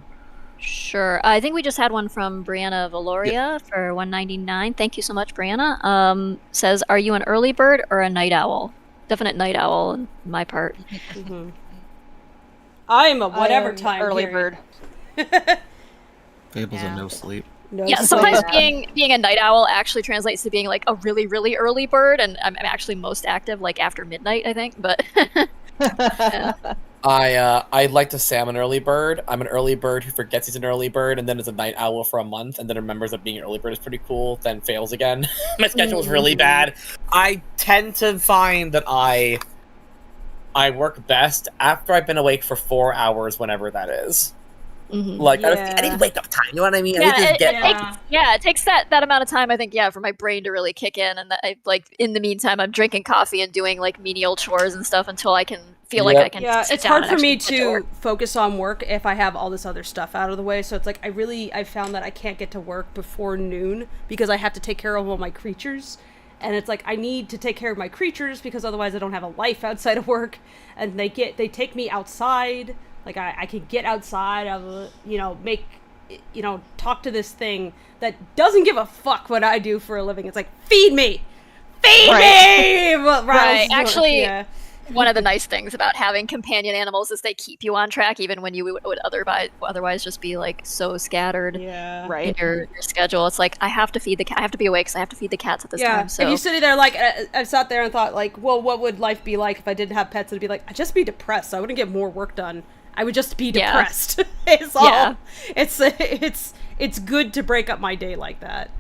Sure. I think we just had one from Brianna Valoria for $1.99. Thank you so much, Brianna. Says, are you an early bird or a night owl? Definite night owl on my part. I'm a whatever time early bird. Fable's a no sleep. Sometimes being a night owl actually translates to being like a really, really early bird, and I'm actually most active like after midnight, I think. But I like to say I'm an early bird. I'm an early bird who forgets he's an early bird and then is a night owl for a month and then remembers that being an early bird is pretty cool, then fails again. My schedule is really bad. I tend to find that I work best after I've been awake for 4 hours, whenever that is. Like, I need wake up time, you know what I mean? It takes that amount of time, I think, for my brain to really kick in, and in the meantime, I'm drinking coffee and doing, like, menial chores and stuff until I can feel like I can sit it's down hard for me to to focus on work if I have all this other stuff out of the way, so it's like, I found that I can't get to work before noon, because I have to take care of all my creatures, and it's like, I need to take care of my creatures, because otherwise I don't have a life outside of work, and they take me outside. Like, I could get outside, talk to this thing that doesn't give a fuck what I do for a living. It's like, feed me! Feed me! Right. Actually, one of the nice things about having companion animals is they keep you on track, even when you would otherwise just be, like, so scattered in your schedule. It's like, I have to feed the cat. I have to be awake, so I have to feed the cats at this time. So. If you sit there, like, I sat there and thought, like, well, what would life be like if I didn't have pets? It'd be like, I'd just be depressed. I wouldn't get more work done. I would just be depressed. It's all. It's good to break up my day like that.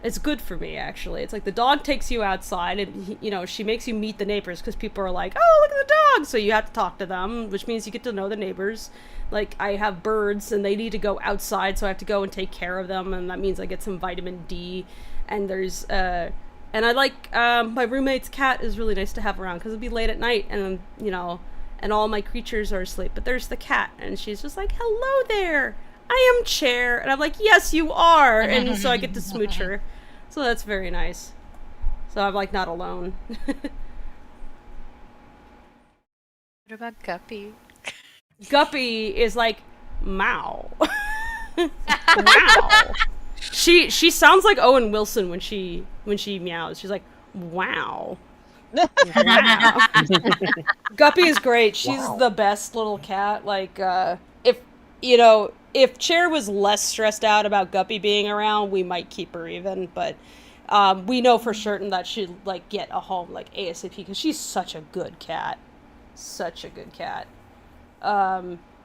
It's good for me, actually. It's like the dog takes you outside, and she makes you meet the neighbors because people are like, "Oh, look at the dog!" So you have to talk to them, which means you get to know the neighbors. Like, I have birds, and they need to go outside, so I have to go and take care of them, and that means I get some vitamin D. And there's and I like my roommate's cat is really nice to have around because it'll be late at night, and and all my creatures are asleep, but there's the cat, and she's just like, hello there, I am Chair, and I'm like, yes, you are, and so I get to smooch her, so that's very nice, so I'm, like, not alone. What about Guppy? Guppy is like, meow. Wow. She sounds like Owen Wilson when she meows, she's like, wow. Wow. Guppy is great. She's the best little cat. Like, if Chair was less stressed out about Guppy being around, we might keep her even. But we know for certain that she'd, like, get a home, like, ASAP, because she's such a good cat. Such a good cat.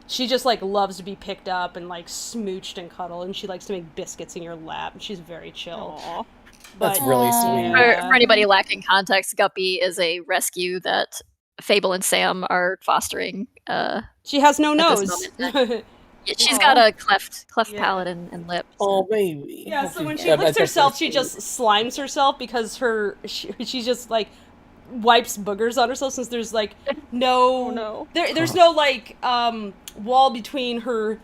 She just, like, loves to be picked up and, like, smooched and cuddled, and she likes to make biscuits in your lap, and she's very chill. Aww. That's really sweet. For anybody lacking context, Guppy is a rescue that Fable and Sam are fostering. She has no nose. She's got a cleft palate and lip. So. Oh, baby. Yeah, so when she licks herself, she just slimes herself because she just, like, wipes boogers on herself since there's, like, there's no, like, wall between her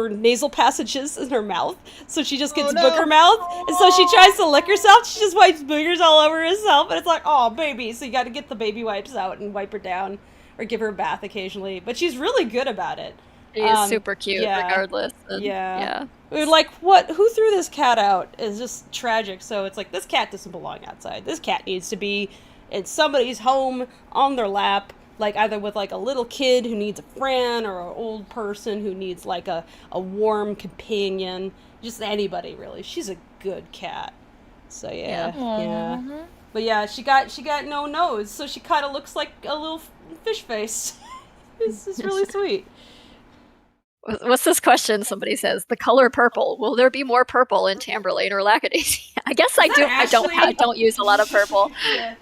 nasal passages in her mouth, so she just gets booger mouth, and so she tries to lick herself, she just wipes boogers all over herself, and it's like, oh, baby, so you gotta get the baby wipes out and wipe her down, or give her a bath occasionally, but she's really good about it. She is super cute, regardless. And, We're like, who threw this cat out? It's just tragic, so it's like, this cat doesn't belong outside, this cat needs to be in somebody's home, on their lap, like, either with, like, a little kid who needs a friend, or an old person who needs, like, a warm companion. Just anybody, really. She's a good cat. So, yeah. But, yeah, she got no nose, so she kind of looks like a little fish face. It's really sweet. What's this question? Somebody says, the color purple. Will there be more purple in Tamberlane or Lackadaisy? I guess I do. I don't use a lot of purple. Yeah.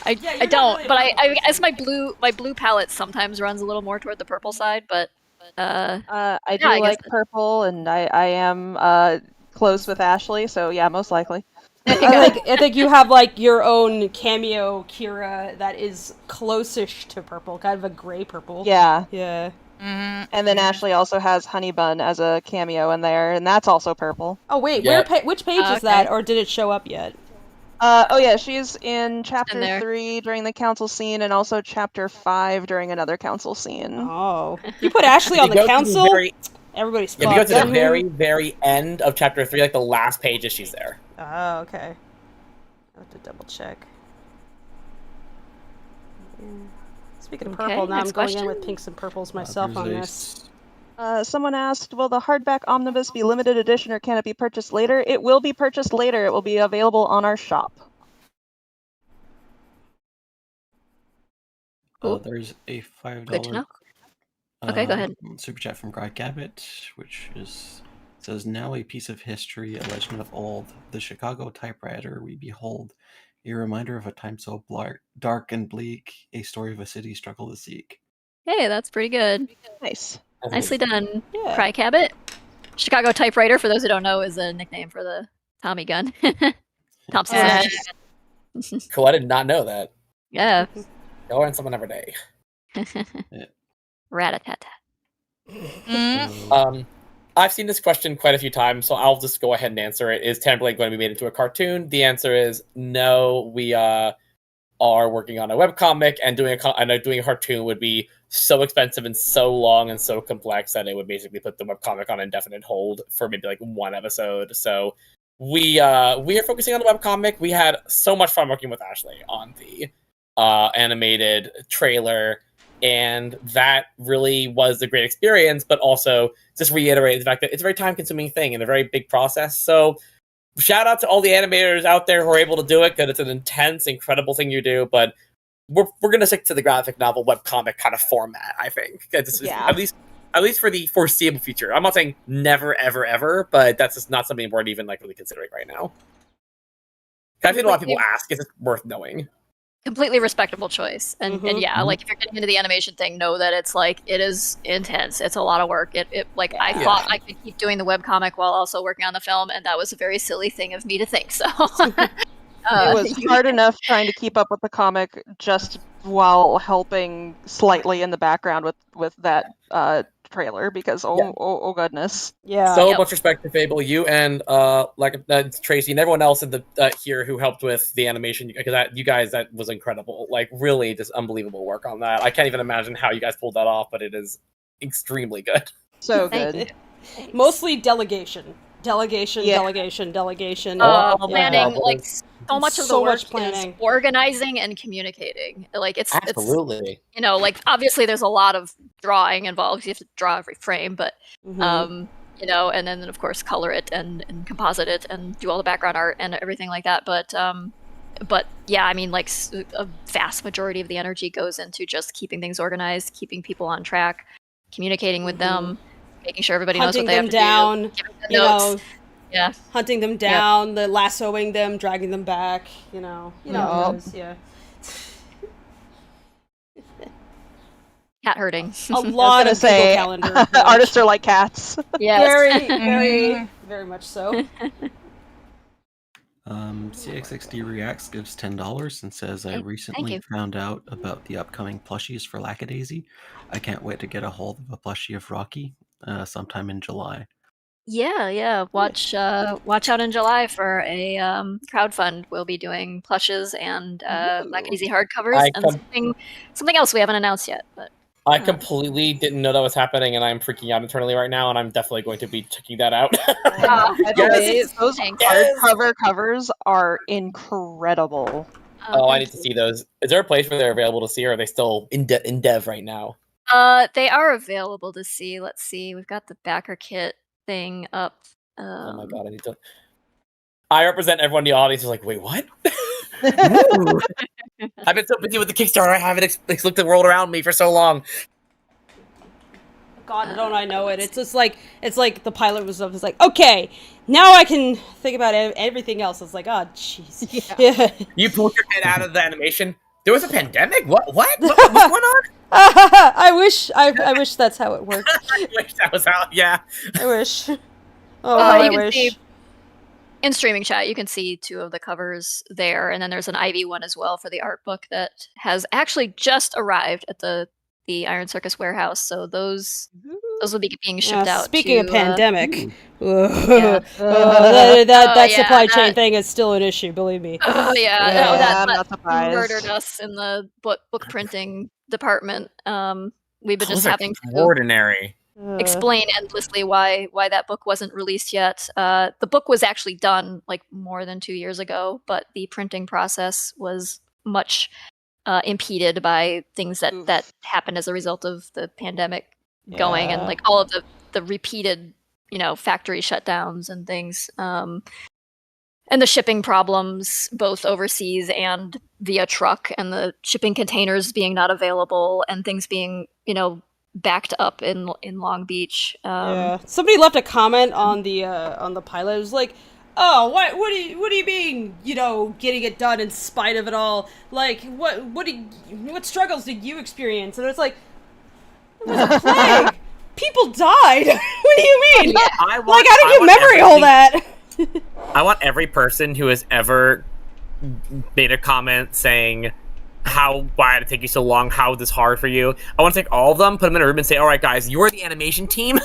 I don't, really, but I guess my blue palette sometimes runs a little more toward the purple side, but I like purple, and I am close with Ashley, so yeah, most likely. I think you have, like, your own cameo Kira that is close-ish to purple, kind of a gray purple. Yeah. Mm-hmm. And then Ashley also has Honeybun as a cameo in there, and that's also purple. Oh wait, which page is that, or did it show up yet? She's in chapter 3 during the council scene, and also chapter 5 during another council scene. Oh, you put Ashley on the council? Everybody's fucked. Yeah, if you go to the very, very end of chapter 3, like the last pages, she's there. Oh, okay. I have to double check. Yeah. Speaking of purple, now I'm going in with pinks and purples myself on this. Someone asked, will the hardback omnibus be limited edition or can it be purchased later? It will be purchased later. It will be available on our shop. There's a $5 Good to know. Okay, go ahead. super chat from Greg Gabbett, which says, now a piece of history, a legend of old, the Chicago typewriter we behold, a reminder of a time so dark and bleak, a story of a city struggle to seek. Hey, that's pretty good. Nice. Nicely done, Yeah. Cry Cabot. Chicago typewriter, for those who don't know, is a nickname for the Tommy gun. Thompson. Cool, I did not know that. Yeah. I learn something every day. Rat-a-tat-tat. I've seen this question quite a few times, so I'll just go ahead and answer it. Is Tamberlane going to be made into a cartoon? The answer is no. We are working on a webcomic, and doing a cartoon would be so expensive and so long and so complex that it would basically put the webcomic on indefinite hold for maybe like one episode. So we are focusing on the webcomic. We had so much fun working with Ashley on the animated trailer, and that really was a great experience, but also just reiterated the fact that it's a very time-consuming thing and a very big process. So shout out to all the animators out there who are able to do it, because it's an intense, incredible thing you do, but we're going to stick to the graphic novel webcomic kind of format, I think. At least for the foreseeable future. I'm not saying never, ever, ever, but that's just not something we're even like really considering right now. I think a lot of people ask, is it worth knowing? Completely respectable choice. And yeah, like if you're getting into the animation thing, know that it's like, it is intense. It's a lot of work. I thought I could keep doing the webcomic while also working on the film, and that was a very silly thing of me to think. So it was hard enough trying to keep up with the comic just while helping slightly in the background with that trailer, because oh goodness. Yeah. So much respect to Fable, you and Tracy and everyone else in the here who helped with the animation, because that was incredible. Like really just unbelievable work on that. I can't even imagine how you guys pulled that off, but it is extremely good. So good. Mostly delegation. Delegation. Planning, like so much of the work much planning. is organizing and communicating. Like it's absolutely. It's, like obviously there's a lot of drawing involved. You have to draw every frame, but and then of course color it and composite it and do all the background art and everything like that. But yeah, I mean, like a vast majority of the energy goes into just keeping things organized, keeping people on track, communicating with them, making sure everybody knows what they have to down, do, giving them notes. Yeah, hunting them down, the lassoing them, dragging them back. How it is, yeah. Cat herding. A lot of Google Calendar. Artists are like cats. Yes. Very, very, very much so. CXXD Reacts gives $10 and says, I recently found out about the upcoming plushies for Lackadaisy. I can't wait to get a hold of a plushie of Rocky sometime in July. Yeah. Watch out in July for a crowdfund. We'll be doing plushes and Lackadaisy hardcovers and something else we haven't announced yet. But I completely didn't know that was happening, and I'm freaking out internally right now, and I'm definitely going to be checking that out. Those hardcover covers are incredible. I need to see those. Is there a place where they're available to see, or are they still in dev right now? They are available to see. Let's see. We've got the backer kit thing up. Oh my god, I represent everyone in the audience who's like, wait, what? I've been so busy with the Kickstarter, I haven't looked at the world around me for so long. God, don't I know it? It's just like the pilot was up. It's like, okay, now I can think about everything else. It's like, oh, jeez. Yeah. You pulled your head out of the animation. There was a pandemic. What? What's going on? I wish that's how it worked. I wish that was how. Yeah. I wish. I wish. See, in streaming chat, you can see 2 of the covers there, and then there's an Ivy one as well for the art book that has actually just arrived at the Iron Circus warehouse. So those will be being shipped out. Speaking of pandemic, that supply chain thing is still an issue. Believe me. Oh yeah, that I'm not surprised. Murdered us in the book printing department. We've been just having ordinary. Explain endlessly why that book wasn't released yet. The book was actually done like more than 2 years ago, but the printing process was much impeded by things that happened as a result of the pandemic going, and like all of the repeated factory shutdowns and things. the shipping problems, both overseas and via truck, and the shipping containers being not available, and things being, backed up in Long Beach. Yeah. Somebody left a comment on the pilot. It was like, "Oh, what do you mean? Getting it done in spite of it all? Like, what struggles did you experience?" And it's like, it was a plague. People died. What do you mean? Yeah, how did you memory all that? I want every person who has ever made a comment saying why did it take you so long? How was this hard for you? I want to take all of them, put them in a room, and say, "All right, guys, you're the animation team.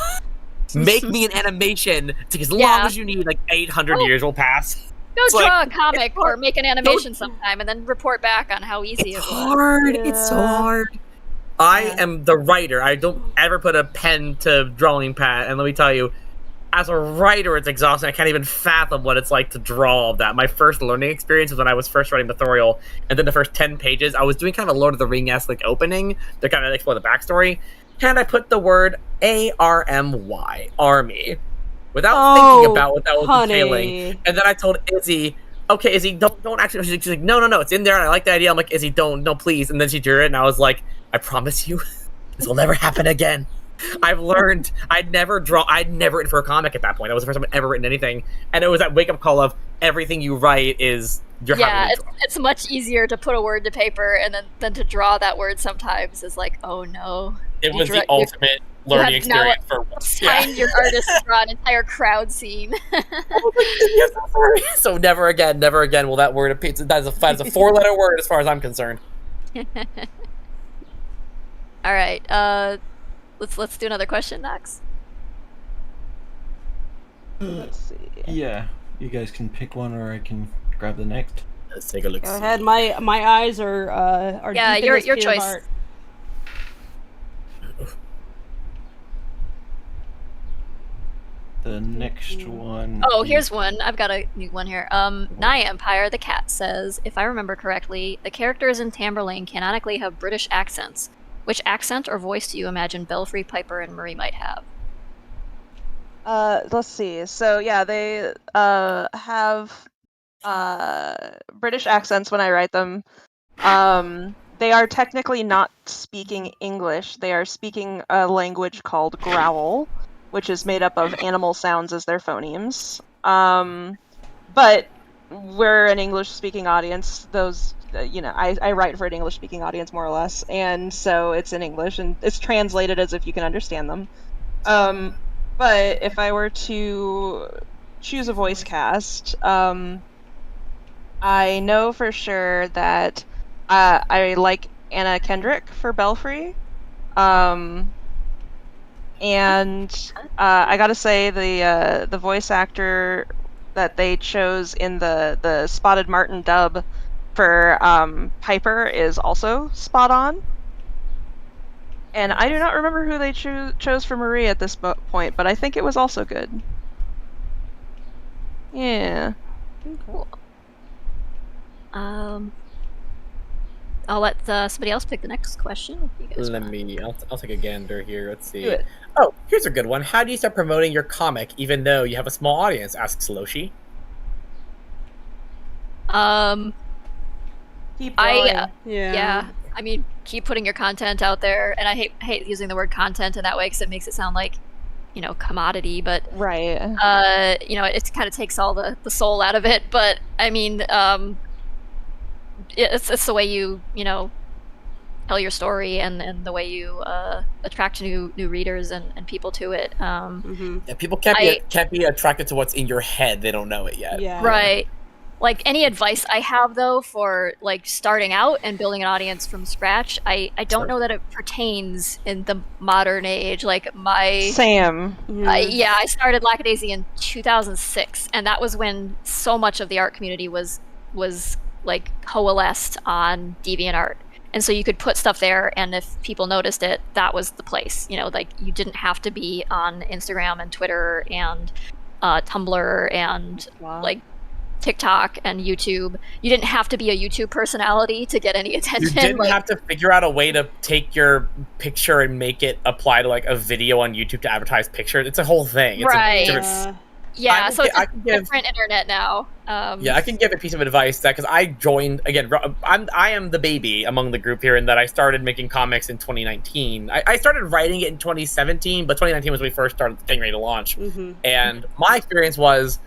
Make me an animation. Take as long as you need. Like 800 years will pass. Go draw a comic or make an animation sometime, and then report back on how easy it was." Hard. Yeah. It's so hard. I am the writer. I don't ever put a pen to drawing pad, and let me tell you, as a writer, it's exhausting. I can't even fathom what it's like to draw all of that. My first learning experience was when I was first writing Mythorial, and then the first 10 pages, I was doing kind of a Lord of the Ring-esque opening to kind of explore the backstory, and I put the word ARMY, army, without thinking about what that was entailing. And then I told Izzy, "Okay, Izzy, don't actually." She's like, "No, it's in there, and I like the idea." I'm like, "Izzy, no, please." And then she drew it, and I was like, "I promise you, this will never happen again." I've learned I'd never written for a comic at that point. That was the first time I'd ever written anything. And it was that wake-up call of everything you write is you're having to draw. It's much easier to put a word to paper and than to draw that word sometimes. Is like, oh no. It was the ultimate learning experience for find your artist to draw an entire crowd scene. So never again will that word appear. That is a 4-letter word as far as I'm concerned. All right. Let's do another question, Knox. Let's see. Yeah, you guys can pick one, or I can grab the next. Let's take a look. Go ahead. My eyes are yeah, deep in your this choice. heart. The next one. Oh, here's one. I've got a new one here. Nye Empire the cat says, if I remember correctly, the characters in Tamberlane canonically have British accents. Which accent or voice do you imagine Belfry, Piper, and Marie might have? Let's see. So yeah, they have British accents when I write them. They are technically not speaking English. They are speaking a language called Growl, which is made up of animal sounds as their phonemes. But we're an English-speaking audience. Those, I write for an English-speaking audience more or less, and so it's in English and it's translated as if you can understand them. But if I were to choose a voice cast, I know for sure that I like Anna Kendrick for Belfry. And I gotta say the voice actor that they chose in the Spotted Martin dub for Piper is also spot on. And I do not remember who they chose for Marie at this point, but I think it was also good. Yeah. Cool. I'll let somebody else pick the next question. If you guys I'll take a gander here. Let's see. Oh, here's a good one. How do you start promoting your comic even though you have a small audience? Asks Loshi. Keep going. Yeah. I mean, keep putting your content out there, and I hate using the word content in that way because it makes it sound like, commodity. But right. It kind of takes all the soul out of it. But I mean, it's the way you tell your story and the way you attract new readers and people to it. Yeah, people can't be attracted to what's in your head. They don't know it yet. Yeah. Right. Like, any advice I have, though, for, starting out and building an audience from scratch, I don't know that it pertains in the modern age. Sam. I started Lackadaisy in 2006, and that was when so much of the art community was coalesced on DeviantArt. And so you could put stuff there, and if people noticed it, that was the place. You didn't have to be on Instagram and Twitter and Tumblr and, TikTok and YouTube. You didn't have to be a YouTube personality to get any attention. You didn't have to figure out a way to take your picture and make it apply to a video on YouTube to advertise pictures. It's a whole thing. It's right. Yeah, so it's I a can give, different internet now. I can give a piece of advice that, because I joined again. I am the baby among the group here in that I started making comics in 2019. I started writing it in 2017, but 2019 was when we first started getting ready to launch. And my experience was,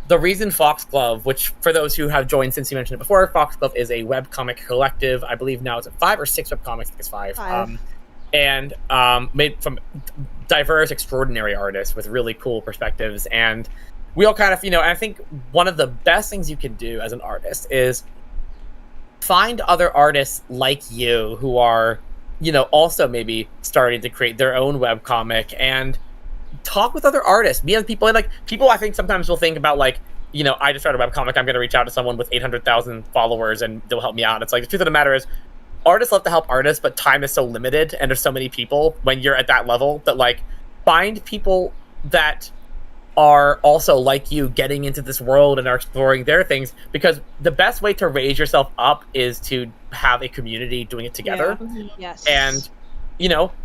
the reason Foxglove, which for those who have joined since you mentioned it before, Foxglove is a webcomic collective. I believe now it's 5 or 6 webcomics. I think it's 5. And made from diverse, extraordinary artists with really cool perspectives. And we all kind of, I think one of the best things you can do as an artist is find other artists like you who are, also maybe starting to create their own webcomic, and talk with other artists, meet other people. And people I think sometimes will think about I just started a webcomic, I'm going to reach out to someone with 800,000 followers and they'll help me out. It's the truth of the matter is, artists love to help artists, but time is so limited and there's so many people when you're at that level that find people that are also like you, getting into this world and are exploring their things, because the best way to raise yourself up is to have a community doing it together. Yes. And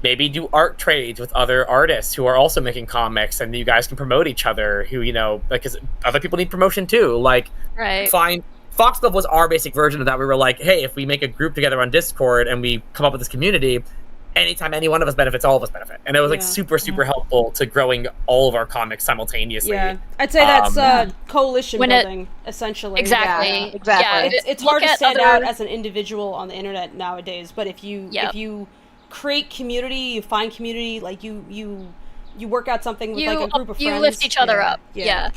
maybe do art trades with other artists who are also making comics, and you guys can promote each other, who, because other people need promotion too. Right. Find Foxglove was our basic version of that. We were like, hey, if we make a group together on Discord and we come up with this community, anytime any one of us benefits, all of us benefit. And it was super helpful to growing all of our comics simultaneously. Yeah, I'd say that's coalition building, essentially. Exactly. Yeah, exactly. It's hard to stand out as an individual on the internet nowadays, but if you create community, you find community, you work out something with a group of friends. You lift each other up. Yeah.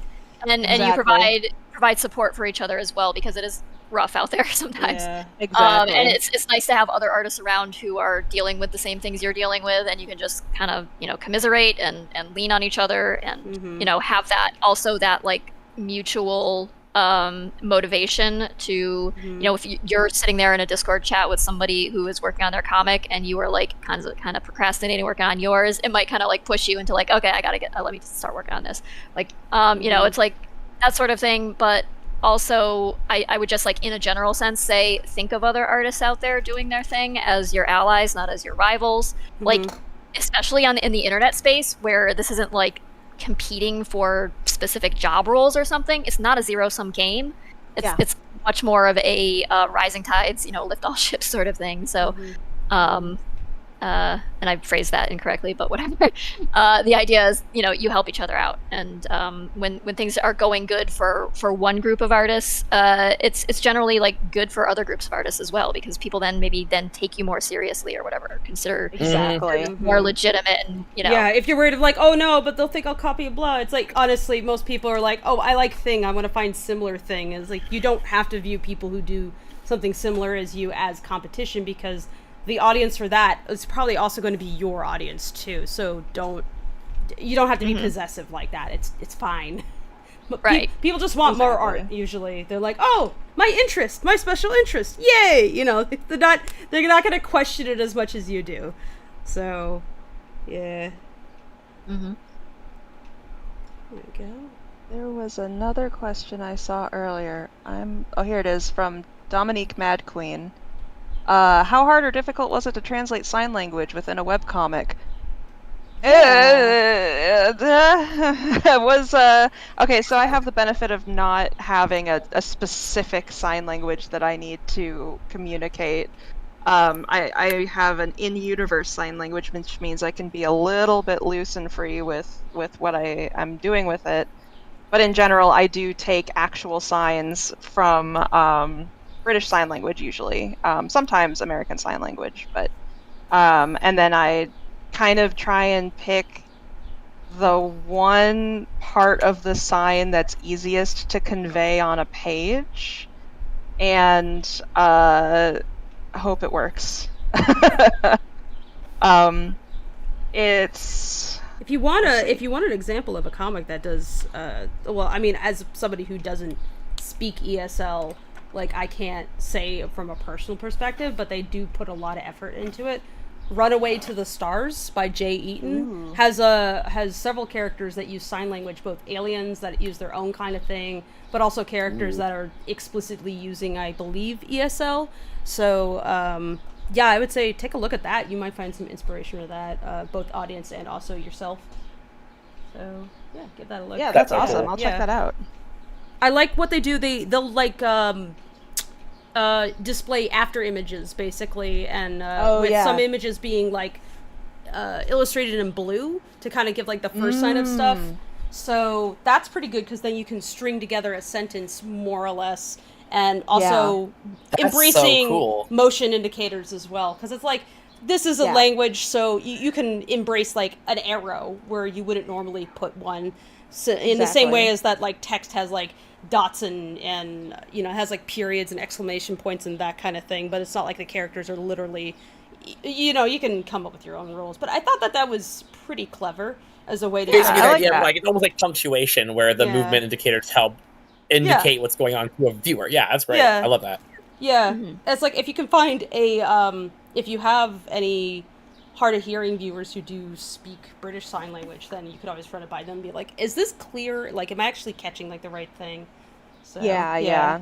And Exactly. you provide support for each other as well, because it is rough out there sometimes. Yeah, exactly. And it's nice to have other artists around who are dealing with the same things you're dealing with, and you can just kind of commiserate and lean on each other, and have that mutual motivation to if you're sitting there in a Discord chat with somebody who is working on their comic and you are kind of procrastinating working on yours, it might kind of push you into okay, I gotta let me start working on this, it's that sort of thing. But also I would just in a general sense say, think of other artists out there doing their thing as your allies, not as your rivals. Especially in the internet space, where this isn't competing for specific job roles or something. It's not a zero-sum game. It's much more of a rising tides, lift all ships sort of thing. So and I phrased that incorrectly, but whatever. The idea is, you help each other out, and when things are going good for one group of artists, it's generally good for other groups of artists as well, because people then take you more seriously or whatever, consider more legitimate, and Yeah, if you're worried of oh no, but they'll think I'll copy a blah. It's honestly, most people are oh, I like thing, I want to find similar thing. It's you don't have to view people who do something similar as you as competition, because the audience for that is probably also going to be your audience too. So you don't have to be possessive like that. It's fine. But right. People just want more art usually. They're oh, my special interest. Yay! They're not going to question it as much as you do. So, yeah. Mm-hmm. There we go. There was another question I saw earlier. Here it is, from Dominique Mad Queen. How hard or difficult was it to translate sign language within a webcomic? It was okay, so I have the benefit of not having a specific sign language that I need to communicate. I have an in-universe sign language, which means I can be a little bit loose and free with what I'm doing with it. But in general, I do take actual signs from British Sign Language usually, sometimes American Sign Language, but and then I kind of try and pick the one part of the sign that's easiest to convey on a page, and hope it works. It's if you want an example of a comic that does as somebody who doesn't speak ESL, I can't say from a personal perspective, but they do put a lot of effort into it. Runaway to the Stars by Jay Eaton has several characters that use sign language, both aliens that use their own kind of thing, but also characters that are explicitly using, I believe, ESL. So, I would say take a look at that. You might find some inspiration with that, both audience and also yourself. So yeah, give that a look. Yeah, that's awesome. I'll check that out. I like what they do. They'll like display after images basically, and with some images being like illustrated in blue to kind of give like the first sign of stuff. So that's pretty good because then you can string together a sentence more or less, and also embracing motion indicators as well, because it's like this is a language, so you can embrace like an arrow where you wouldn't normally put one. So in the same way as that like text has like dots and you know, has like periods and exclamation points and that kind of thing, but it's not like the characters are literally, you know, you can come up with your own rules. But I thought that was pretty clever as a way to like it's almost like punctuation where the movement indicators help indicate what's going on to a viewer. Yeah, that's great. I love that. Yeah, it's like if you can find a if you have any hard of hearing viewers who do speak British Sign Language, then you could always run it by them and be like, is this clear? Like, am I actually catching like the right thing? So, yeah.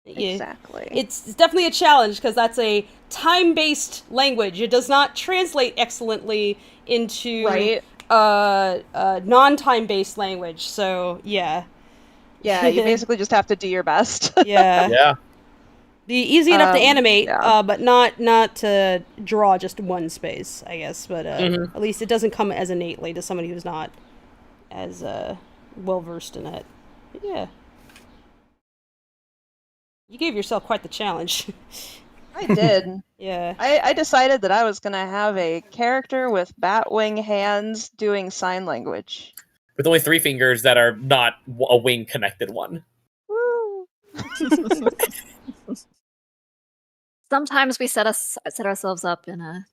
Exactly. It's definitely a challenge because that's a time-based language. It does not translate excellently into non-time-based language. So yeah, you basically just have to do your best. Yeah. Be easy enough to animate, but not to draw just one space, I guess. But at least it doesn't come as innately to somebody who's not as well versed in it. But yeah. You gave yourself quite the challenge. I did. Yeah. I decided that I was going to have a character with bat wing hands doing sign language. With only 3 fingers that are not a wing connected one. Woo! Sometimes we set ourselves up in a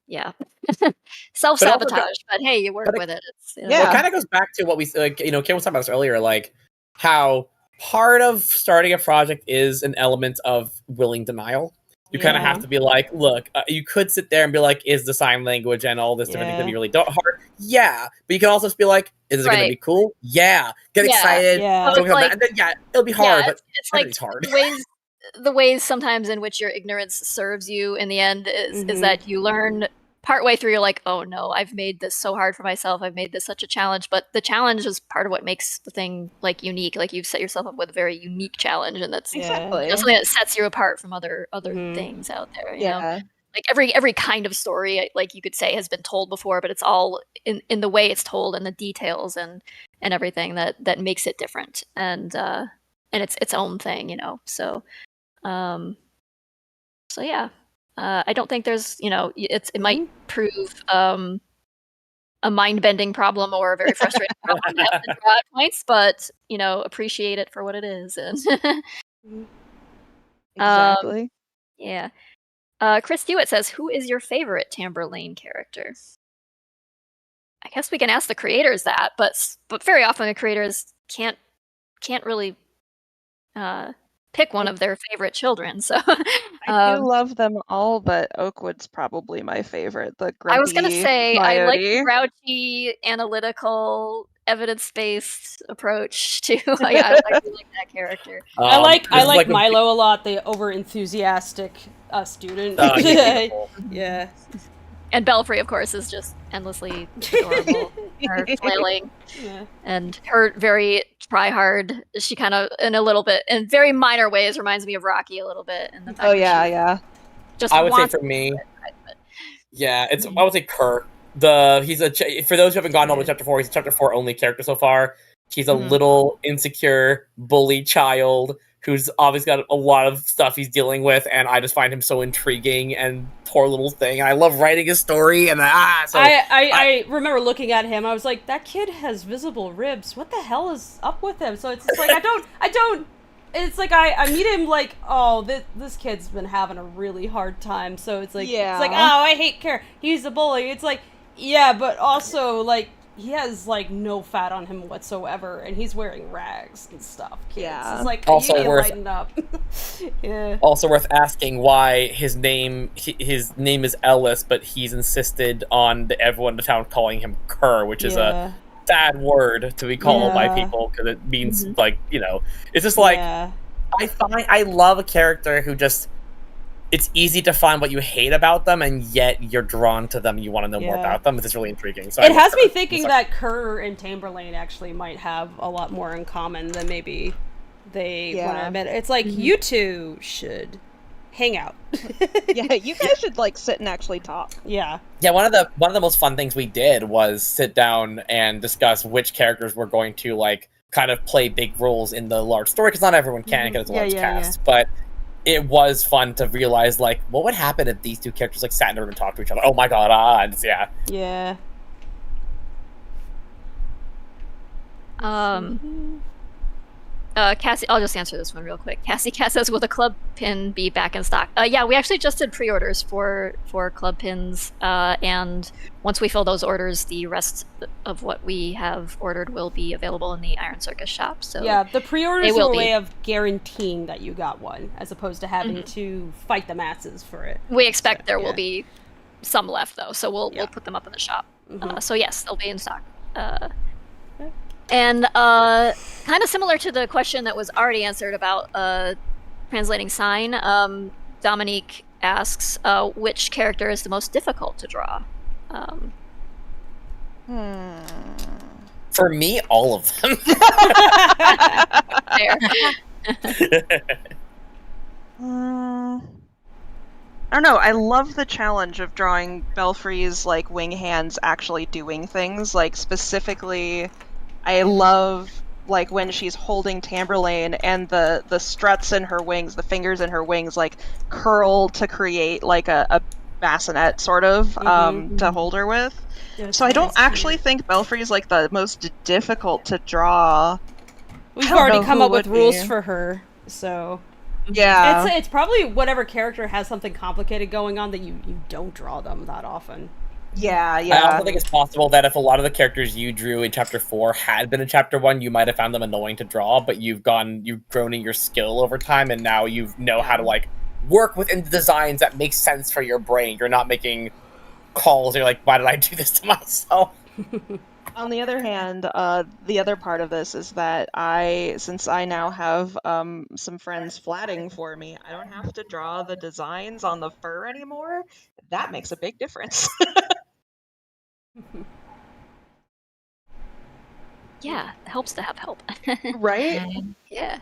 self-sabotage, but hey, you work with it. It's, it kind of goes back to what we like. You know, Kim was talking about this earlier, like how part of starting a project is an element of willing denial. You kind of have to be like, look, you could sit there and be like, is the sign language and all this different thing going to be really hard? Yeah. But you can also just be like, is it going to be cool? Yeah. Get excited. Yeah. And then, it'll be hard, but it's like it's hard. The ways sometimes in which your ignorance serves you in the end is that you learn partway through, you're like, oh no, I've made this so hard for myself. I've made this such a challenge. But the challenge is part of what makes the thing like unique. Like you've set yourself up with a very unique challenge, and that's something that sets you apart from other things out there. You know? Like every kind of story, like you could say, has been told before, but it's all in the way it's told and the details and everything that makes it different and its own thing, you know. So yeah. I don't think there's, you know, it might prove a mind-bending problem or a very frustrating problem at points, but, you know, appreciate it for what it is. And exactly. Yeah. Chris Hewitt says, who is your favorite Tamberlane character? I guess we can ask the creators that, but very often the creators can't really pick one of their favorite children. So I do love them all, but Oakwood's probably my favorite. The grumpy I was gonna say coyote. I like the grouchy, analytical, evidence-based approach to. I like that character. I like Milo a lot. The over enthusiastic student. Yeah. And Belfry, of course, is just endlessly adorable. Her flailing, and her very try hard. She kind of, in a little bit, in very minor ways, reminds me of Rocky a little bit. And the fact just I would say for me, it's I would say Kurt. He's for those who haven't gotten all the way to chapter 4, he's a chapter 4 only character so far. He's a little insecure, bully child who's obviously got a lot of stuff he's dealing with, and I just find him so intriguing and poor little thing. I love writing his story, and I remember looking at him. I was like, that kid has visible ribs. What the hell is up with him? So it's like I don't. It's like I meet him like, oh, this kid's been having a really hard time. So it's like it's like, oh, I hate care. He's a bully. It's like, yeah, but also like, he has like no fat on him whatsoever, and he's wearing rags and stuff. Kids. Yeah, it's like also you need to lighten up. Also worth asking why his name is Ellis, but he's insisted on everyone in the town calling him Kerr, which is a sad word to be called by people because it means like, you know, it's just like I love a character who just it's easy to find what you hate about them, and yet you're drawn to them. You want to know more Yeah. about them. It's really intriguing. So It I love has me her. thinking Sorry. that Kerr and Tamberlane actually might have a lot more in common than maybe they want to admit. It's like you two should hang out. Yeah, you guys should like sit and actually talk. Yeah. Yeah, one of the most fun things we did was sit down and discuss which characters were going to like kind of play big roles in the large story, because not everyone can because it's a large cast. But it was fun to realize like what would happen if these two characters like sat in a room and talked to each other. Oh my god, and yeah. Yeah. Cassie, I'll just answer this one real quick. Cassie Cat says, will the club pin be back in stock? Yeah, we actually just did pre-orders for club pins, and once we fill those orders, the rest of what we have ordered will be available in the Iron Circus shop. So yeah, the pre-orders will are a be. way of guaranteeing that you got one, as opposed to having to fight the masses for it. We expect there will be some left, though, so we'll put them up in the shop. So yes, they'll be in stock. And kind of similar to the question that was already answered about translating sign, Dominique asks, which character is the most difficult to draw? For me, all of them. Fair. I don't know. I love the challenge of drawing Belfry's like wing hands actually doing things. Like specifically, I love like when she's holding Tamberlane and the struts in her wings, the fingers in her wings, like curl to create like a bassinet sort of to hold her with. So I don't actually think Belfry is like the most difficult to draw. We've already come up with rules for her, so yeah, it's probably whatever character has something complicated going on that you don't draw them that often. Yeah. I also think it's possible that if a lot of the characters you drew in Chapter 4 had been in Chapter 1, you might have found them annoying to draw, but you've grown in your skill over time, and now you know how to like work within the designs that make sense for your brain. You're not making calls. You're like, why did I do this to myself? On the other hand, the other part of this is that since I now have some friends flatting for me, I don't have to draw the designs on the fur anymore. That makes a big difference. Yeah, it helps to have help. Right? Yeah.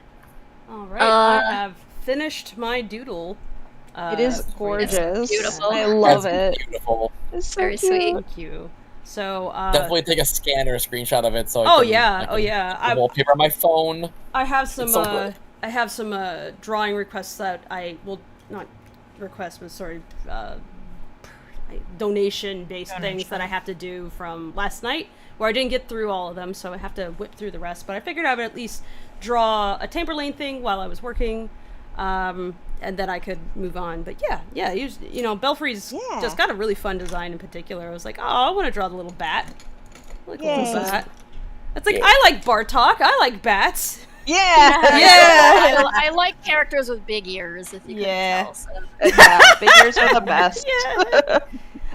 All right, I have finished my doodle. It is gorgeous. It's beautiful. I love That's it. beautiful. It's so Very cute. sweet. Thank you. So Definitely take a scan or a screenshot of it. So I can wallpaper on my phone. I have some It's so good. I have some drawing requests that I will not request, but sorry, donation-based things that I have to do from last night, where I didn't get through all of them, so I have to whip through the rest. But I figured I would at least draw a Tamberlane thing while I was working, and then I could move on. But you know, Belfry's just got a really fun design in particular. I was like, oh, I want to draw the little bat. I like the little bat. It's like, I like Bartok. I like bats. Yeah. I like characters with big ears, if you can tell. So. Yeah, big ears are the best.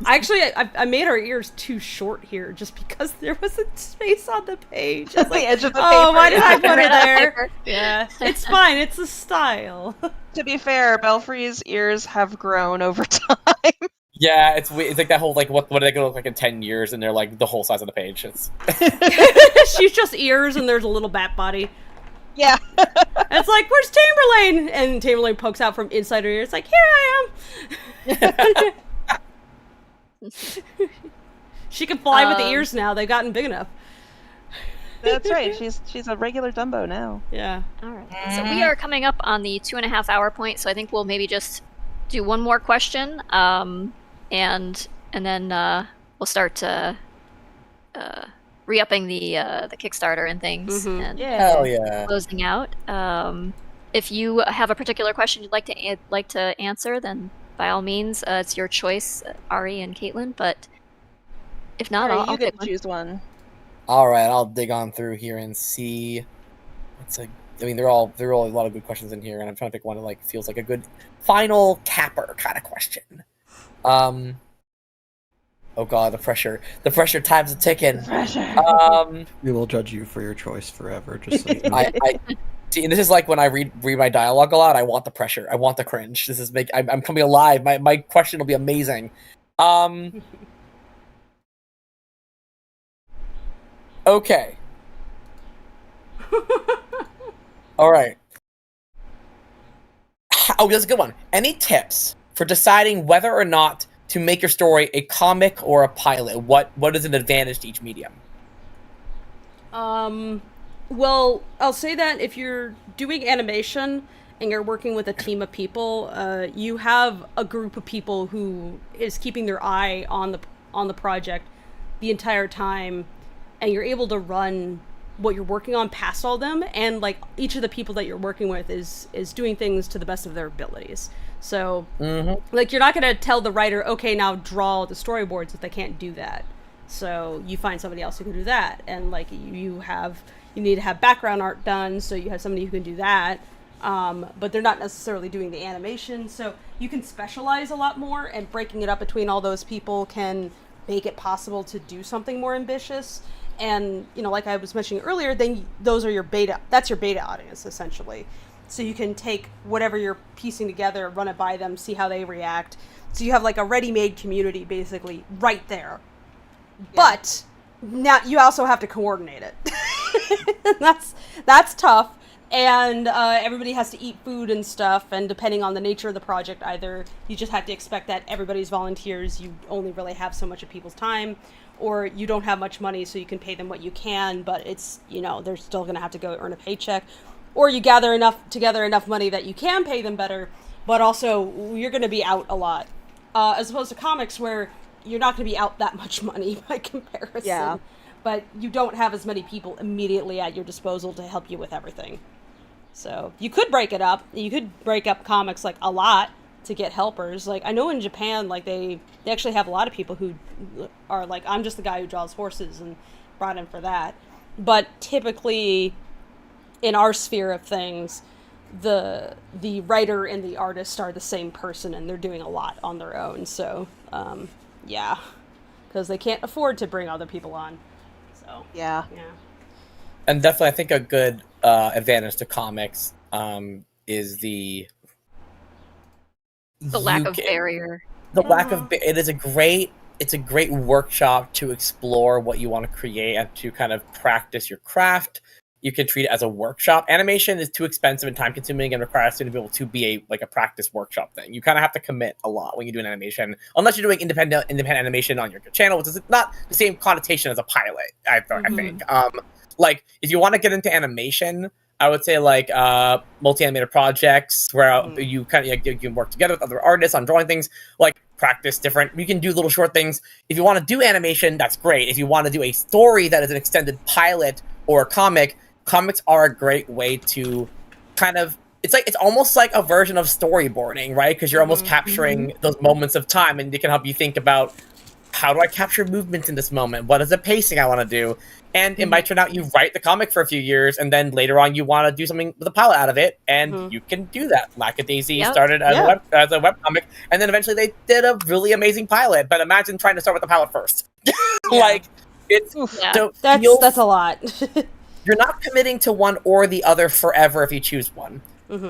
Actually, I made our ears too short here just because there was a space on the page. I was like, The edge of the oh, paper. why did I put it there? Paper. Yeah, it's fine. It's a style. To be fair, Belfry's ears have grown over time. Yeah, it's like that whole like what are they gonna look like in 10 years, and they're like the whole size of the page. It's She's just ears, and there's a little bat body. Yeah. And it's like, where's Tamberlane? And Tamberlane pokes out from inside her ear. It's like, here I am. She can fly with the ears now. They've gotten big enough. That's right. She's a regular Dumbo now. Yeah. All right. So we are coming up on the 2.5 hour point, so I think we'll maybe just do one more question, and then we'll start re-upping the Kickstarter and things, and hell yeah. closing out. If you have a particular question you'd like to answer, then by all means, it's your choice, Ari and Caitlin. But if not, Ari, I'll you pick get one. to choose one. All right, I'll dig on through here and see. I mean, they're all a lot of good questions in here, and I'm trying to pick one that like feels like a good final capper kind of question. Oh god, the pressure time's a ticking. Pressure. We will judge you for your choice forever. Just so you know. See, and this is like when I read my dialogue a lot. I want the pressure. I want the cringe. This is I'm coming alive. My question will be amazing. Okay. All right. Oh, that's a good one. Any tips for deciding whether or not to make your story a comic or a pilot? What is an advantage to each medium? Well, I'll say that if you're doing animation and you're working with a team of people, you have a group of people who is keeping their eye on the project the entire time, and you're able to run what you're working on past all them, and like each of the people that you're working with is doing things to the best of their abilities. So like you're not going to tell the writer, okay, now draw the storyboards if they can't do that. So you find somebody else who can do that, and like you need to have background art done, so you have somebody who can do that. But they're not necessarily doing the animation, so you can specialize a lot more, and breaking it up between all those people can make it possible to do something more ambitious. And, you know, like I was mentioning earlier, then that's your beta audience, essentially. So you can take whatever you're piecing together, run it by them, see how they react. So you have like a ready-made community, basically, right there. Yeah. But now you also have to coordinate it. That's tough. And everybody has to eat food and stuff, and depending on the nature of the project, either you just have to expect that everybody's volunteers, you only really have so much of people's time, or you don't have much money, so you can pay them what you can, but it's, you know, they're still going to have to go earn a paycheck. Or you gather together enough money that you can pay them better, but also you're going to be out a lot. As opposed to comics, where you're not going to be out that much money by comparison. Yeah. But you don't have as many people immediately at your disposal to help you with everything. So you could break it up. You could break up comics like a lot to get helpers. Like I know in Japan, like they actually have a lot of people who are like, I'm just the guy who draws horses, and brought in for that. But typically in our sphere of things, the writer and the artist are the same person, and they're doing a lot on their own. So yeah, because they can't afford to bring other people on. So yeah. And definitely, I think a good advantage to comics is the lack of barrier. The lack of it's a great workshop to explore what you want to create and to kind of practice your craft. You can treat it as a workshop. Animation is too expensive and time consuming and requires to be able to be a practice workshop thing. You kind of have to commit a lot when you do an animation, unless you're doing independent animation on your channel, which is not the same connotation as a pilot. I think. Like if you want to get into animation, I would say like multi-animated projects where you kind of you can work together with other artists on drawing things, like practice different. You can do little short things. If you want to do animation, that's great. If you want to do a story that is an extended pilot or a comic, comics are a great way to kind of it's almost like a version of storyboarding, right? Because you're almost capturing those moments of time, and it can help you think about, how do I capture movements in this moment? What is the pacing I want to do? And it might turn out you write the comic for a few years, and then later on you want to do something with a pilot out of it, and you can do that. Lackadaisy started as a webcomic, and then eventually they did a really amazing pilot. But imagine trying to start with the pilot first. Like, it's that's a lot. You're not committing to one or the other forever if you choose one.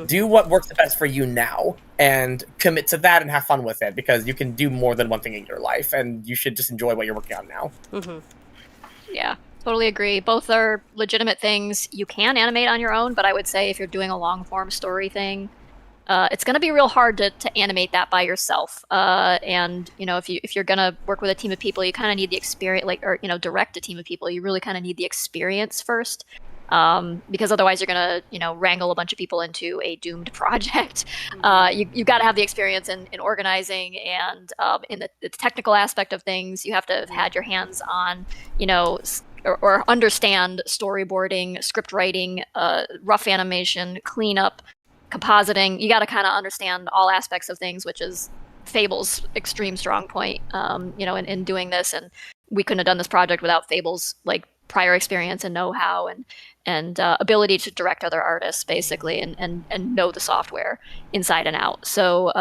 Do what works the best for you now, and commit to that and have fun with it, because you can do more than one thing in your life, and you should just enjoy what you're working on now. Yeah, totally agree. Both are legitimate things. You can animate on your own, but I would say if you're doing a long-form story thing, it's going to be real hard to animate that by yourself. And you know, if you're going to work with a team of people, you kind of need the experience, or direct a team of people. You really kind of need the experience first. Because otherwise you're going to, wrangle a bunch of people into a doomed project. You've got to have the experience in organizing and in the technical aspect of things. You have to have had your hands on, or understand storyboarding, script writing, rough animation, cleanup, compositing. You got to kind of understand all aspects of things, which is Fable's extreme strong point, in doing this. And we couldn't have done this project without Fable's prior experience and know-how and ability to direct other artists, basically, and know the software inside and out. So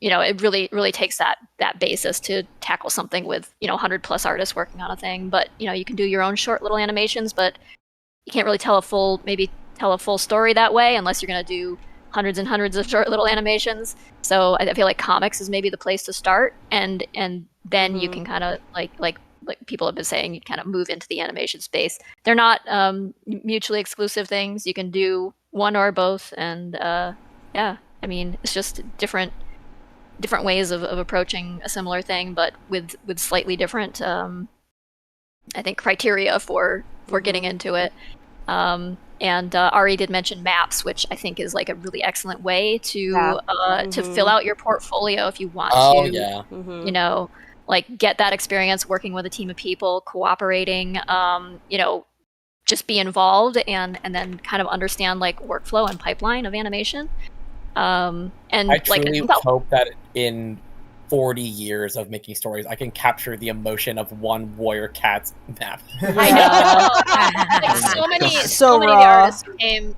it really takes that basis to tackle something with 100+ artists working on a thing. But you can do your own short little animations, but you can't really tell tell a full story that way unless you're going to do hundreds and hundreds of short little animations. So I feel like comics is maybe the place to start, and then you can kind of like people have been saying, you kind of move into the animation space. They're not mutually exclusive things. You can do one or both, and yeah, I mean, it's just different ways of approaching a similar thing, but with slightly different I think criteria for getting into it. And Ari did mention maps, which I think is like a really excellent way to fill out your portfolio if you want to, you know, like get that experience working with a team of people, cooperating, you know, just be involved and then kind of understand like workflow and pipeline of animation. And I truly hope that in 40 years of making stories, I can capture the emotion of one warrior cat's map. I know. Like so many of the artists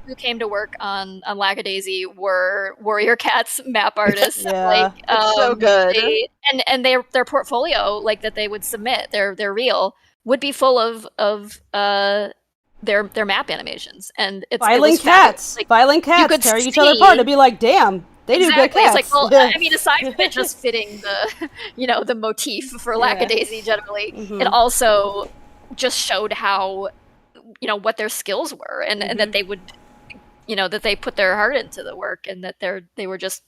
who came to work on Lackadaisy were warrior cats map artists. Like it's so good. And their portfolio, like that they would submit, their reel would be full of their map animations, and violent cats. Like, violent cats tearing each other apart. It'd be like, damn, they do good cats. It's like, well, I mean, aside from it just fitting the, you know, the motif for Lackadaisy generally, it also just showed how, you know, what their skills were, and that they would, you know, that they put their heart into the work, and that they were just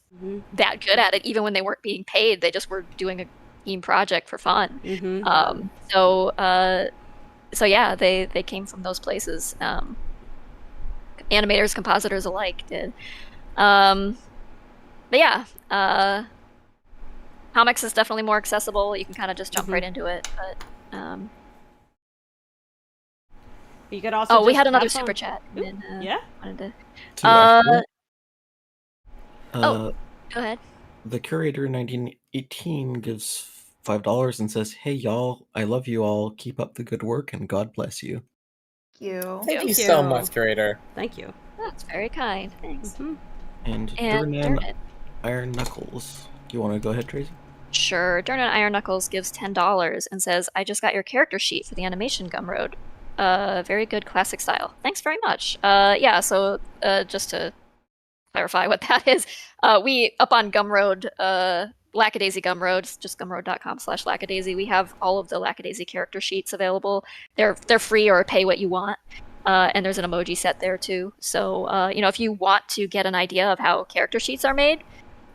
that good at it, even when they weren't being paid. They just were doing a team project for fun. So yeah, they came from those places. Animators, compositors alike did. But yeah, comics is definitely more accessible. You can kind of just jump right into it. But you could also. Oh, we had another super chat. And, yeah. Wanted to. Go ahead. The Curator 1918 gives $5 and says, "Hey y'all, I love you all. Keep up the good work and God bless you." Thank you so much, Curator. Thank you. That's very kind. Thanks. And Durnan Iron Knuckles. You want to go ahead, Tracy? Sure. Durnan Iron Knuckles gives $10 and says, "I just got your character sheet for the animation Gumroad. Very good classic style. Thanks very much." Yeah. So just to clarify what that is, we up on Gumroad. Lackadaisy Gumroad, just gumroad.com/Lackadaisy. We have all of the Lackadaisy character sheets available. They're free or pay what you want. And there's an emoji set there too. So you know, if you want to get an idea of how character sheets are made,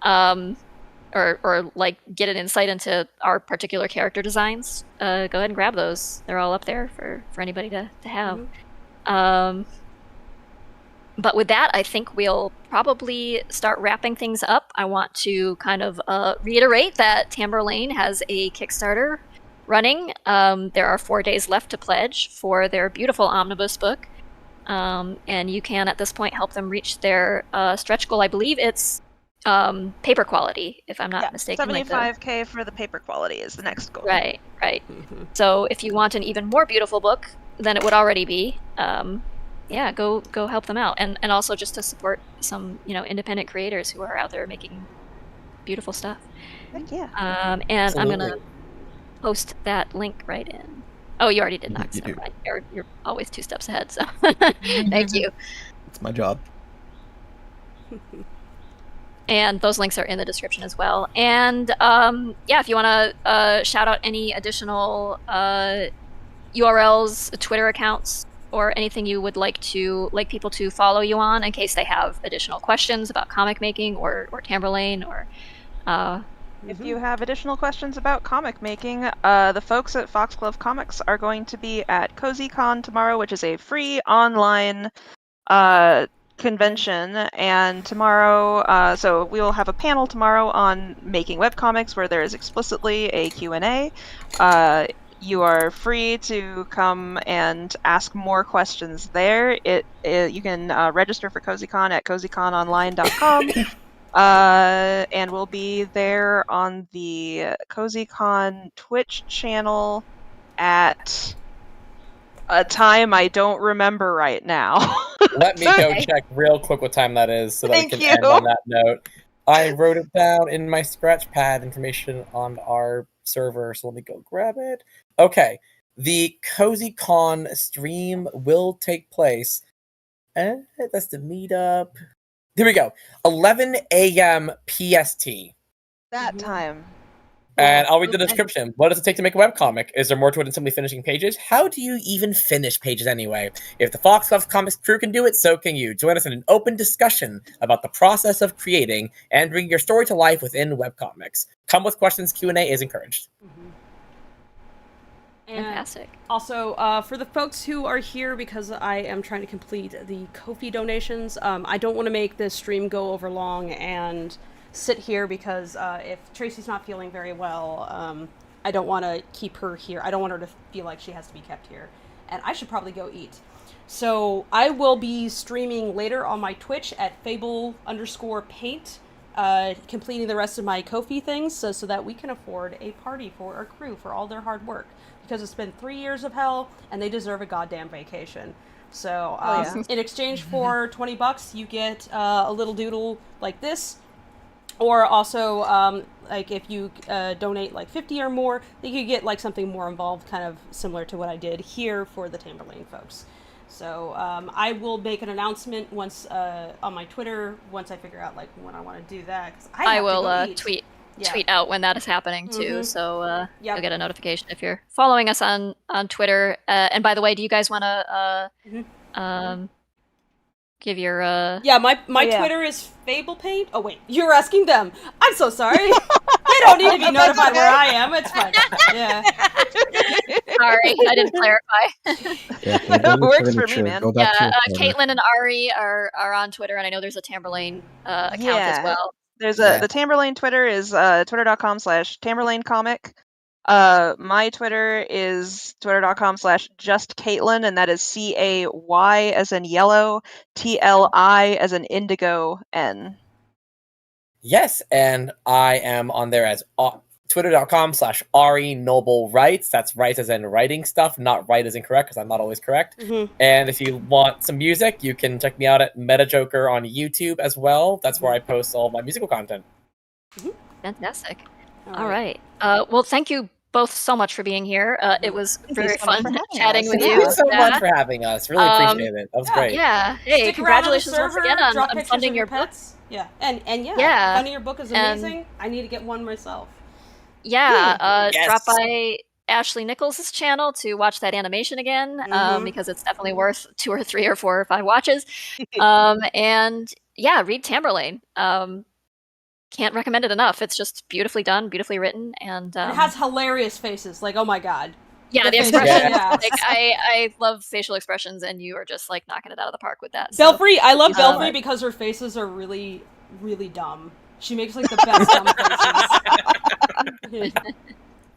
or like get an insight into our particular character designs, go ahead and grab those. They're all up there for anybody to have. But with that, I think we'll probably start wrapping things up. I want to kind of reiterate that Tamberlane has a Kickstarter running. There are 4 days left to pledge for their beautiful omnibus book. And you can, at this point, help them reach their stretch goal. I believe it's paper quality, if I'm not mistaken. 75K for the paper quality is the next goal. Right. So if you want an even more beautiful book than it would already be, yeah, go help them out, and also just to support some, you know, independent creators who are out there making beautiful stuff. Heck yeah. And Absolutely. I'm gonna post that link right in. Oh, you already did not. So right. You're always 2 steps ahead. So thank you. It's my job. And those links are in the description as well. And yeah, if you want to shout out any additional URLs, Twitter accounts, or anything you would like people to follow you on in case they have additional questions about comic making or Tamberlane or if you have additional questions about comic making, the folks at Foxglove Comics are going to be at CozyCon tomorrow, which is a free online convention. And tomorrow, so we will have a panel tomorrow on making webcomics where there is explicitly a Q&A. You are free to come and ask more questions there. You can register for CozyCon at cozycononline.com. And we'll be there on the CozyCon Twitch channel at a time I don't remember right now. Let me go check real quick what time that is so that we can end on that note. I wrote it down in my scratch pad information on our server, so let me go grab it. Okay, the CozyCon stream will take place That's the meetup. Here we go. 11 a.m. PST. That time. And I'll read the description. What does it take to make a webcomic? Is there more to it than simply finishing pages? How do you even finish pages anyway? If the Foxglove Comics crew can do it, so can you. Join us in an open discussion about the process of creating and bringing your story to life within webcomics. Come with questions. Q&A is encouraged. And Fantastic. also, for the folks who are here, because I am trying to complete the Ko-fi donations, I don't want to make this stream go over long and sit here because if Tracy's not feeling very well, I don't want to keep her here. I don't want her to feel like she has to be kept here. And I should probably go eat. So I will be streaming later on my Twitch at Fable_Paint, completing the rest of my Ko-fi things so that we can afford a party for our crew for all their hard work. Because it's been 3 years of hell, and they deserve a goddamn vacation. So, in exchange for $20, you get a little doodle like this. Or also, like if you donate like 50 or more, then you get like something more involved, kind of similar to what I did here for the Tamberlane folks. So I will make an announcement once on my Twitter once I figure out like when I want to do that. 'Cause I will tweet out when that is happening too, so you'll get a notification if you're following us on Twitter. And by the way, do you guys want to give your Yeah, my Twitter is FablePaint. Oh wait, you're asking them. I'm so sorry. They don't need to be notified where I am. It's fine. Yeah. Sorry, I didn't clarify. It works for me, man. Caitlin and Ari are on Twitter, and I know there's a Tamberlane account as well. There's the Tamberlane Twitter is twitter.com/TamberlaneComic. My Twitter is twitter.com/justcaitlyn, and that is CAY as in yellow, TLI as in indigo, N. Yes, and I am on there as twitter.com/Ari Noble Writes. That's writes as in writing stuff, not right as incorrect, because I'm not always correct. And if you want some music, you can check me out at MetaJoker on YouTube as well. That's where I post all my musical content. Fantastic. All right. Well, thank you both so much for being here. It was very fun chatting with you. Thank you so much for having us. Really appreciate it. That was great. Yeah. Hey, Stick congratulations around on the once server, again drop on pictures funding of your book. pets. Yeah, and funding your book is And- amazing. I need to get one myself. Yeah, Yes. drop by Ashley Nichols' channel to watch that animation again, because it's definitely worth 2 or 3 or 4 or 5 watches. And yeah, read Tamberlane. Can't recommend it enough. It's just beautifully done, beautifully written, and It has hilarious faces. Like, oh my god. yeah, the faces, expressions. yeah. Like, I love facial expressions, and you are just like knocking it out of the park with that. So. Belfry, I love Belfry because her faces are really, really dumb. She makes like the best dumb faces.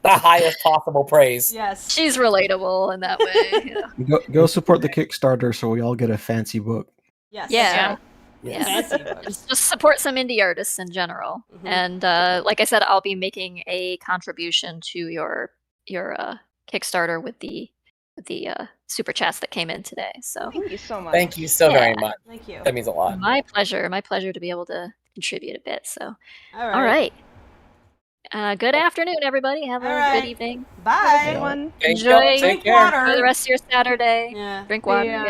The highest possible praise. Yes. She's relatable in that way. Yeah. Go support the Kickstarter so we all get a fancy book. Yes. Yeah. Fancy books. Just support some indie artists in general. And like I said, I'll be making a contribution to your Kickstarter with the super chats that came in today. So Thank you so much. Thank you so very much. Thank you. That means a lot. my pleasure to be able to contribute a bit. So All all right. Good afternoon, everybody. Have a good evening. Bye. Everyone. Thank you. Enjoy. Take Drink care. water. Enjoy the rest of your Saturday. Yeah. Drink water. Yeah.